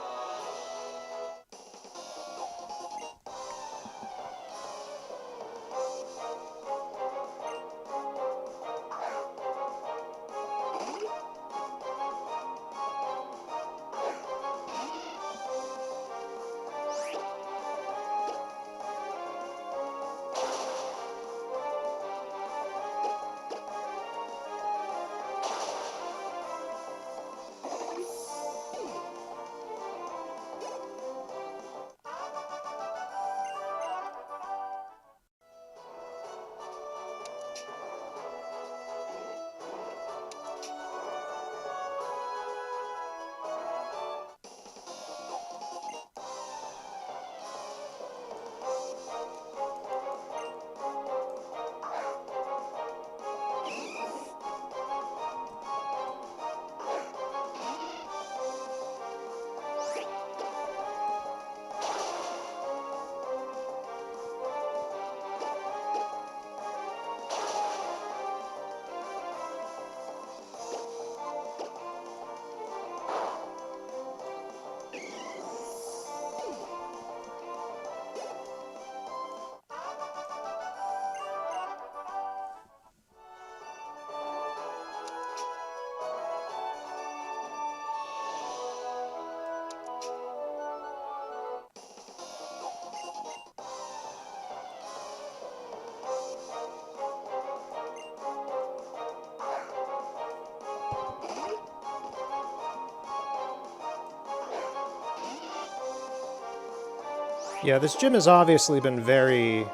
A: Yeah, this gym has obviously been very...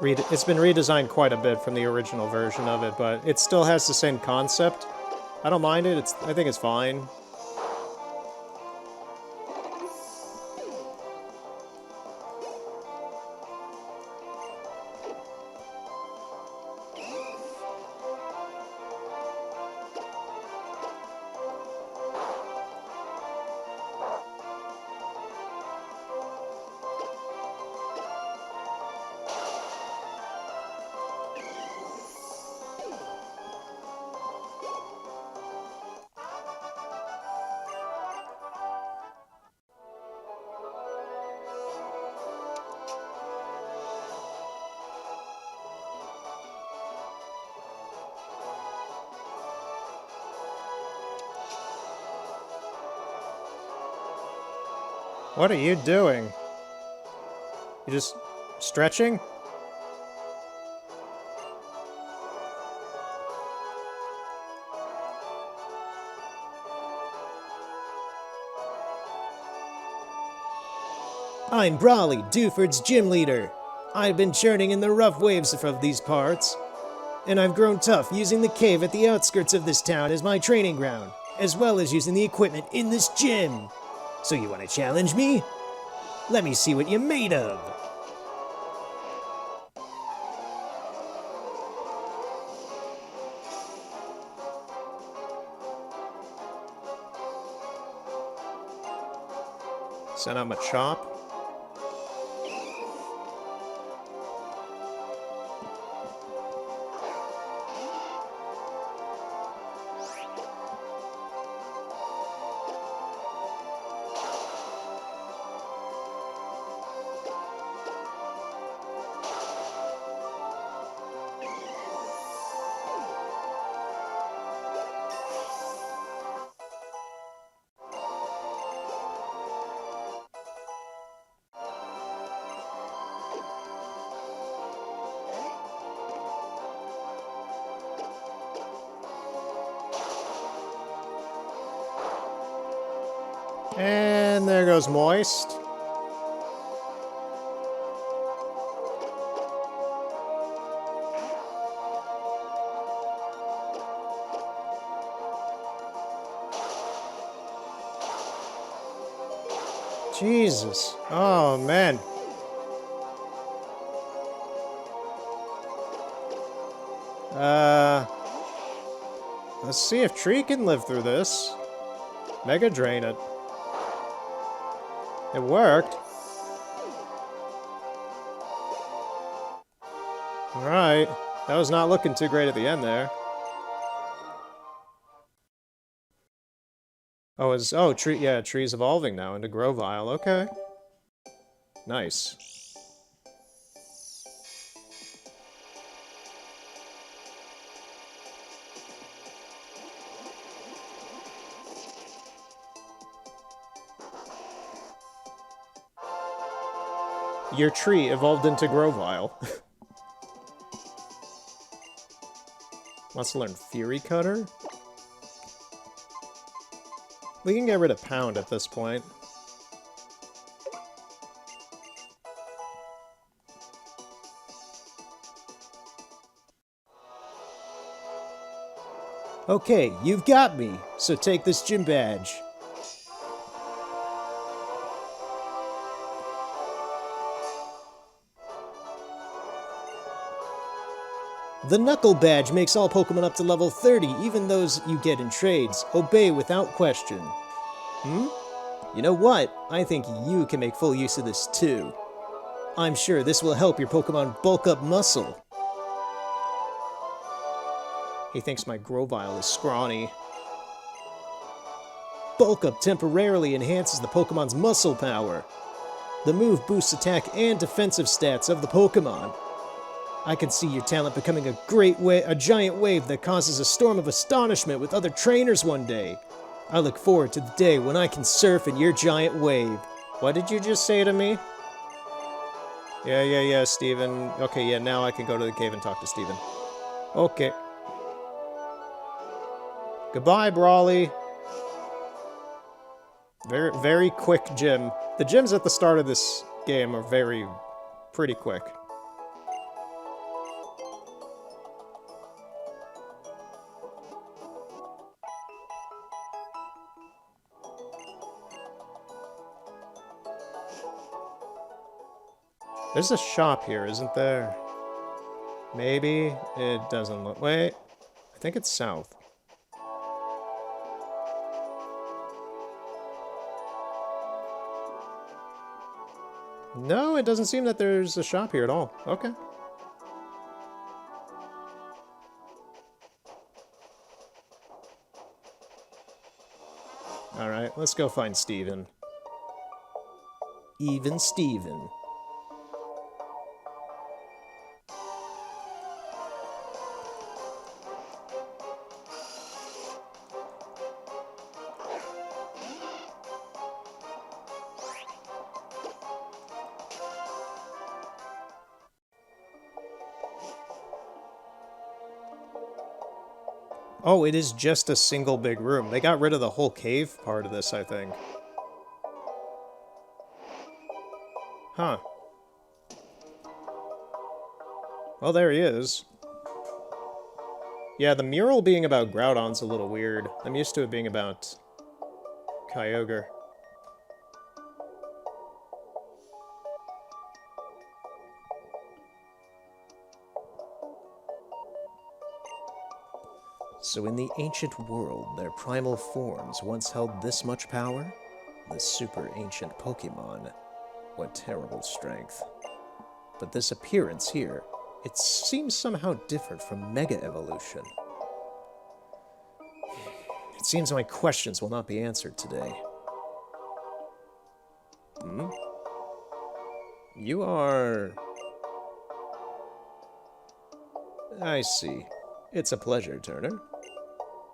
A: It's been redesigned quite a bit from the original version of it, but it still has the same concept. I don't mind it. I think it's fine. What are you doing? You just stretching?
B: I'm Brawley, Dewford's gym leader. I've been churning in the rough waves of these parts, and I've grown tough using the cave at the outskirts of this town as my training ground, as well as using the equipment in this gym. So you want to challenge me? Let me see what you're made of.
A: Send out my chop. And there goes Moist. Jesus. Oh, man. Let's see if Tree can live through this. Mega Drain it. It worked. Alright. That was not looking too great at the end there. Tree's evolving now into Grovyle. Okay. Nice. Your tree evolved into Grovyle. Wants to learn Fury Cutter? We can get rid of Pound at this point.
B: Okay, you've got me, so take this gym badge. The Knuckle Badge makes all Pokemon up to level 30, even those you get in trades. Obey without question. You know what? I think you can make full use of this too. I'm sure this will help your Pokemon bulk up muscle.
A: He thinks my Grovyle is scrawny.
B: Bulk Up temporarily enhances the Pokemon's muscle power. The move boosts attack and defensive stats of the Pokemon. I can see your talent becoming a giant wave that causes a storm of astonishment with other trainers one day. I look forward to the day when I can surf in your giant wave.
A: What did you just say to me? Yeah, Steven. Okay, yeah, now I can go to the cave and talk to Steven. Okay. Goodbye, Brawley. Very, very quick gym. The gyms at the start of this game are pretty quick. There's a shop here, isn't there? Maybe. It doesn't look... Wait. I think it's south. No, it doesn't seem that there's a shop here at all. Okay. Alright, let's go find Steven. Even Steven. Oh, it is just a single big room. They got rid of the whole cave part of this, I think. Huh. Well, there he is. Yeah, the mural being about Groudon's a little weird. I'm used to it being about Kyogre. So in the ancient world, their primal forms once held this much power? The super ancient Pokémon. What terrible strength. But this appearance here, it seems somehow different from Mega Evolution. It seems my questions will not be answered today. Hmm? You are... I see. It's a pleasure, Turner.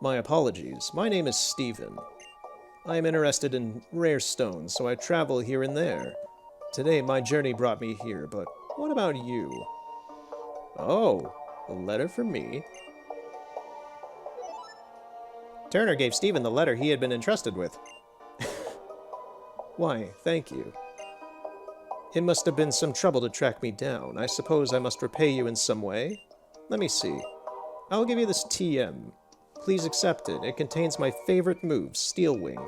A: My apologies. My name is Steven. I am interested in rare stones, so I travel here and there. Today, my journey brought me here, but what about you? Oh, a letter for me? Turner gave Steven the letter he had been entrusted with. Why, thank you. It must have been some trouble to track me down. I suppose I must repay you in some way? Let me see. I'll give you this TM. Please accept it. It contains my favorite move, Steel Wing.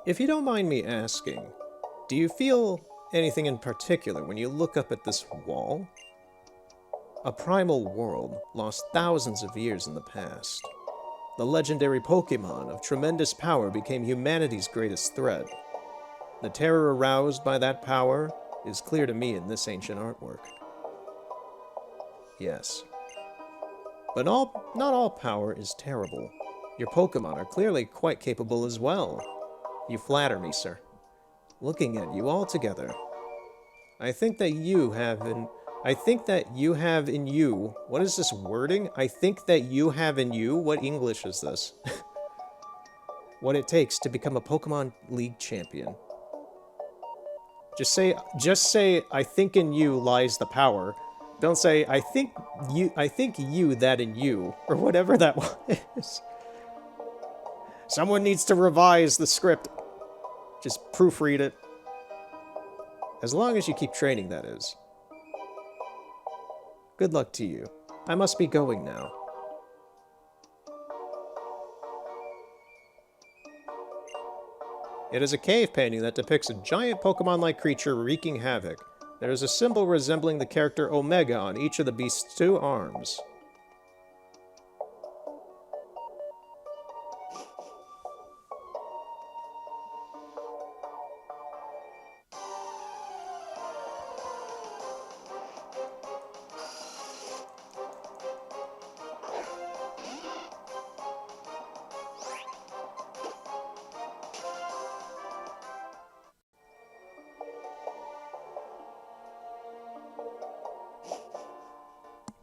A: If you don't mind me asking, do you feel anything in particular when you look up at this wall? A primal world lost thousands of years in the past. The legendary Pokémon of tremendous power became humanity's greatest threat. The terror aroused by that power is clear to me in this ancient artwork. Yes. But not all power is terrible. Your Pokémon are clearly quite capable as well. You flatter me, sir. Looking at you all together, I think that you have in you... What is this wording? I think that you have in you... What English is this? What it takes to become a Pokémon League champion. Just say, I think in you lies the power. Don't say, I think you that in you, or whatever that was. Someone needs to revise the script. Just proofread it. As long as you keep training, that is. Good luck to you. I must be going now. It is a cave painting that depicts a giant Pokemon-like creature wreaking havoc. There is a symbol resembling the character Omega on each of the beast's 2 arms.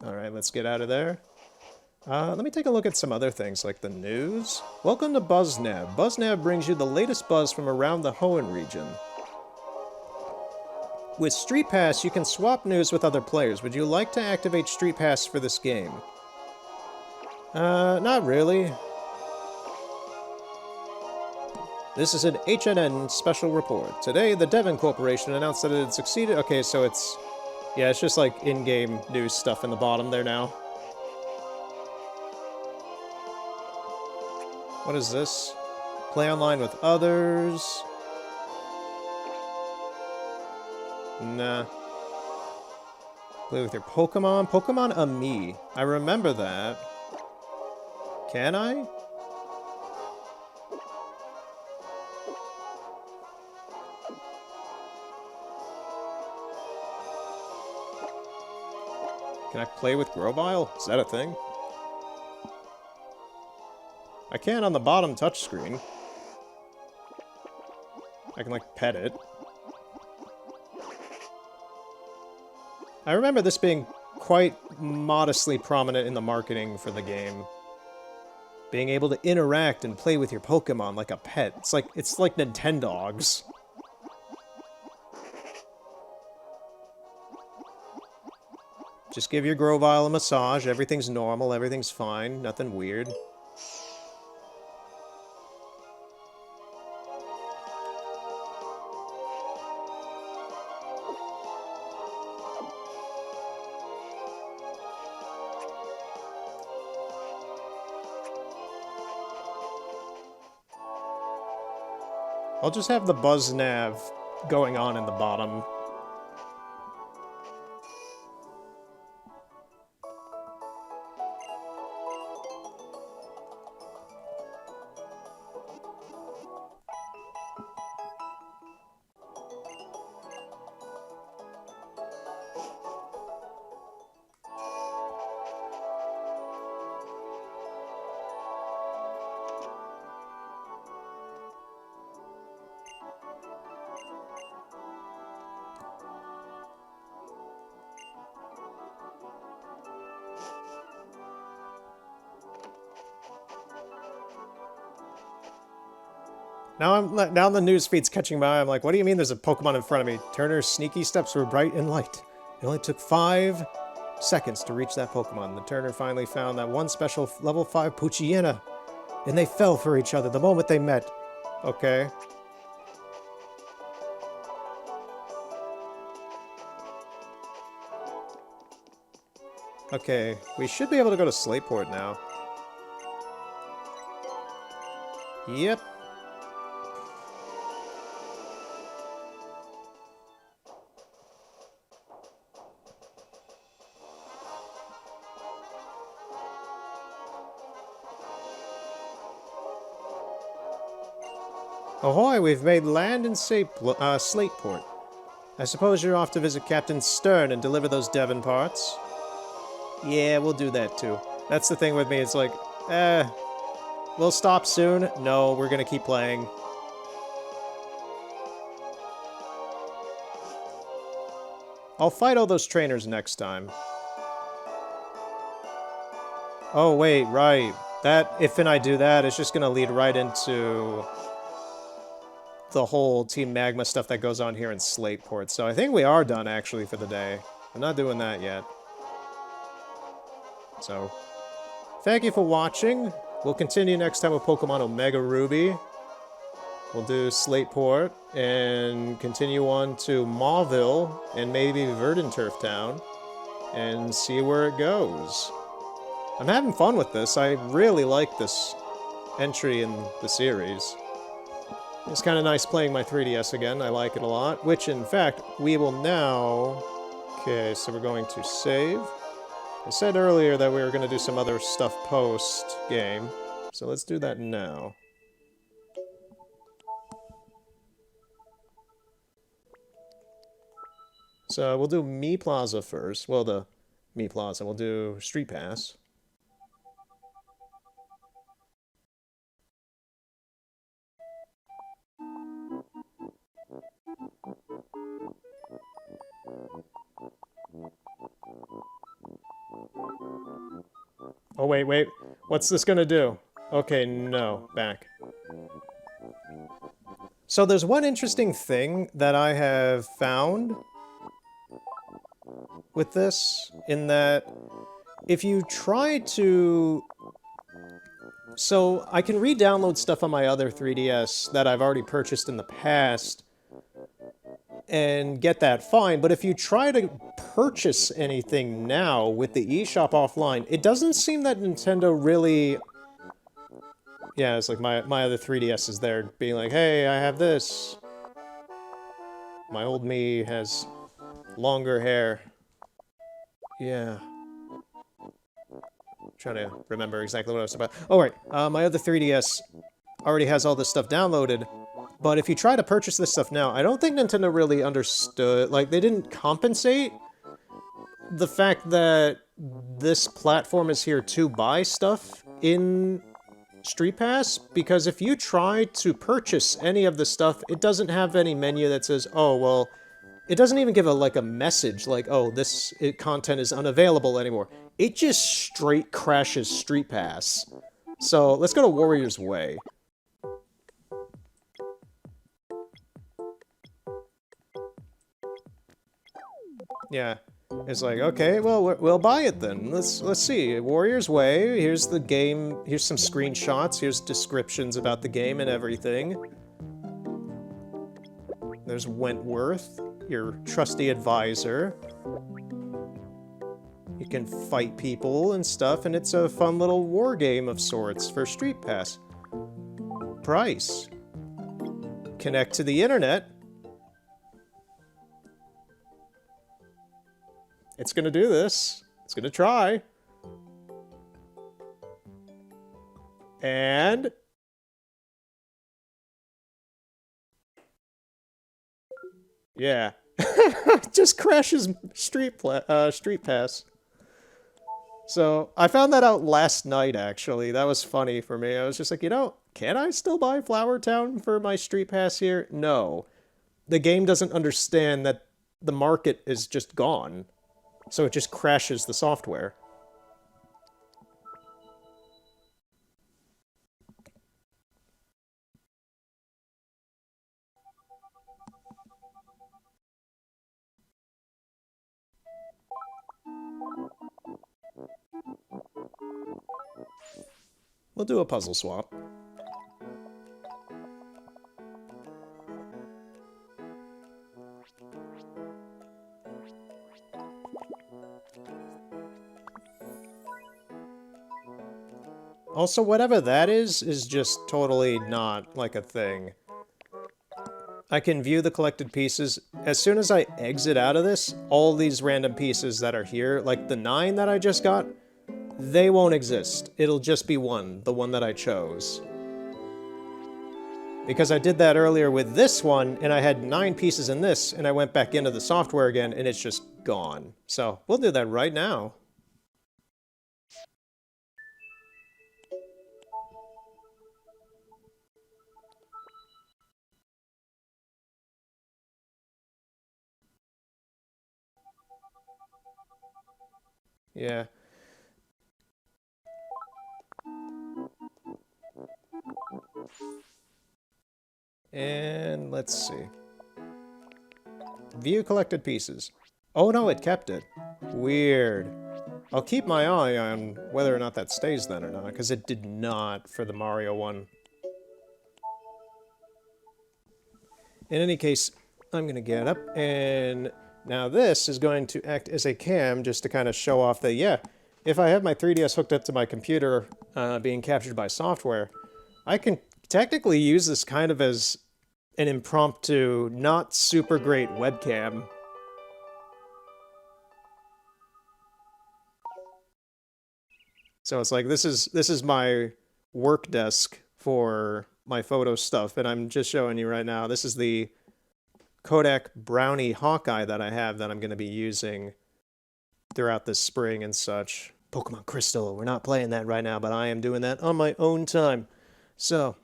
A: Alright, let's get out of there. Let me take a look at some other things, like the news. Welcome to BuzzNab. BuzzNab brings you the latest buzz from around the Hoenn region. With Street Pass, you can swap news with other players. Would you like to activate Street Pass for this game? Not really. This is an HNN special report. Today, the Devon Corporation announced that it had succeeded. Okay, so it's... yeah, it's just like in-game news stuff in the bottom there now. What is this? Play online with others. Nah. Play with your Pokemon. Pokemon Ami. I remember that. Can I? Can I play with Grovyle? Is that a thing? I can on the bottom touchscreen. I can, like, pet it. I remember this being quite modestly prominent in the marketing for the game. Being able to interact and play with your Pokemon like a pet. It's like Nintendogs. Just give your Grovyle a massage, everything's normal, everything's fine, nothing weird. I'll just have the buzz nav going on in the bottom. Now the news feed's catching my eye. I'm like, what do you mean there's a Pokemon in front of me? Turner's sneaky steps were bright and light. It only took 5 seconds to reach that Pokemon. The Turner finally found that one special level 5 Poochyena. And they fell for each other the moment they met. Okay. Okay, we should be able to go to Slateport now. Yep. Ahoy, we've made land in Slateport. I suppose you're off to visit Captain Stern and deliver those Devon parts? Yeah, we'll do that too. That's the thing with me, it's like, we'll stop soon. No, we're gonna keep playing. I'll fight all those trainers next time. Oh, wait, right. If and I do that, it's just gonna lead right into the whole Team Magma stuff that goes on here in Slateport. So I think we are done, actually, for the day. I'm not doing that yet. So, thank you for watching. We'll continue next time with Pokemon Omega Ruby. We'll do Slateport, and continue on to Mauville, and maybe Verdanturf Town, and see where it goes. I'm having fun with this. I really like this entry in the series. It's kind of nice playing my 3DS again. I like it a lot. Which, in fact, we will now... Okay, so we're going to save. I said earlier that we were going to do some other stuff post-game. So let's do that now. So we'll do Mii Plaza first. Well, the Mii Plaza. We'll do Street Pass. Oh, wait. What's this gonna do? Okay, no. Back. So there's one interesting thing that I have found with this, in that if you try to So I can re-download stuff on my other 3DS that I've already purchased in the past and get that fine, but if you try to purchase anything now with the eShop offline, it doesn't seem that Nintendo really... Yeah, it's like my other 3DS is there being like, hey, I have this. My old me has longer hair. Yeah. Trying to remember exactly what I was about. Oh, right. My other 3DS already has all this stuff downloaded, but if you try to purchase this stuff now, I don't think Nintendo really understood, like, they didn't compensate the fact that this platform is here to buy stuff in Street Pass, because if you try to purchase any of the stuff, it doesn't have any menu that says, oh, well, it doesn't even give a message like, oh, this content is unavailable anymore. It just straight crashes Street Pass. So let's go to Warrior's Way. Yeah, it's like, okay, well, we'll buy it then. Let's see. Warrior's Way. Here's the game. Here's some screenshots. Here's descriptions about the game and everything. There's Wentworth, your trusty advisor. You can fight people and stuff, and it's a fun little war game of sorts for Street Pass. Price. Connect to the internet. It's gonna do this. It's gonna try. And... yeah. Just crashes Street Pass. So, I found that out last night, actually. That was funny for me. I was just like, you know, can I still buy Flower Town for my Street Pass here? No. The game doesn't understand that the market is just gone. So it just crashes the software. We'll do a puzzle swap. Also, whatever that is just totally not, like, a thing. I can view the collected pieces. As soon as I exit out of this, all these random pieces that are here, like the 9 that I just got, they won't exist. It'll just be one, the one that I chose. Because I did that earlier with this one, and I had 9 pieces in this, and I went back into the software again, and it's just gone. So, we'll do that right now. Yeah. And let's see. View collected pieces. Oh no, it kept it. Weird. I'll keep my eye on whether or not that stays then or not, because it did not for the Mario one. In any case, I'm gonna get up, and now this is going to act as a cam just to kind of show off that, yeah, if I have my 3DS hooked up to my computer being captured by software, I can technically use this kind of as an impromptu, not super great webcam. So it's like, this is my work desk for my photo stuff, and I'm just showing you right now. This is the Kodak Brownie Hawkeye that I have that I'm going to be using throughout this spring and such. Pokemon Crystal, we're not playing that right now, but I am doing that on my own time. So,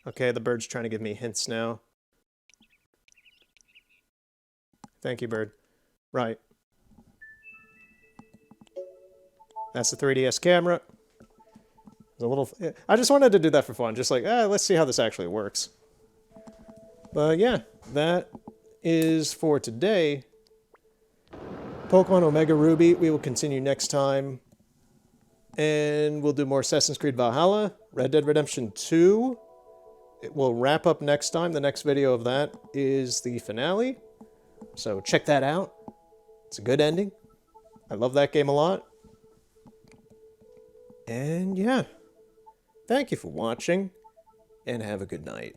A: okay, the bird's trying to give me hints now. Thank you, bird. Right. That's the 3DS camera. A little. I just wanted to do that for fun, just like, let's see how this actually works. But yeah, that is for today. Pokemon Omega Ruby, we will continue next time. And we'll do more Assassin's Creed Valhalla, Red Dead Redemption 2. It will wrap up next time. The next video of that is the finale. So check that out. It's a good ending. I love that game a lot. And yeah, thank you for watching, and have a good night.